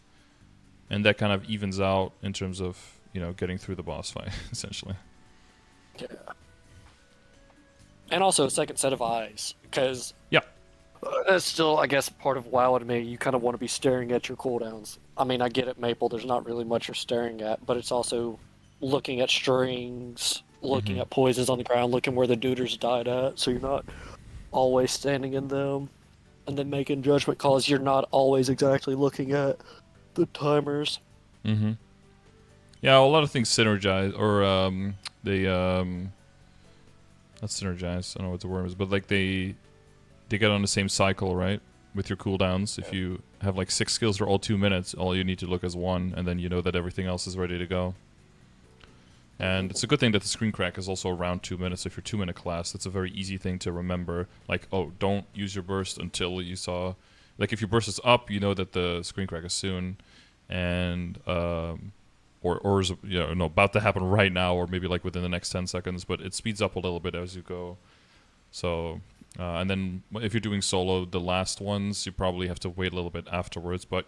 and that kind of evens out in terms of getting through the boss fight, essentially. Yeah. And also a second set of eyes, because Yeah. that's still, I guess, part of WoW to me. You kind of want to be staring at your cooldowns. I mean, I get it, Maple. There's not really much you're staring at, but it's also looking at strings, looking Hmm. at poisons on the ground, looking where the duders died at, so you're not always standing in them, and then making judgment calls. You're not always exactly looking at the timers. Hmm. Yeah, a lot of things synergize, or they not synergize. I don't know what the word is, but like they get on the same cycle, right? With your cooldowns. If you have like 6 skills that are all 2 minutes, all you need to look is one, and then you know that everything else is ready to go. And it's a good thing that the screen crack is also around 2 minutes. If you're 2 minute class, that's a very easy thing to remember. Like, oh, don't use your burst until you saw. Like, if your burst is up, you know that the screen crack is soon, and or is no about to happen right now, or maybe like within the next 10 seconds. But it speeds up a little bit as you go. So, and then if you're doing solo, the last ones you probably have to wait a little bit afterwards. But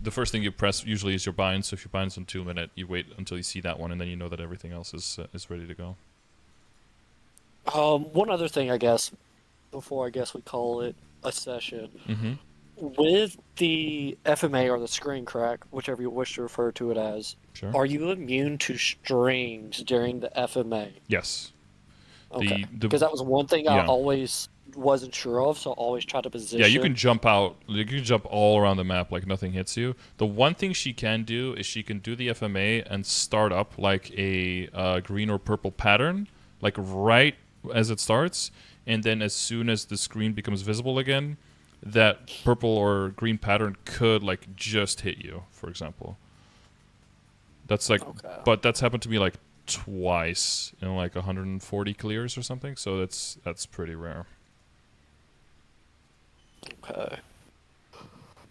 the first thing you press usually is your bind. So if your bind's on 2 minute, you wait until you see that one, and then you know that everything else is ready to go. One other thing, I guess, before I guess we call it a session. Mm-hmm. With the FMA or the screen crack, whichever you wish to refer to it as, Sure. are you immune to strings during the FMA? Yes. Okay. The Because that was one thing I Yeah. always wasn't sure of, so I always try to Yeah, you can position. jump out. You can jump all around the map like nothing hits you. The one thing she can do is she can do the FMA and start up like a green or purple pattern, like right as it starts, and then as soon as the screen becomes visible again, that purple or green pattern could like just hit you, for example. That's like, Okay. but that's happened to me like twice in like 140 clears or something. So that's pretty rare. Okay.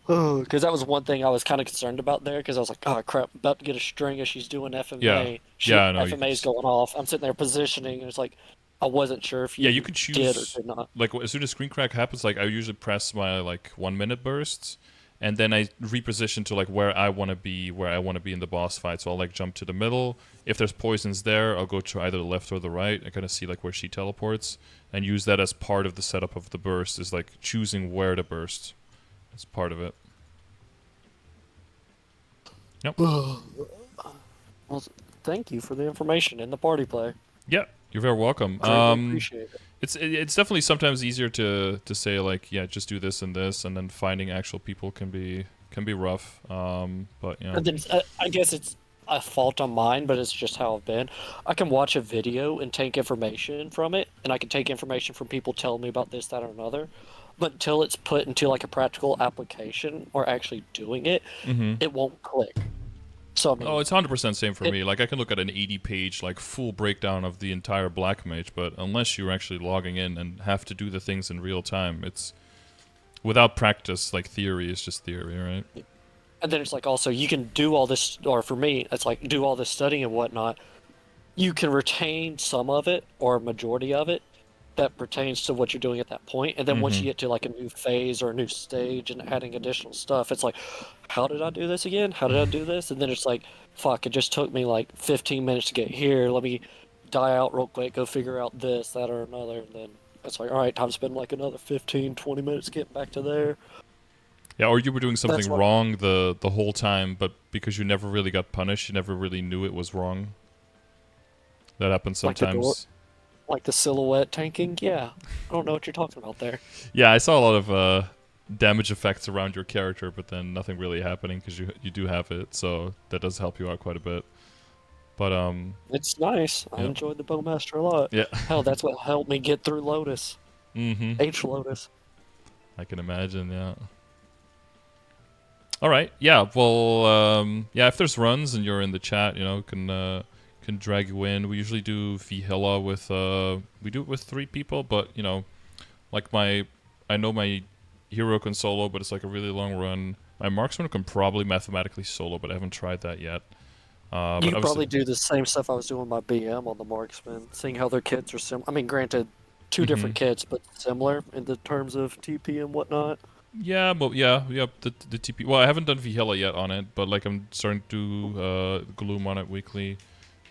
Oh, because that was one thing I was kind of concerned about there, because I was like, oh crap, about to get a string as she's doing Yeah, FMA. yeah, I know. FMA's going off. I'm sitting there positioning, and it's like, I wasn't sure if Yeah, you you could did or choose did not. like as soon as screen crack happens, like I usually press my like 1 minute bursts, and then I reposition to like where I want to be, in the boss fight. So I'll like jump to the middle. If there's poisons there, I'll go to either the left or the right. I kind of see like where she teleports, and use that as part of the setup of the burst. Is like choosing where to burst. It's part of it. Yep. Well, thank you for the information in the party play. Yeah, you're very welcome. Greatly appreciate it. It's definitely sometimes easier to say like yeah, just do this, and then finding actual people can be rough. But And then I guess it's a fault on mine, but it's just how I've been. I can watch a video and take information from it, and I can take information from people telling me about this, that, or another. But until it's put into like a practical application or actually doing it, mm-hmm. it won't click. So I Oh, mean, it's 100% same for it me. Like I can look at an 80-page like full breakdown of the entire Black Mage, but unless you're actually logging in and have to do the things in real time, it's without practice. Like theory is just theory, right? and then it's like also you can do all this, or for me, it's like do all this studying and whatnot. You can retain some of it or a majority of it that pertains to what you're doing at that point. And then once Mm-hmm. you get to like a new phase or a new stage and adding additional stuff, it's like, how did I do this again? How did I do this? And then it's like, fuck, it just took me like 15 minutes to get here. Let me die out real quick, go figure out this, that, or another. And then it's like, all right, time to spend like another 15, 20 minutes getting back to there. Yeah, or you were doing That's something what, wrong the whole time, but because you never really got punished, you never really knew it was wrong. That happens like the door, sometimes. like the silhouette tanking. Yeah. I don't know what you're talking about there. Yeah, I saw a lot of damage effects around your character, but then nothing really happening because you do have it, so that does help you out quite a bit. But It's nice. I yeah, enjoyed the Bowmaster a lot. yeah. Hell, that's what helped me get through Lotus. Mm-hmm. H Lotus. I can imagine. Yeah. All right. Yeah. Well. Yeah. If there's runs and you're in the chat, can drag you in. We usually do Vihilla with we do it with 3 people, but like I know my hero can solo, but it's like a really long run. My marksman can probably mathematically solo, but I haven't tried that yet. You But could obviously, probably do the same stuff I was doing with my BM on the marksman, seeing how their kits are similar. I mean, granted, two hmm different kits, but similar in the terms of TP and whatnot. yeah, well, yeah. The TP. Well, I haven't done Vihela yet on it, but like I'm starting to do Gloom on it weekly,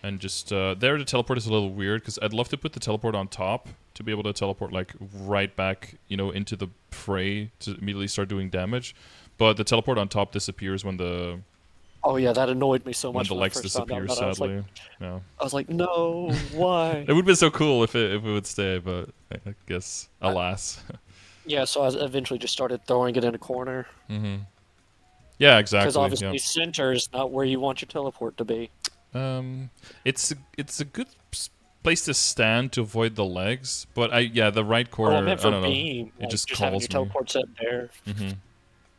and just there the teleport is a little weird because I'd love to put the teleport on top to be able to teleport like right back, into the fray to immediately start doing damage, but the teleport on top disappears Oh yeah, that annoyed me so when much the when I legs first found out disappear. that. Sadly, yeah. I was like, no, why? It would be so cool if it would stay, but I guess I, alas. yeah, so I eventually just started throwing it in a corner Yeah, because exactly. Yeah. obviously center is not where you want your teleport to be. It's a good place to stand to avoid the legs, but the right Oh, I corner. meant I for don't know. beam, It like just just having your calls me. teleport set there. hmm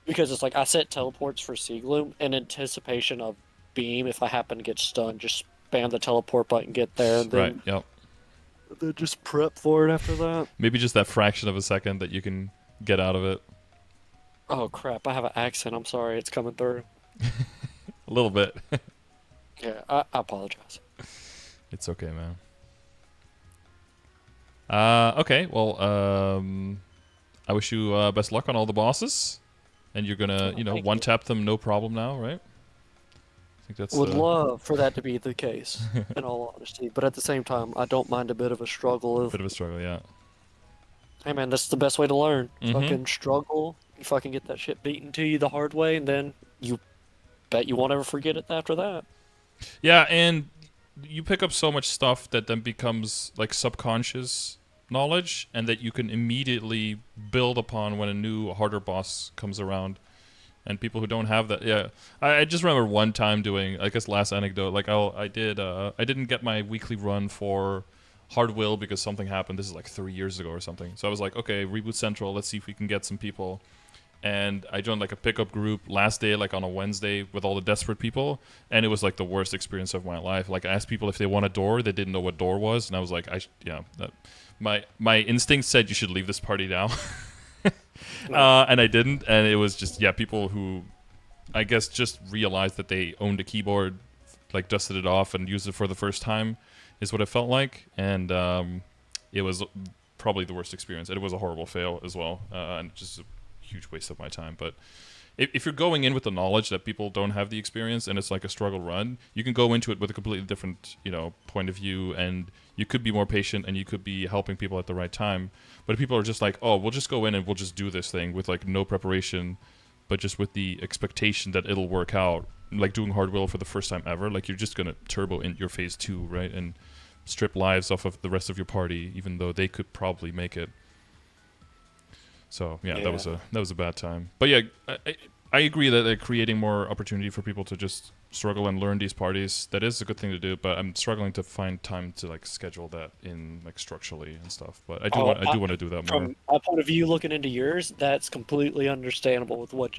Because it's like I set teleports for Gloom in anticipation of beam. If I happen to get stunned, just spam the teleport button, get there, and Right. then Yep. just prep for it after that. Maybe just that fraction of a second that you can get out of it. Oh crap! I have an accent. I'm sorry. It's coming through. A little bit. Yeah, I apologize. It's okay, man. Okay. Well, I wish you best luck on all the bosses, and you're gonna, Oh, thank one you. tap them no problem now, right? I think that's Would love for that to be the case, in all honesty. But at the same time, I don't mind a bit of a struggle a bit of, of a struggle. Yeah. hey man, that's the best way to learn. Mm-hmm. Fucking struggle. You fucking get that shit beaten to you the hard way, and then you bet you won't ever forget it after that. Yeah, and you pick up so much stuff that then becomes like subconscious knowledge, and that you can immediately build upon when a new harder boss comes around. And people who don't have that, yeah, I just remember one time doing, I guess, last anecdote. Like I didn't get my weekly run for Hard Will because something happened. This is like 3 years ago or something. So I was like, okay, Reboot Central. Let's see if we can get some people. And I joined like a pickup group last day, like on a Wednesday, with all the desperate people, and it was like the worst experience of my life. Like I asked people if they want a door, they didn't know what door was, and I was like, my instinct said you should leave this party now, and I didn't, and it was just people who, I guess, just realized that they owned a keyboard, like dusted it off and used it for the first time, is what it felt like, and it was probably the worst experience. It was a horrible fail as well, and just huge waste of my time. But if you're going in with the knowledge that people don't have the experience and it's like a struggle run, you can go into it with a completely different, point of view, and you could be more patient and you could be helping people at the right time. But if people are just like, oh, we'll just go in and we'll just do this thing with like no preparation, but just with the expectation that it'll work out, like doing hard will for the first time ever, like you're just gonna turbo in your phase 2, right? And strip lives off of the rest of your party, even though they could probably make it. So Yeah. that was a bad time. But yeah, I agree that creating more opportunity for people to just struggle and learn these parties, that is a good thing to do. But I'm struggling to find time to like schedule that in like structurally and stuff. But Oh, I do want to do that more. from my point of view, looking into yours, that's completely understandable with what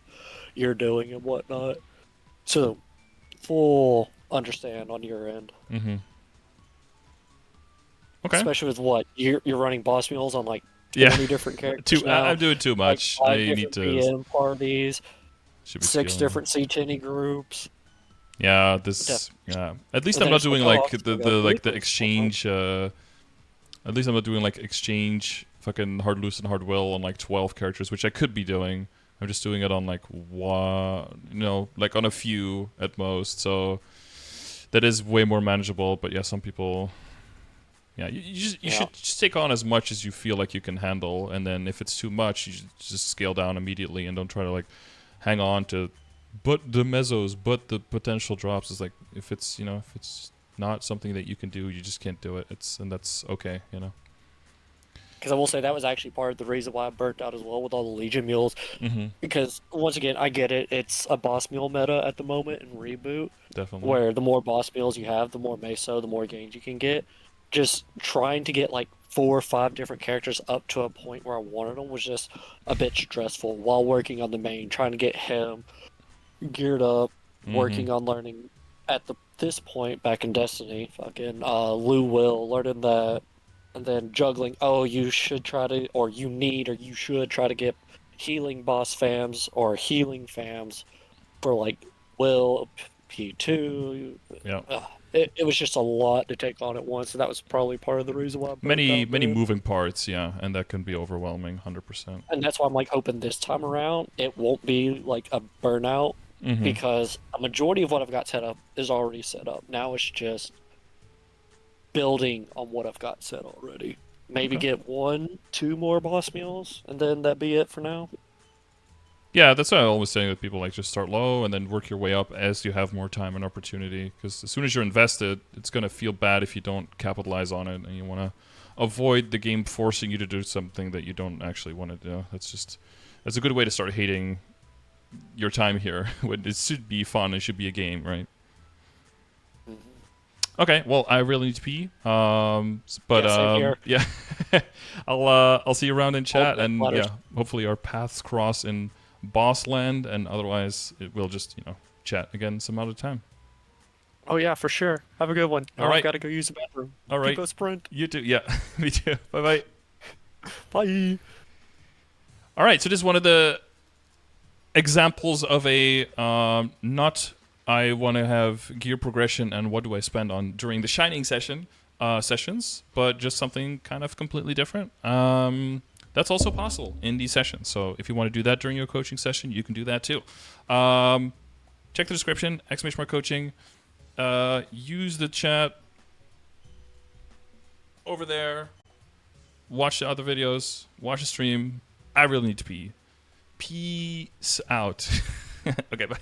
you're doing and whatnot. So, full understand on your end, Mm-hmm. Okay. especially with what you're running boss mules on like Yeah. 20 different characters now, I'm doing too like much. I five need different to. PM parties, Should be six scaling. different C10 groups. Yeah. Def- Yeah. At least and I'm then not it's like, doing oh, like I still got like the weekly. exchange. At least I'm not doing like exchange fucking hard loose and hard will on like 12 characters, which I could be doing. I'm just doing it on like one, like on a few at most. So that is way more manageable. But yeah, some people, yeah, you Yeah, should just take on as much as you feel like you can handle, and then if it's too much, you should just scale down immediately and don't try to like hang on to, but the mezzos, but the potential drops is like if it's if it's not something that you can do, you just can't do it. And that's okay. because I will say that was actually part of the reason why I burnt out as well with all the Legion mules. Mm-hmm. Because once again, I get it; it's a boss mule meta at the moment in reboot, Definitely. where the more boss mules you have, the more meso, the more gains you can get. Just trying to get like 4 or 5 different characters up to a point where I wanted them was just a bit stressful while working on the main, trying to get him geared up, Mm-hmm. working on learning at this point back in Destiny, fucking Lou Will, learning that, and then juggling. Oh, you should try to, or you need, or you should try to get healing boss fams or healing fams for like Will P2. Yeah. It was just a lot to take on at once, and that was probably part of the reason why I burnt Many out, many dude. moving parts, yeah, and that can be overwhelming, 100%. And that's why I'm like hoping this time around it won't be like a burnout Mm-hmm. because a majority of what I've got set up is already set up. Now it's just building on what I've got set already. Maybe Okay. get one, two more boss meals, and then that'd be it for now. Yeah, that's what I always say with people, like just start low and then work your way up as you have more time and opportunity. Because as soon as you're invested, it's gonna feel bad if you don't capitalize on it, and you want to avoid the game forcing you to do something that you don't actually want to do. That's a good way to start hating your time here. When it should be fun, it should be a game, right? Mhm. Okay, well, I really need to pee. But Yeah, same here. yeah, I'll see you around in All chat, the and ladders. yeah, hopefully our paths cross in Boss Land, and otherwise we'll just chat again some other time. Oh yeah, for sure. Have a good one. All Now I've right, got to go use the bathroom. all Keep right, us sprint. you too. Yeah, me too. Bye bye. Bye. All right, so this is one of the examples of a not I want to have gear progression and what do I spend on during the Shining sessions, but just something kind of completely different. That's also possible in these sessions. So if you want to do that during your coaching session, you can do that too. Check the description, exclamation mark coaching. Use the chat over there. Watch the other videos. Watch the stream. I really need to pee. Peace out. Okay, bye.